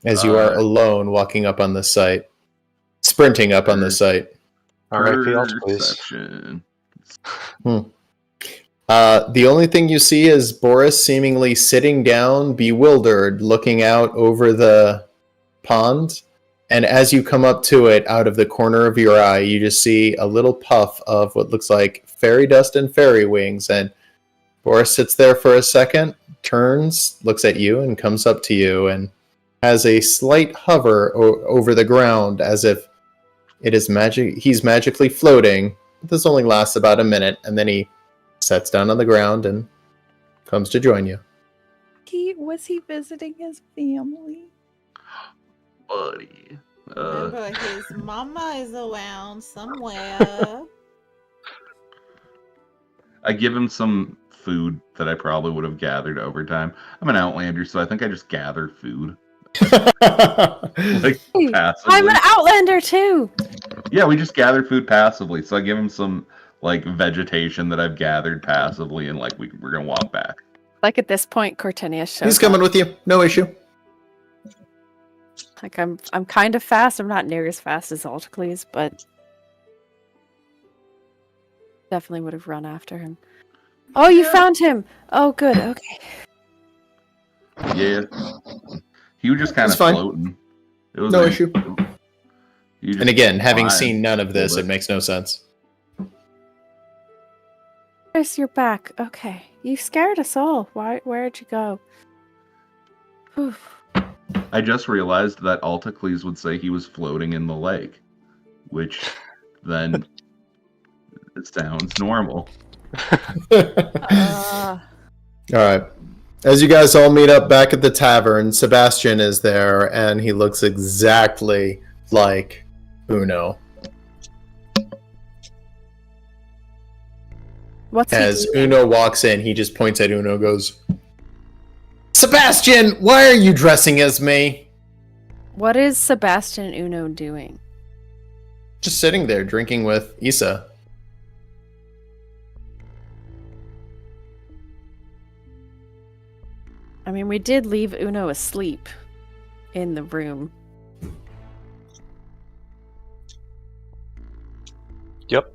As you are alone walking up on the site. Sprinting up on the site. R.I.P. Altacles. Perception. The only thing you see is Boris seemingly sitting down, bewildered, looking out over the pond. And as you come up to it, out of the corner of your eye, you just see a little puff of what looks like fairy dust and fairy wings. And Boris sits there for a second, turns, looks at you, and comes up to you, and has a slight hover over the ground as if it is magic. He's magically floating. This only lasts about a minute, and then he sets down on the ground and comes to join you. Was he visiting his family? Buddy. Remember, his mama is around somewhere. I give him some food that I probably would have gathered over time. I'm an outlander, so I think I just gather food. Like passively. I'm an outlander too. Yeah, we just gather food passively. So I give him some like vegetation that I've gathered passively, and like we're gonna walk back. Like at this point, Cortinius shows He's coming with you. No issue. Like I'm kind of fast. I'm not near as fast as Altacles, but definitely would have run after him. Oh, you found him! Oh, good. Okay. Yeah. He was just kind of It's fine. floating. It was No like- issue. he just And again, having fine. seen none of this, But- it makes no sense. Chris, you're back. Okay. You scared us all. Where'd you go? Whew. I just realized that Altacles would say he was floating in the lake, which then it sounds normal. Uh, All right. As you guys all meet up back at the tavern, Sebastian is there, and he looks exactly like Uno. what's he As doing? Uno walks in, he just points at Uno, goes, "Sebastian, why are you dressing as me?" What is Sebastian Uno doing? Just sitting there drinking with Issa. I mean, we did leave Uno asleep in the room. Yep.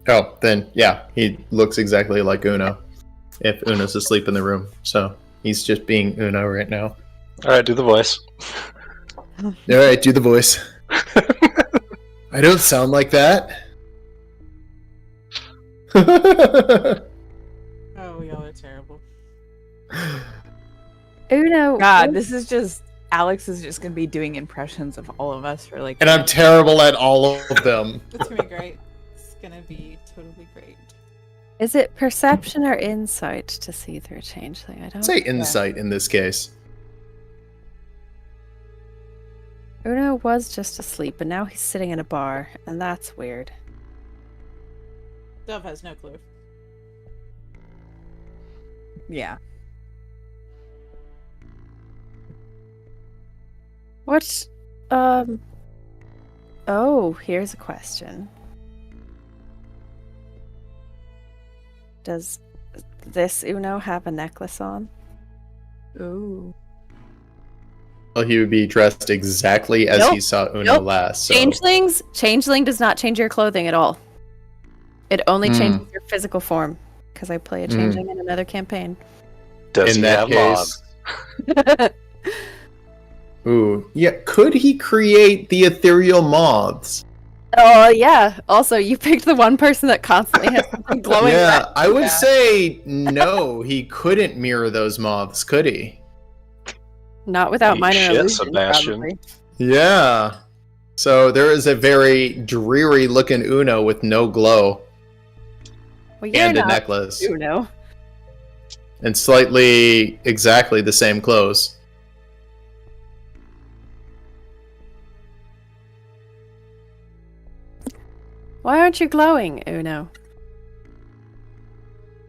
Oh, then yeah, he looks exactly like Uno. If Uno's asleep in the room, so he's just being Uno right now. Alright, do the voice. All right, do the voice. I don't sound like that. Oh, y'all are terrible. Uno. God, this is just Alex is just gonna be doing impressions of all of us for like. And I'm terrible at all of them. It's gonna be great. It's gonna be totally great. Is it perception or insight to see through a changeling? I don't Say insight in this case. Uno was just asleep, and now he's sitting in a bar, and that's weird. Dove has no clue. Yeah. What? Oh, here's a question. Does this Uno have a necklace on? Ooh. Well, he would be dressed exactly as he saw Uno last. So. Changeling does not change your clothing at all. It only changes your physical form. Because I play a changeling in another campaign. Does in he that have case. Ooh, yeah. Could he create the ethereal moths? Oh yeah. Also, you picked the one person that constantly has something glowing. Yeah, I would say no. He couldn't mirror those moths, could he? Not without Eat minor shit, illusion, Sebastian. probably. Yeah. So there is a very dreary looking Uno with no glow Well, you're and a not necklace Uno. and slightly exactly the same clothes. Why aren't you glowing, Uno?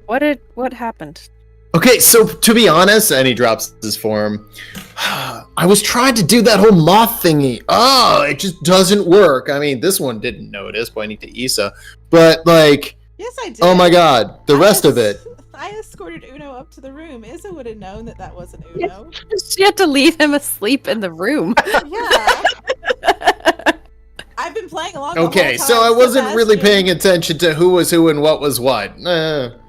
What happened? Okay, so to be honest, and he drops his form. I was trying to do that whole moth thingy. Oh, it just doesn't work. I mean, this one didn't notice, pointing to Issa. But, like, Yes, I did. oh my god, the rest of it. I escorted Uno up to the room. Izza would have known that that wasn't Uno. She had to leave him asleep in the room. Yeah. I've been playing along the Okay, whole so time. I wasn't really Sebastian- paying attention to who was who and what was what.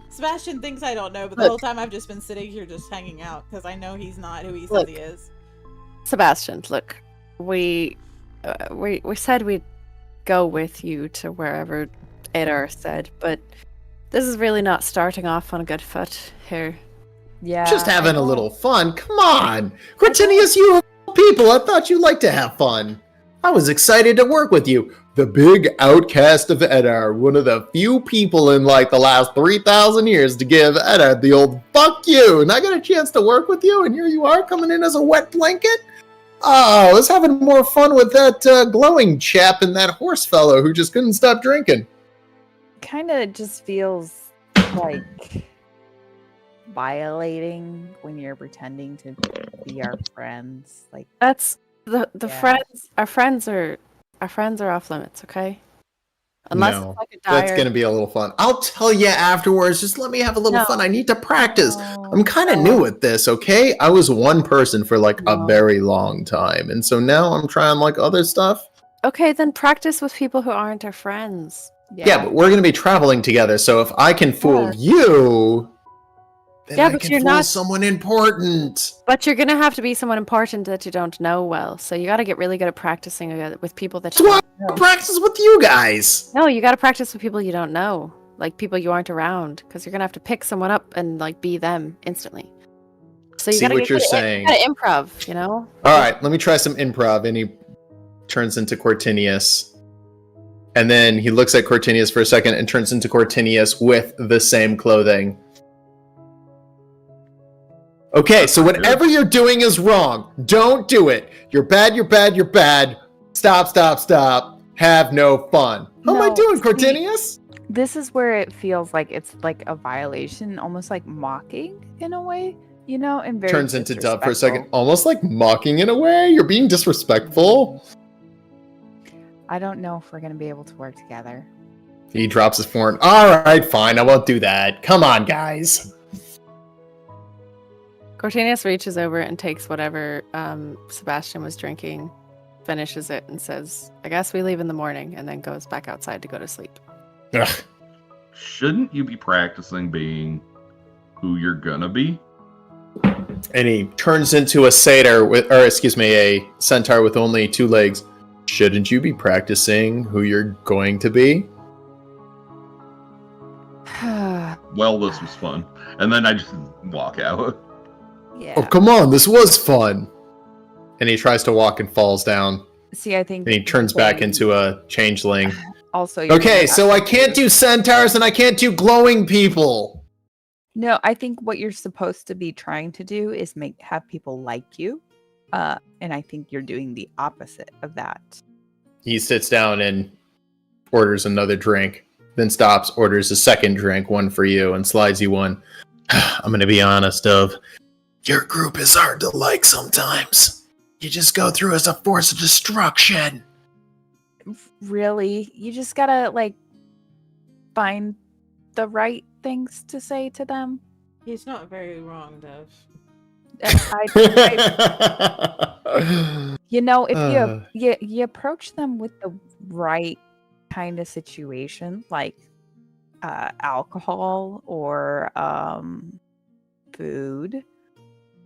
Sebastian thinks I don't know, but the whole time I've just been sitting here just hanging out because I know he's not who he says he is. Sebastian, look, we said we'd go with you to wherever Edar said, but this is really not starting off on a good foot here. Yeah. Just having I a know. little fun. Come on. Cortinius, you of people. I thought you liked to have fun. I was excited to work with you. The big outcast of Edar, one of the few people in like the last 3,000 years to give Edar the old fuck you. And I got a chance to work with you, and here you are coming in as a wet blanket? Oh, I was having more fun with that glowing chap and that horse fellow who just couldn't stop drinking. Kind of just feels like violating when you're pretending to be our friends. Like That's the Yeah. friends. Our friends are off limits. Okay. Unless No, it's like a dire. That's going to be a little fun. I'll tell you afterwards. Just let me have a little No. fun. I need to practice. No, I'm kind of no. new at this, okay? I was one person for like a No. very long time. And so now I'm trying like other stuff. Okay, then practice with people who aren't our friends. Yeah, but we're going to be traveling together. So if I can fool Yeah. you, then Yeah, I but can you're fool not- someone important. But you're gonna have to be someone important that you don't know well. So you got to get really good at practicing with people that That's you why don't I know. practice with you guys. No, you got to practice with people you don't know, like people you aren't around, because you're gonna have to pick someone up and like be them instantly. So you See gotta what get you're good at- saying. You gotta improv, you know. All right, let me try some improv. And he turns into Cortinius. And then he looks at Cortinius for a second and turns into Cortinius with the same clothing. Okay, so whatever you're doing is wrong. Don't do it. You're bad, you're bad, you're bad. Stop, stop, stop. Have no fun. How am I No, doing, see- Cortinius? This is where it feels like it's like a violation, almost like mocking in a way, you know, and very Turns into Dove for a second. disrespectful. Almost like mocking in a way. You're being disrespectful. I don't know if we're gonna be able to work together. He drops his form. All right, fine. I won't do that. Come on, guys. Cortinius reaches over and takes whatever Sebastian was drinking, finishes it, and says, "I guess we leave in the morning," and then goes back outside to go to sleep. Ugh. Shouldn't you be practicing being who you're gonna be? And he turns into a satyr with, or excuse me, a centaur with only 2 legs. Shouldn't you be practicing who you're going to be? Well, this was fun. And then I just walk out. Yeah. Oh, come on, this was fun. And he tries to walk and falls down. See, I think And he turns back they- into a changeling. Also, you're Okay, gonna so have I to can't do centaurs and I can't do glowing people. No, I think what you're supposed to be trying to do is have people like you. And I think you're doing the opposite of that. He sits down and orders another drink, then stops, orders a second drink, one for you, and slides you one. I'm gonna be honest, Dove. Your group is hard to like sometimes. You just go through as a force of destruction. Really, you just gotta like find the right things to say to them. He's not very wrong, Dev. You know, if you approach them with the right kind of situation, like alcohol or food,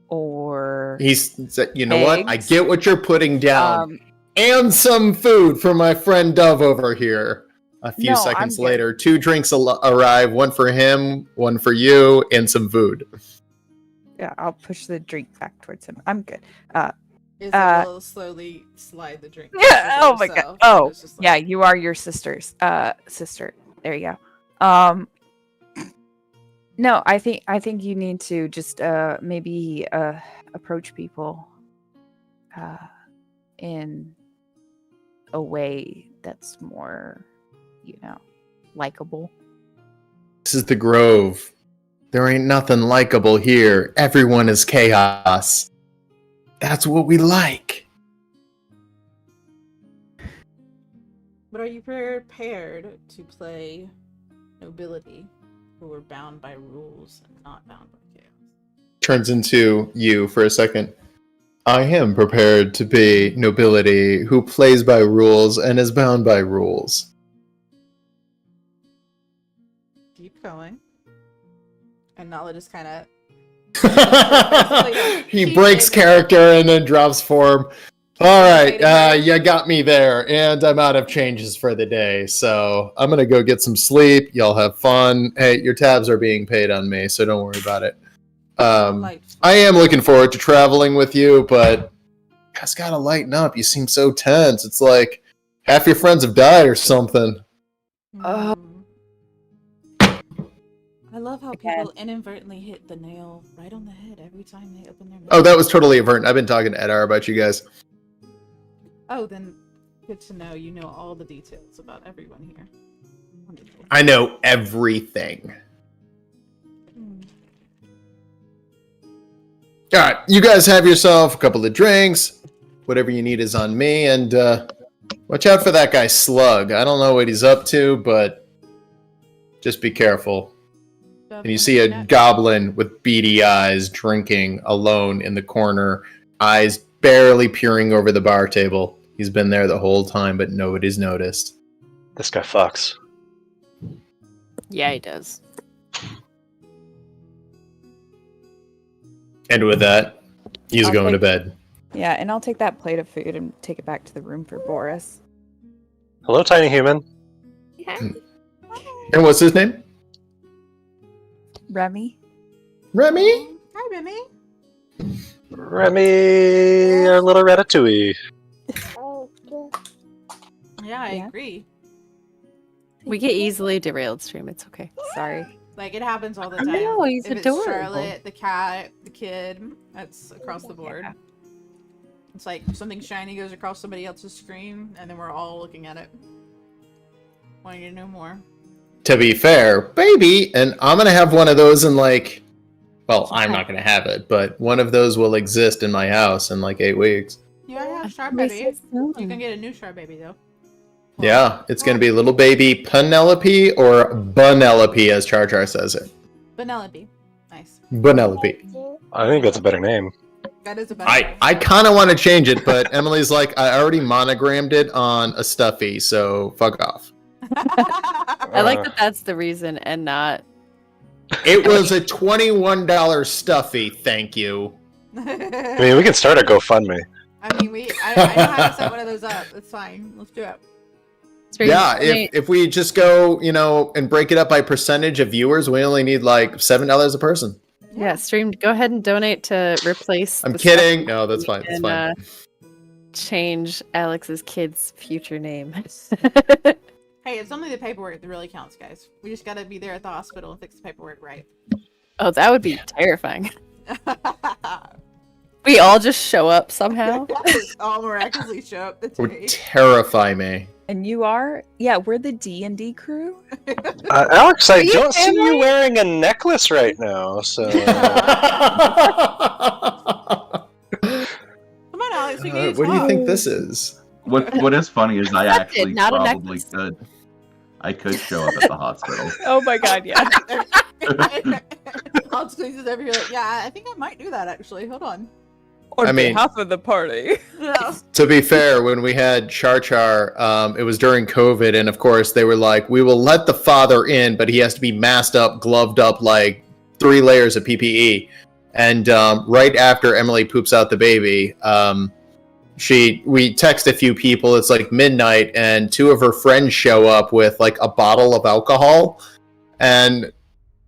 or you know what? I eggs, get what you're putting down. um, And some food for my friend Dove over here. A few No, seconds I'm good. later, 2 drinks arrive, one for him, one for you, and some food. yeah, I'll push the drink back towards him. I'm good. Isabel will slowly slide the drink. Yeah. closer Oh to my god. herself, Oh, it's just like- yeah. You are your sister's sister. There you go. No, I think you need to just maybe approach people in a way that's more, likable. This is the Grove. There ain't nothing likable here. Everyone is chaos. That's what we like. But are you prepared to play nobility who are bound by rules and not bound by chaos? Turns into you for a second. I am prepared to be nobility who plays by rules and is bound by rules. Keep going. And Nala just kind of He breaks character and then drops form. All right, you got me there, and I'm out of changes for the day, so I'm gonna go get some sleep. Y'all have fun. Hey, your tabs are being paid on me, so don't worry about it. I am looking forward to traveling with you, but you guys gotta lighten up. You seem so tense. It's like half your friends have died or something. I love how people inadvertently hit the nail right on the head every time they open their mouth. Oh, that was totally averent. I've been talking to Edar about you guys. Oh, then good to know you know all the details about everyone here. Wonderful. I know everything. All right, you guys have yourself a couple of drinks. Whatever you need is on me, and watch out for that guy Slug. I don't know what he's up to, but just be careful. And you see a goblin with beady eyes drinking alone in the corner, eyes barely peering over the bar table. He's been there the whole time, but nobody's noticed. This guy fucks. Yeah, he does. And with that, he's I'll going to take- bed. Yeah, and I'll take that plate of food and take it back to the room for Boris. Hello, tiny human. Yeah. And what's his name? Remy? Remy? Hi, Remy. Remy, our little ratatouille. Yeah, I Yeah. agree. We get easily derailed, stream. It's okay. Sorry. Like, it happens all the I time. know, he's if it's adorable. Charlotte, the cat, the kid, that's across the board. Yeah. It's like something shiny goes across somebody else's screen, and then we're all looking at it. Wanting to know more. To be fair, baby, and I'm going to have one of those in like, well, I'm not going to have it, but one of those will exist in my house in like 8 weeks. You gotta have Sharp They Baby. said so. You can get a new Sharp Baby, though. Yeah, it's going to be little baby Penelope or Bunelope, as Char Char says it. Penelope. Nice. Bunelope. I think that's a better name. That is a better I kind of want to change it, but Emily's like, I already monogrammed it on a stuffy, so fuck off. I like that that's the reason and not. It was a $21 stuffy, thank you. I mean, we can start a GoFundMe. I know how to set one of those up. It's fine. Let's do it. Stream, Yeah, if we just go, and break it up by percentage of viewers, we only need like $7 a person. Yeah, stream. Go ahead and donate to replace. I'm the kidding. stuff No, that's fine. That's and, fine. Change Alex's kid's future name. Hey, it's only the paperwork that really counts, guys. We just gotta be there at the hospital and fix the paperwork right. Oh, that would be terrifying. We all just show up somehow. All miraculously show up. That's It would me. terrify me. And you are? Yeah, we're the D&D crew. Alex, I you don't see you family? wearing a necklace right now, so... Come on, Alex. We need to What do you talk. think this is? What is funny is I Accepted, actually not a probably necklace. could. I could show up at the hospital. Oh my god, yeah. I'll squeeze it over here. Like, yeah, I think I might do that actually. Hold on. On I mean- behalf of the party. No. To be fair, when we had Char Char, it was during COVID, and of course they were like, "We will let the father in, but he has to be masked up, gloved up, like 3 layers of PPE." And right after Emily poops out the baby, we text a few people. It's like midnight, and 2 of her friends show up with like a bottle of alcohol, and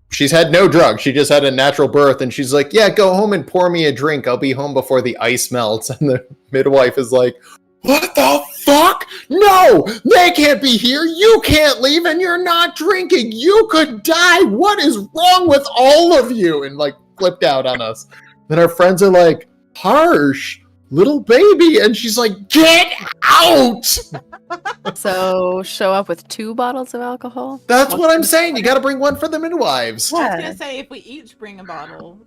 she's had no drugs. She just had a natural birth, and she's like, "Yeah, go home and pour me a drink. I'll be home before the ice melts." And the midwife is like, "What the fuck? No, they can't be here. You can't leave, and you're not drinking. You could die. What is wrong with all of you?" And like flipped out on us. Then our friends are like, "Harsh, little baby," and she's like, "Get out!" So show up with 2 bottles of alcohol. That's what I'm saying. You got to bring one for the midwives. I was Yeah. gonna say if we each bring a bottle,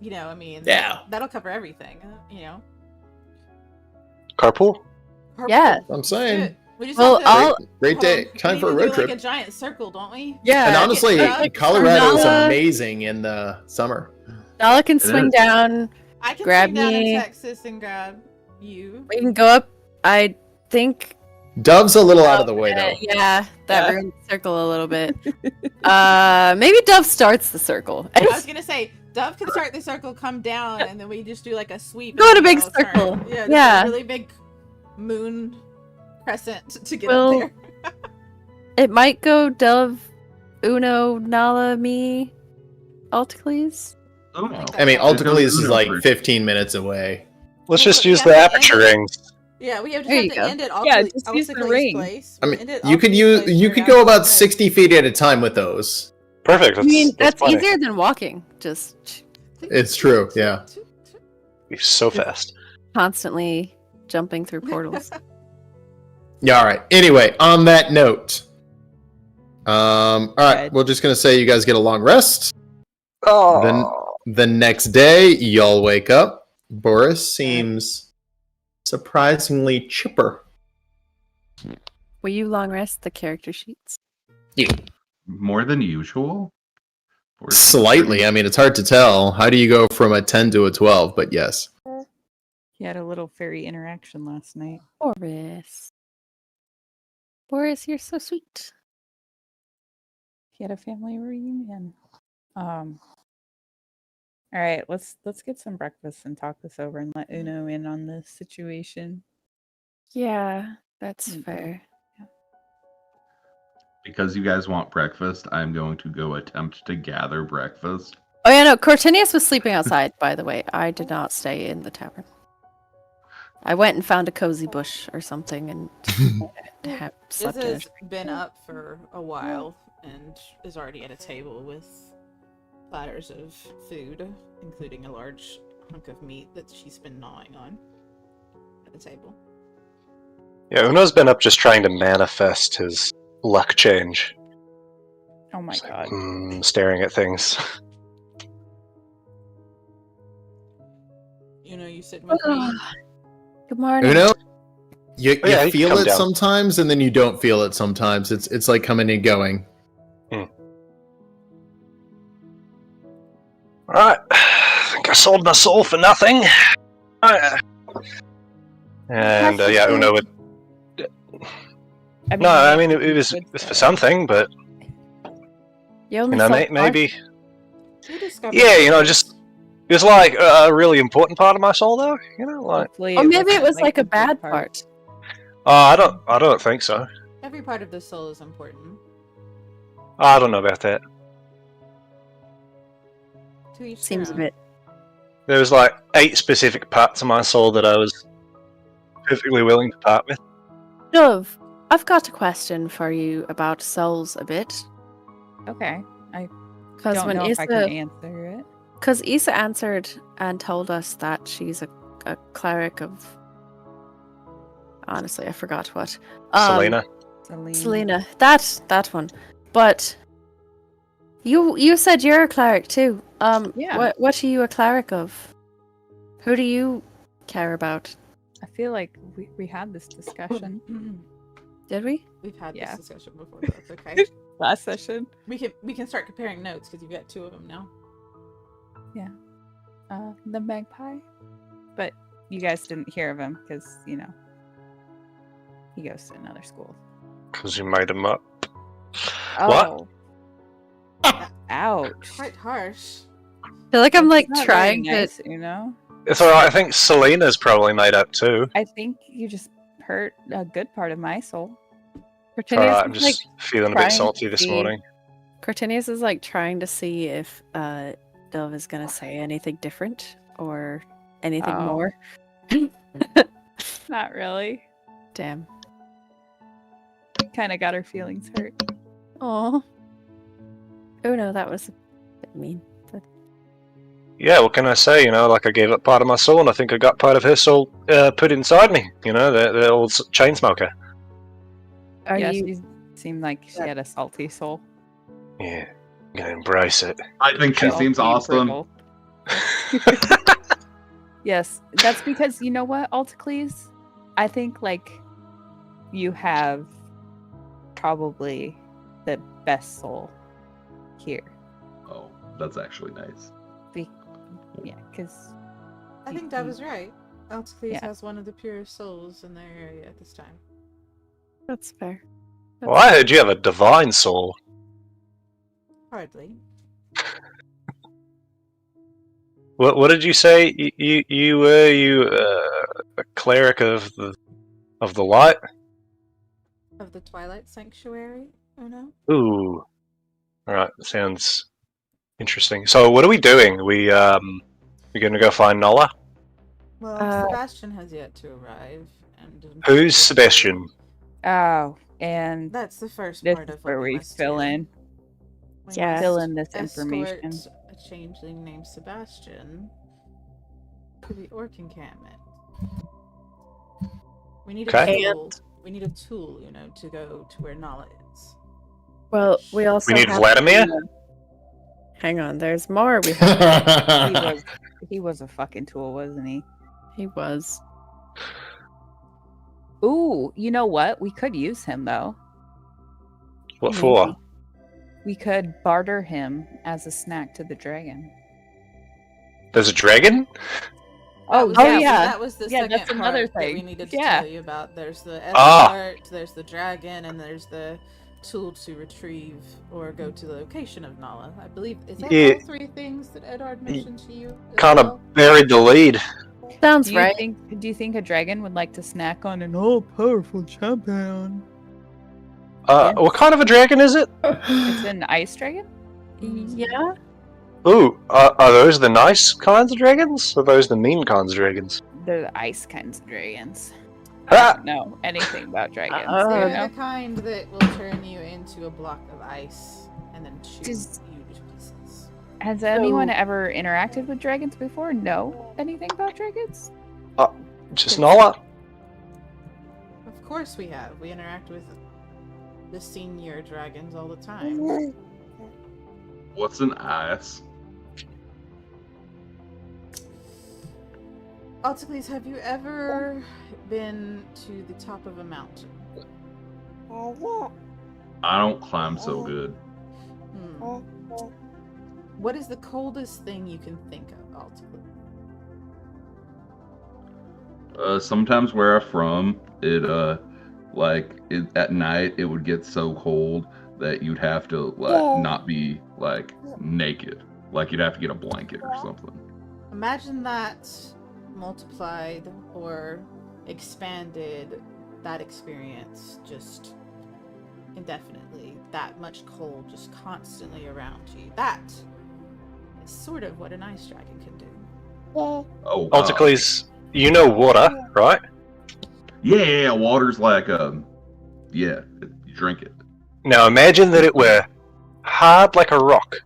you know, I mean, Yeah. that'll cover everything. You know. Carpool? Yeah. I'm saying. Shit. We just Well, have to, I'll- Great day. we Time need for a to road do, trip. Like a giant circle, don't we? Yeah. And honestly, Yeah. Colorado is Nala- amazing in the summer. Nala can It swing is. down. I can Grab swing down me. in Texas and grab you. We can go up. I think. Dove's a little out of the way, though. Yeah, that Yeah. ruins the circle a little bit. Maybe Dove starts the circle. I was gonna say Dove can start the circle, come down, and then we just do like a sweep. Go and in a big then we'll turn. circle. Yeah, just Yeah. a really big moon crescent to get Well, up there. It might go Dove, Uno, Nala, me, Alticles. Uno. I mean, There's ultimately, this is Uno like version. 15 minutes away. Let's Well, just we use have the to aperture end it. rings. Yeah, we have There to, you go. end it. Yeah, just use the ring. Place. I mean, End it you could Alticles' place you for could now go about to 60 feet at a time with those. Perfect. I mean, that's plenty. easier than walking. Just It's true, yeah. Be so fast. constantly jumping through portals. Yeah, all right. Anyway, on that note, all right, Good. we're just gonna say you guys get a long rest. Oh. Then the next day, y'all wake up. Boris seems surprisingly chipper. Will you long rest the character sheets? More than usual? Or- Slightly. I mean, it's hard to tell. How do you go from a 10 to a 12? But yes. He had a little fairy interaction last night. Boris. Boris, you're so sweet. He had a family reunion. All right, let's get some breakfast and talk this over and let Uno in on this situation. Yeah, that's Mm. fair. Because you guys want breakfast, I'm going to go attempt to gather breakfast. Oh yeah, no, Cortinius was sleeping outside, by the way. I did not stay in the tavern. I went and found a cozy bush or something and slept in This it. has been up for a while and is already at a table with platters of food, including a large hunk of meat that she's been gnawing on at the table. Yeah, Uno's been up just trying to manifest his luck change. Oh my Just like, god. staring at things. You know, you sit with me. Good morning. Uno, you yeah, he can feel come it down. sometimes, and then you don't feel it sometimes. It's like coming and going. Alright. I think I sold my soul for nothing. And yeah, Uno would. No, I mean it was for something, but You only you know, sold part? maybe. You discovered Yeah, you know, just it was like a really important part of my soul, though. You know, like Hopefully Or maybe it wasn't, was like a the good bad part. I don't think so. every part of the soul is important. I don't know about that. To each Seems a their own. bit. There was like 8 specific parts of my soul that I was perfectly willing to part with. Dove, I've got a question for you about souls a bit. Okay. I Because don't when know if I can Issa, answer it. because Issa answered and told us that she's a cleric of. Honestly, I forgot what. Selena. Selena. That one. But you said you're a cleric too. Yeah. What are you a cleric of? Who do you care about? I feel like we had this discussion Did we? We've had Yeah. this discussion before. That's okay. last session. we can start comparing notes because you've got 2 of them now. The magpie. But you guys didn't hear of him because, he goes to another school. Because you made him up. What? Oh. Ouch. Quite harsh. I feel like I'm That's like not very trying nice, to. It's alright, I think Selena's probably made up too. I think you just hurt a good part of my soul. It's alright, I'm Cortinius is like just feeling a trying bit to salty this see- morning. Cortinius is like trying to see if Dove is gonna say anything different or anything Oh. more. Not really. Damn. Kind of got her feelings hurt. Oh. Oh no, that was a bit mean. But Yeah, what can I say? Like I gave up part of my soul, and I think I got part of her soul put inside me. The old chain smoker. are yeah, you? she seemed like she had a salty soul. Yeah, I'm gonna embrace it. I think she seems Salty awesome. brittle. Yes, that's because you know what, Altacles? I think like you have probably the best soul here. Oh, that's actually nice. Yeah, because I think Dove is right. Altacles Yeah. has one of the purest souls in their area at this time. That's fair. Well, I heard you have a divine soul. Hardly. What did you say? You were a cleric of the light? Of the Twilight Sanctuary, oh no? Ooh, all right, sounds interesting. So, what are we doing? We gonna go find Nola? Well, Sebastian has yet to arrive. And Who's Sebastian? oh, and That's the first this part is of where what we must fill do. in. We Yeah. must Fill in this escort information. a changeling named Sebastian to the orc encampment. We need a Okay. tool. We need a tool, to go to where Nala is. Well, we also We need have Vladimir? Hang on, there's more. We have. He was a fucking tool, wasn't he? He was. Ooh, you know what? We could use him though. What for? Maybe. We could barter him as a snack to the dragon. There's a dragon? Oh, yeah. That was the Yeah, second that's another part that we thing. needed to Yeah. tell you about. There's the Ah. escort, there's the dragon, and there's the tool to retrieve or go to the location of Nala. I believe, is that Yeah. all 3 things that Edard mentioned to you? as Kind well? of buried the lead. Sounds Do you right. think? Do you think a dragon would like to snack on an all-powerful champion? Yeah. What kind of a dragon is it? It's an ice dragon. Yeah. Ooh, are those the nice kinds of dragons? Or are those the mean kinds of dragons? They're the ice kinds of dragons. Ah! I don't know anything about dragons. They're you know? the kind that will turn you into a block of ice and then chew Does- you to pieces. Has anyone ever interacted with dragons before? Know anything about dragons? Just Nola? Of course we have. We interact with the senior dragons all the time. What's an ice? Altacles, have you ever been to the top of a mountain? I don't climb so good. What is the coldest thing you can think of, Altacles? Sometimes where I'm from, at night it would get so cold that you'd have to not be naked. Like you'd have to get a blanket or something. Imagine that multiplied or expanded, that experience just indefinitely. That much cold just constantly around you. That sort of what an ice dragon can do. Oh, Alticles, you know water, right? yeah, water's like you drink it. Now imagine that it were hard like a rock.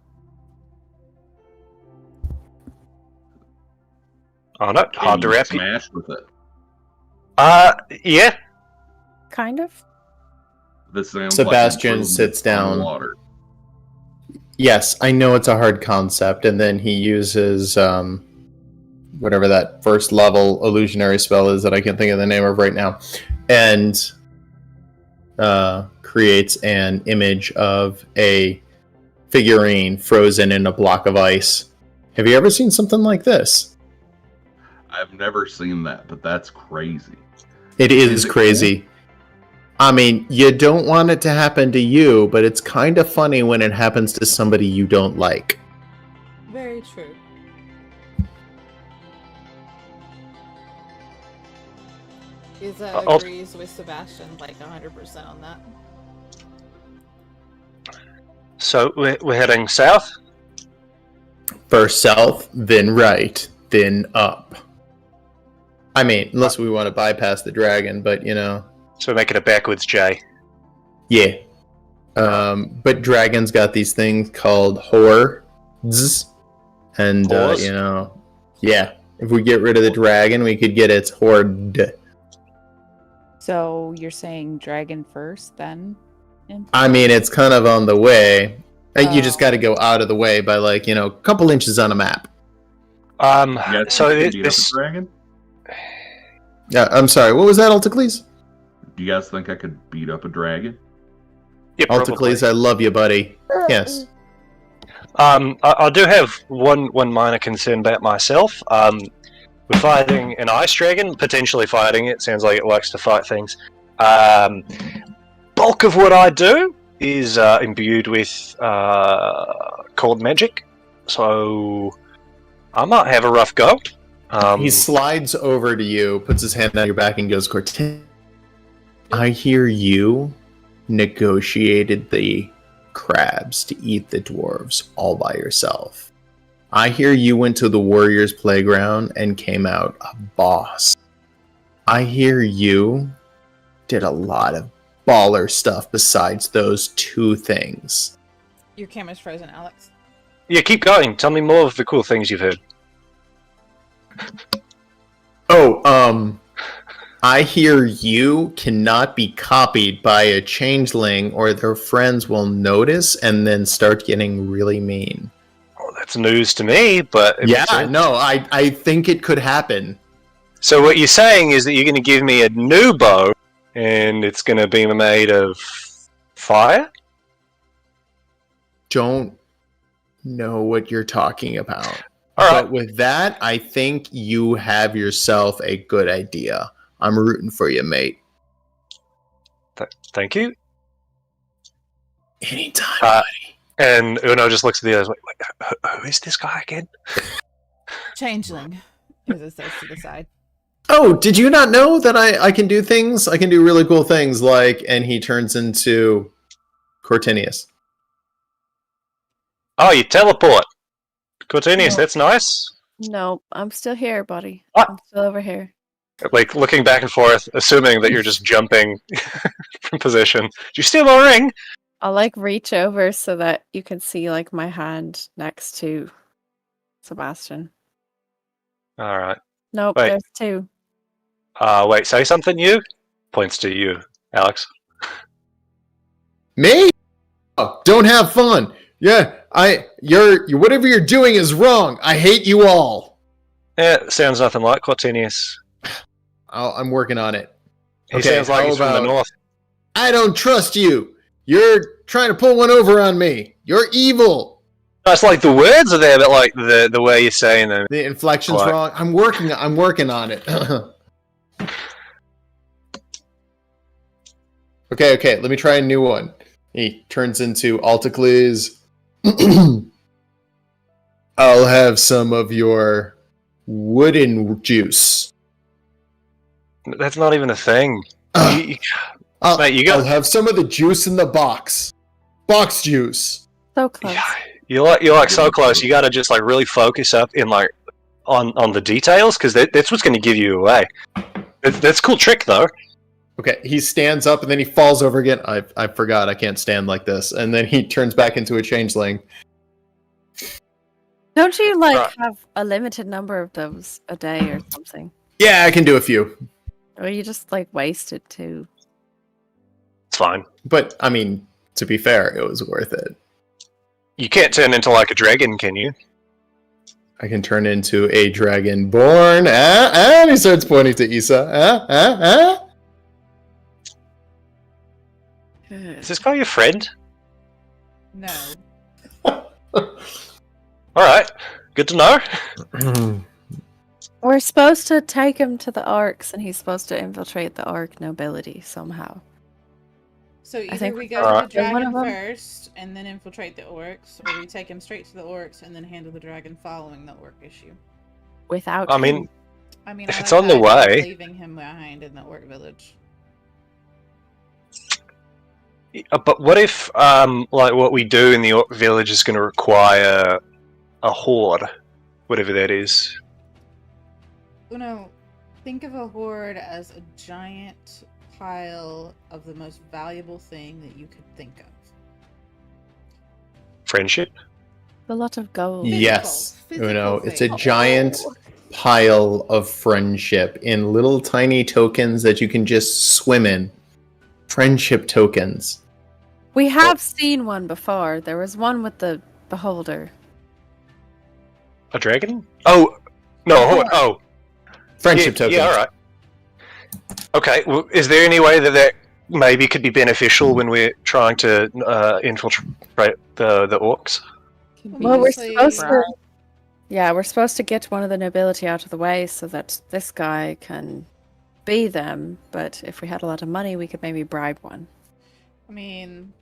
Oh no, hard to And you wrap. smash with it. Yeah. Kind of. This sounds Sebastian like sits down. water. Yes, I know it's a hard concept, and then he uses whatever that first level illusionary spell is that I can't think of the name of right now, and creates an image of a figurine frozen in a block of ice. Have you ever seen something like this? I've never seen that, but that's crazy. It Is is it crazy. I mean, you don't want it to happen to you, but it's kind of funny when it happens to somebody you don't like. Very true. Iza agrees with Sebastian like 100% on that. So we're heading south. First south, then right, then up. I mean, unless we want to bypass the dragon, but you know. So we're making a backwards J. Yeah. But dragons got these things called hordes. And, Hordes? you know, yeah. If we get rid of the dragon, we could get its horde. So you're saying dragon first, then? I mean, it's kind of on the way. You just Oh. got to go out of the way by, like, you know, a couple inches on a map. You guys So think I could beat up this. a dragon? Yeah, I'm sorry. What was that, Alticles? Do you guys think I could beat up a dragon? Yeah, probably. Alticles, I love you, buddy. Yes. I do have one minor concern about myself. We're fighting an ice dragon, potentially fighting it. Sounds like it likes to fight things. Bulk of what I do is imbued with cold magic, so I might have a rough go. He slides over to you, puts his hand on your back, and goes, Cortin, I hear you negotiated the crabs to eat the dwarves all by yourself. I hear you went to the warriors' playground and came out a boss. I hear you did a lot of baller stuff besides those two things. Your camera's frozen, Alex. Yeah, keep going. Tell me more of the cool things you've heard. Oh, I hear you cannot be copied by a changeling or their friends will notice and then start getting really mean. Well, that's news to me, but... it Yeah, makes sense. no, I think it could happen. So what you're saying is that you're going to give me a new bow, and it's going to be made of fire? Don't know what you're talking about. All right. But with that, I think you have yourself a good idea. I'm rooting for you, mate. Thank you. Anytime, Uh, buddy. And Uno just looks at the others like, who is this guy again? Changeling, Iza says to the side. Oh, did you not know that I can do things? I can do really cool things, like, and he turns into Cortinius. Oh, you teleport. Cortinius, No. that's nice. No, I'm still here, buddy. What? I'm still over here. Like, looking back and forth, assuming that you're just jumping from position. Do you steal my ring? I'll like reach over so that you can see like my hand next to Sebastian. Alright. Nope, Wait. there's two. Wait, say something, you? Points to you, Alex. Me? Oh, don't have fun. Yeah, you're whatever you're doing is wrong. I hate you all. Yeah, sounds nothing like Cortinius. I'm working on it. He Okay, sounds like how he's from the about- north. I don't trust you. You're trying to pull one over on me. You're evil. No, it's like the words are there, but like the way you're saying them. The inflection's What? wrong. I'm working on it. Okay, let me try a new one. He turns into Alticles. I'll have some of your wooden juice. That's not even a thing. You- I'll, Mate, you got- I'll have some of the juice in the box. Box juice. So close. yeah, You're like so close. You gotta just like really focus up in like on the details because that's what's going to give you away. That's a cool trick though. Okay, he stands up and then he falls over again. I forgot I can't stand like this. And then he turns back into a changeling. Don't you like Right. have a limited number of those a day or something? Yeah, I can do a few. Or you just like wasted too? It's fine. But, I mean, to be fair, it was worth it. You can't turn into like a dragon, can you? I can turn into a dragonborn. And he starts pointing to Issa. Is this guy your friend? No. All right, good to know. We're supposed to take him to the orcs, and he's supposed to infiltrate the orc nobility somehow. So either think we we go got to the one of dragon them. first and then infiltrate the orcs, or we take him straight to the orcs and then handle the dragon following the orc issue. Without I him. mean, I mean, If I it's like on the idea of way- leaving him behind in the orc village. but what if like what we do in the orc village is going to require a horde, whatever that is? Uno, think of a horde as a giant pile of the most valuable thing that you could think of. Friendship. a lot of gold. Yes, Physical Uno. It's a things. giant pile of friendship in little tiny tokens that you can just swim in. Friendship tokens. We have seen one before. There was one with the beholder. A dragon? Oh no! Oh, Friendship yeah, tokens. Yeah, all right. Okay. Well, is there any way that maybe could be beneficial when we're trying to infiltrate the orcs? Well, we're Conveniently- supposed to. Yeah, we're supposed to get one of the nobility out of the way so that this guy can be them. But if we had a lot of money, we could maybe bribe one. I mean,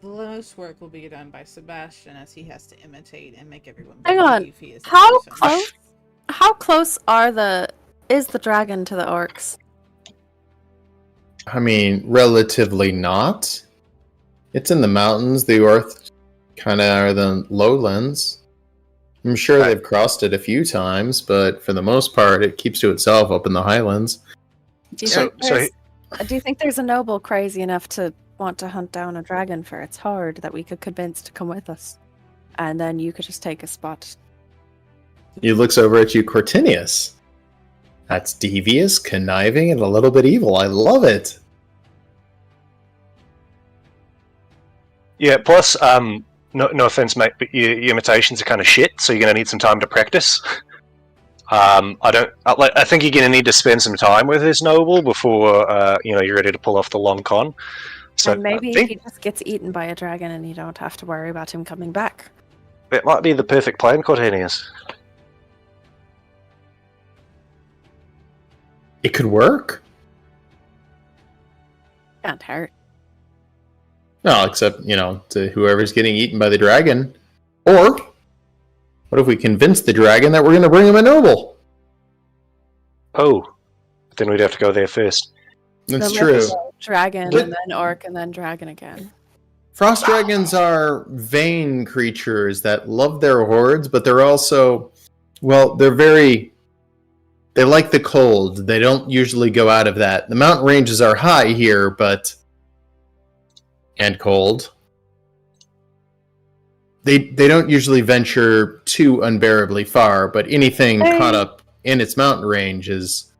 the most work will be done by Sebastian as he has to imitate and make everyone Hang on. believe he is the How person. close? How close is the dragon to the orcs? I mean, relatively not. It's in the mountains. The Orth kind of are the lowlands. I'm sure Right. they've crossed it a few times, but for the most part, it keeps to itself up in the highlands. Do you, So- think so there's, do you think there's a noble crazy enough to want to hunt down a dragon for its horde that we could convince to come with us? And then you could just take a spot. He looks over at you, Cortinius. That's devious, conniving, and a little bit evil. I love it. Yeah. Plus, no offense, mate, but your imitations are kind of shit, so you're going to need some time to practice. I think you're going to need to spend some time with this noble before you're ready to pull off the long con. So And maybe I think he just gets eaten by a dragon and you don't have to worry about him coming back. that might be the perfect plan, Cortinius. It could work. Can't hurt. No, except, to whoever's getting eaten by the dragon. Or, what if we convince the dragon that we're going to bring him a noble? Oh, then we'd have to go there first. That's So true. let's go Dragon But- and then orc and then dragon again. Frost dragons are vain creatures that love their hordes, but they're also, they like the cold. They don't usually go out of that. The mountain ranges are high here, and cold. They don't usually venture too unbearably far, but anything Hey. caught up in its mountain range is,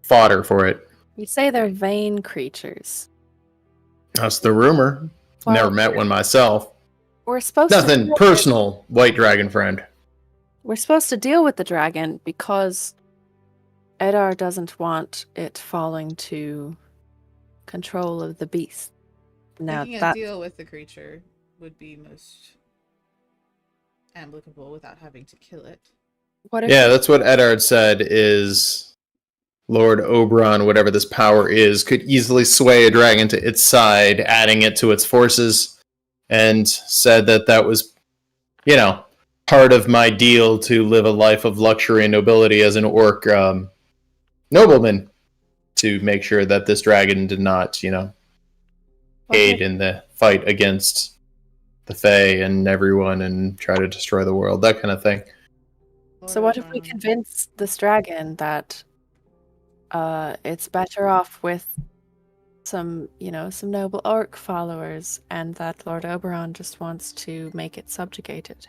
fodder for it. You say they're vain creatures. That's the rumor. Well, Never met one myself. We're supposed Nothing to personal, white dragon friend. We're supposed to deal with the dragon because Edar doesn't want it falling to control of the beast. Now Making a that deal with the creature would be most applicable without having to kill it. what if Yeah, that's what Eddard said is Lord Oberon, whatever this power is, could easily sway a dragon to its side, adding it to its forces, and said that was, part of my deal to live a life of luxury and nobility as an orc nobleman, to make sure that this dragon did not, aid in the fight against the Fae and everyone and try to destroy the world, that kind of thing. So what if we convince this dragon that it's better off with some noble orc followers, and that Lord Oberon just wants to make it subjugated?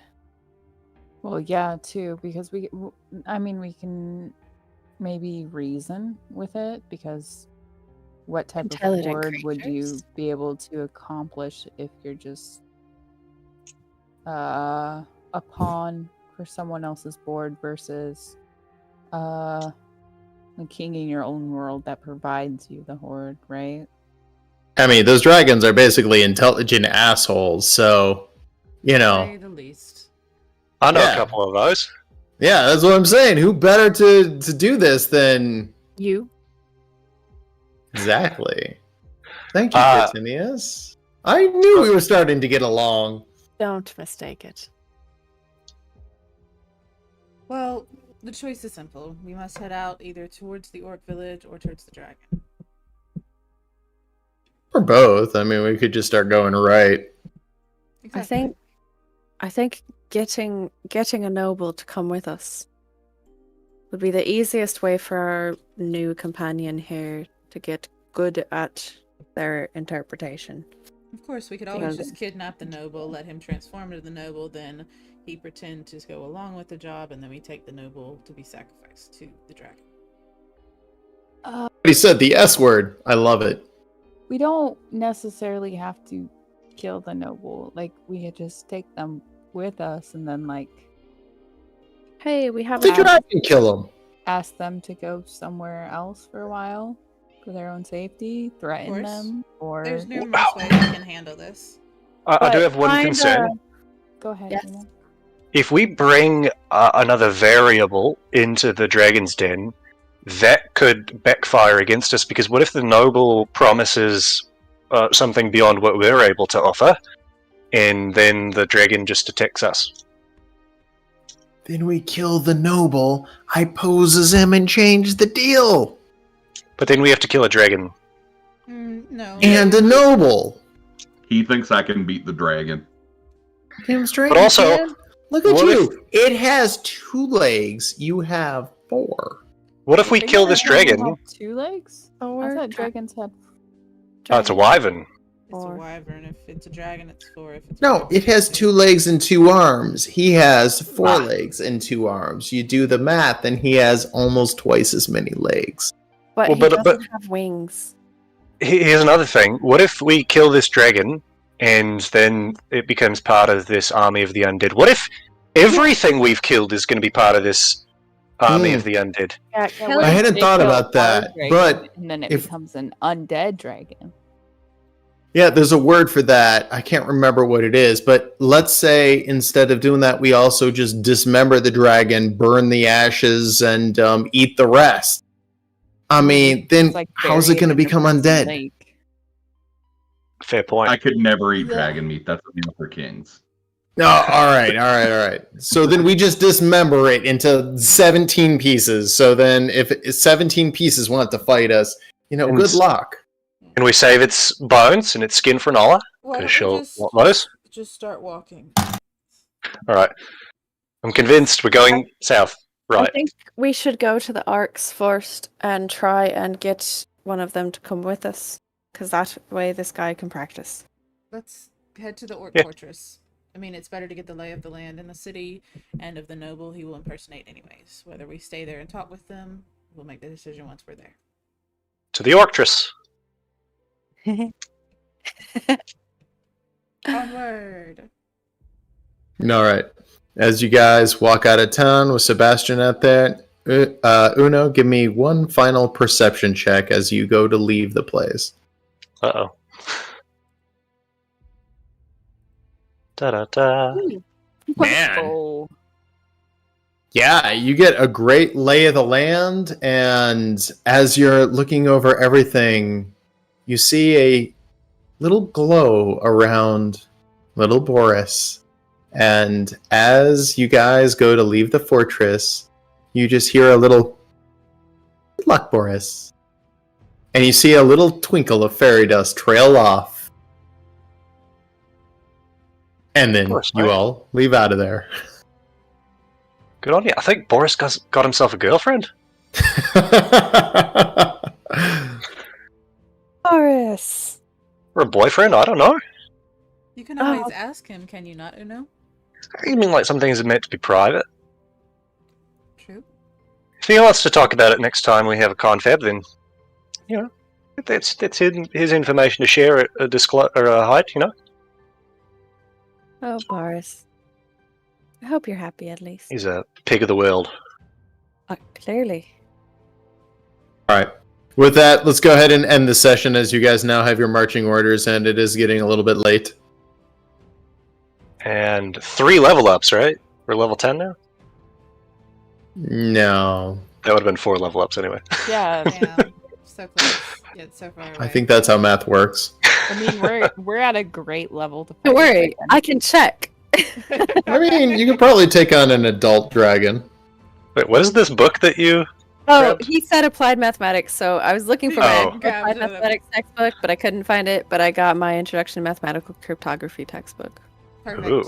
Well, yeah, too, because we can maybe reason with it, because what type of Intelligent horde would you creatures. be able to accomplish if you're just a pawn for someone else's board versus the king in your own world that provides you the horde, right? I mean, those dragons are basically intelligent assholes, so, Say the least. I know Yeah. a couple of those. Yeah, that's what I'm saying. Who better to do this than... You? Exactly. Thank you, Uh, Britannius. I knew we were starting to get along. Don't mistake it. Well, the choice is simple. We must head out either towards the orc village or towards the dragon. Or both. I mean, we could just start going right. Exactly. I think getting a noble to come with us would be the easiest way for our new companion here to get good at their interpretation. Of course, we could always Yeah. just kidnap the noble, let him transform into the noble, then he pretend to go along with the job, and then we take the noble to be sacrificed to the dragon. He said the S word. I love it. We don't necessarily have to kill the noble. Like, we could just take them with us and then, like, Hey, we have The a dragon kill him. ask them to go somewhere else for a while for their own safety, threaten course. them, or... There's numerous ways we can handle this. I do But have one kinda- concern. Go ahead. Yes. Una. If we bring another variable into the dragon's den, that could backfire against us, because what if the noble promises something beyond what we're able to offer, and then the dragon just attacks us? Then we kill the noble, I pose as him and change the deal. But then we have to kill a dragon. No. And a noble. He thinks I can beat the dragon. Damn straight. But you also, can. Look at what you. It has 2 legs. You have 4. What if we Didn't kill this dragons dragon? have 2 legs? I Or thought dragons had... Oh, it's a wyvern. It's a Or- wyvern. If it's a dragon, it's 4. If it's a No, wyvern, it has it's 2 legs and 2 arms. He has 4 Ah. legs and 2 arms. You do the math, and he has almost twice as many legs. But Well, he but- doesn't have wings. Here's another thing. What if we kill this dragon, and then it becomes part of this army of the undead? What if everything we've killed is going to be part of this army Mm. of the undead? Yeah, Yeah, kill what I if it. hadn't they thought kill about our that, dragon, but and then it if- becomes an undead dragon. Yeah, there's a word for that. I can't remember what it is, but let's say instead of doing that, we also just dismember the dragon, burn the ashes, and eat the rest. I mean, then It's like how's it burying going to in a become frozen undead? lake. Fair point. I could never eat Yeah. dragon meat. That's a meal for kings. No, all right. So then we just dismember it into 17 pieces. So then if 17 pieces want to fight us, And good s- luck. Can we save its bones and its skin for Nola? Why Because don't we she'll want those. just start walking. Alright. I'm convinced we're going south. I Right. think we should go to the Arcs first and try and get one of them to come with us, because that way this guy can practice. Let's head to the orc Yeah. fortress. I mean, it's better to get the lay of the land in the city, and of the noble he will impersonate anyways. Whether we stay there and talk with them, we'll make the decision once we're there. To the Orctress. Onward! All right. As you guys walk out of town with Sebastian out there, Uno, give me one final perception check as you go to leave the place. Uh-oh. Da-da-da. Man. Oh, Yeah, you get a great lay of the land, and as you're looking over everything, you see a little glow around little Boris. And as you guys go to leave the fortress, you just hear a little "Good luck, Boris." And you see a little twinkle of fairy dust trail off And then course, you mate. all leave out of there. Good on you. I think Boris got himself a girlfriend. Boris. Or a boyfriend, I don't know. You can always ask him, can you not, Uno? You mean like some things are meant to be private? True. If he wants to talk about it next time we have a confab, then, you know, that's his information to share at a height, you know? Oh, Boris. I hope you're happy at least. He's a pig of the world. Clearly. All right. With that, let's go ahead and end the session as you guys now have your marching orders, and it is getting a little bit late. And 3 level ups, right? We're level 10 now? No. That would have been 4 level ups anyway. Yeah. Damn. So close. Yet so far away. I think that's how math works. I mean, we're at a great level to fight Don't this worry, dragon. I can check. I mean, you could probably take on an adult dragon. Wait, what is this book that you... Oh, Grabbed? he said applied mathematics, so I was looking for Oh. my Grabbed applied it. mathematics textbook, but I couldn't find it. But I got my Introduction to Mathematical Cryptography textbook. Perfect. Ooh.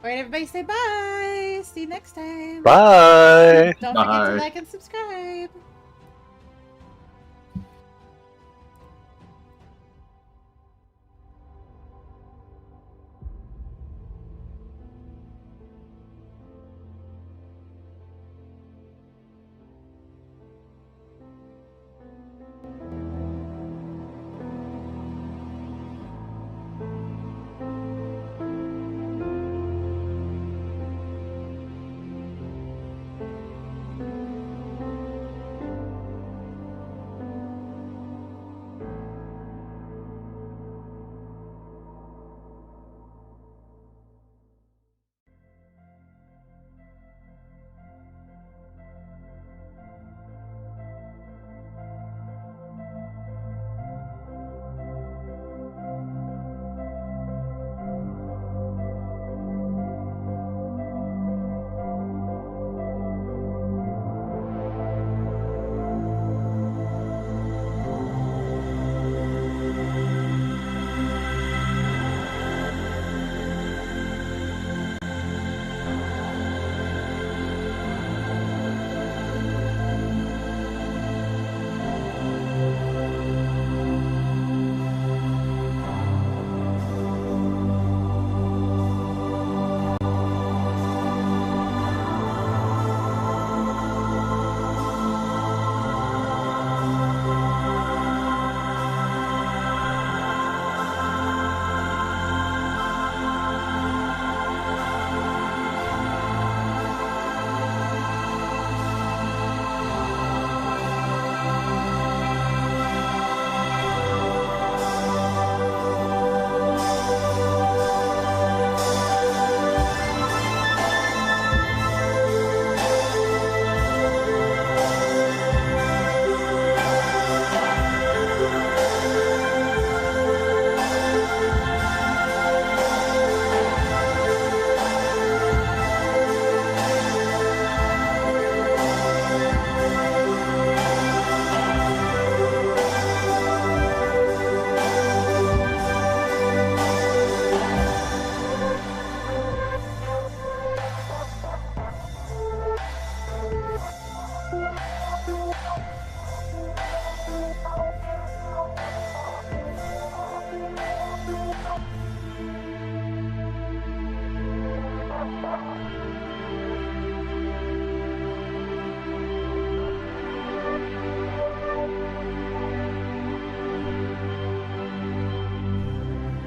Alright, everybody say bye. See you next time. Bye! Don't forget Bye. to like and subscribe.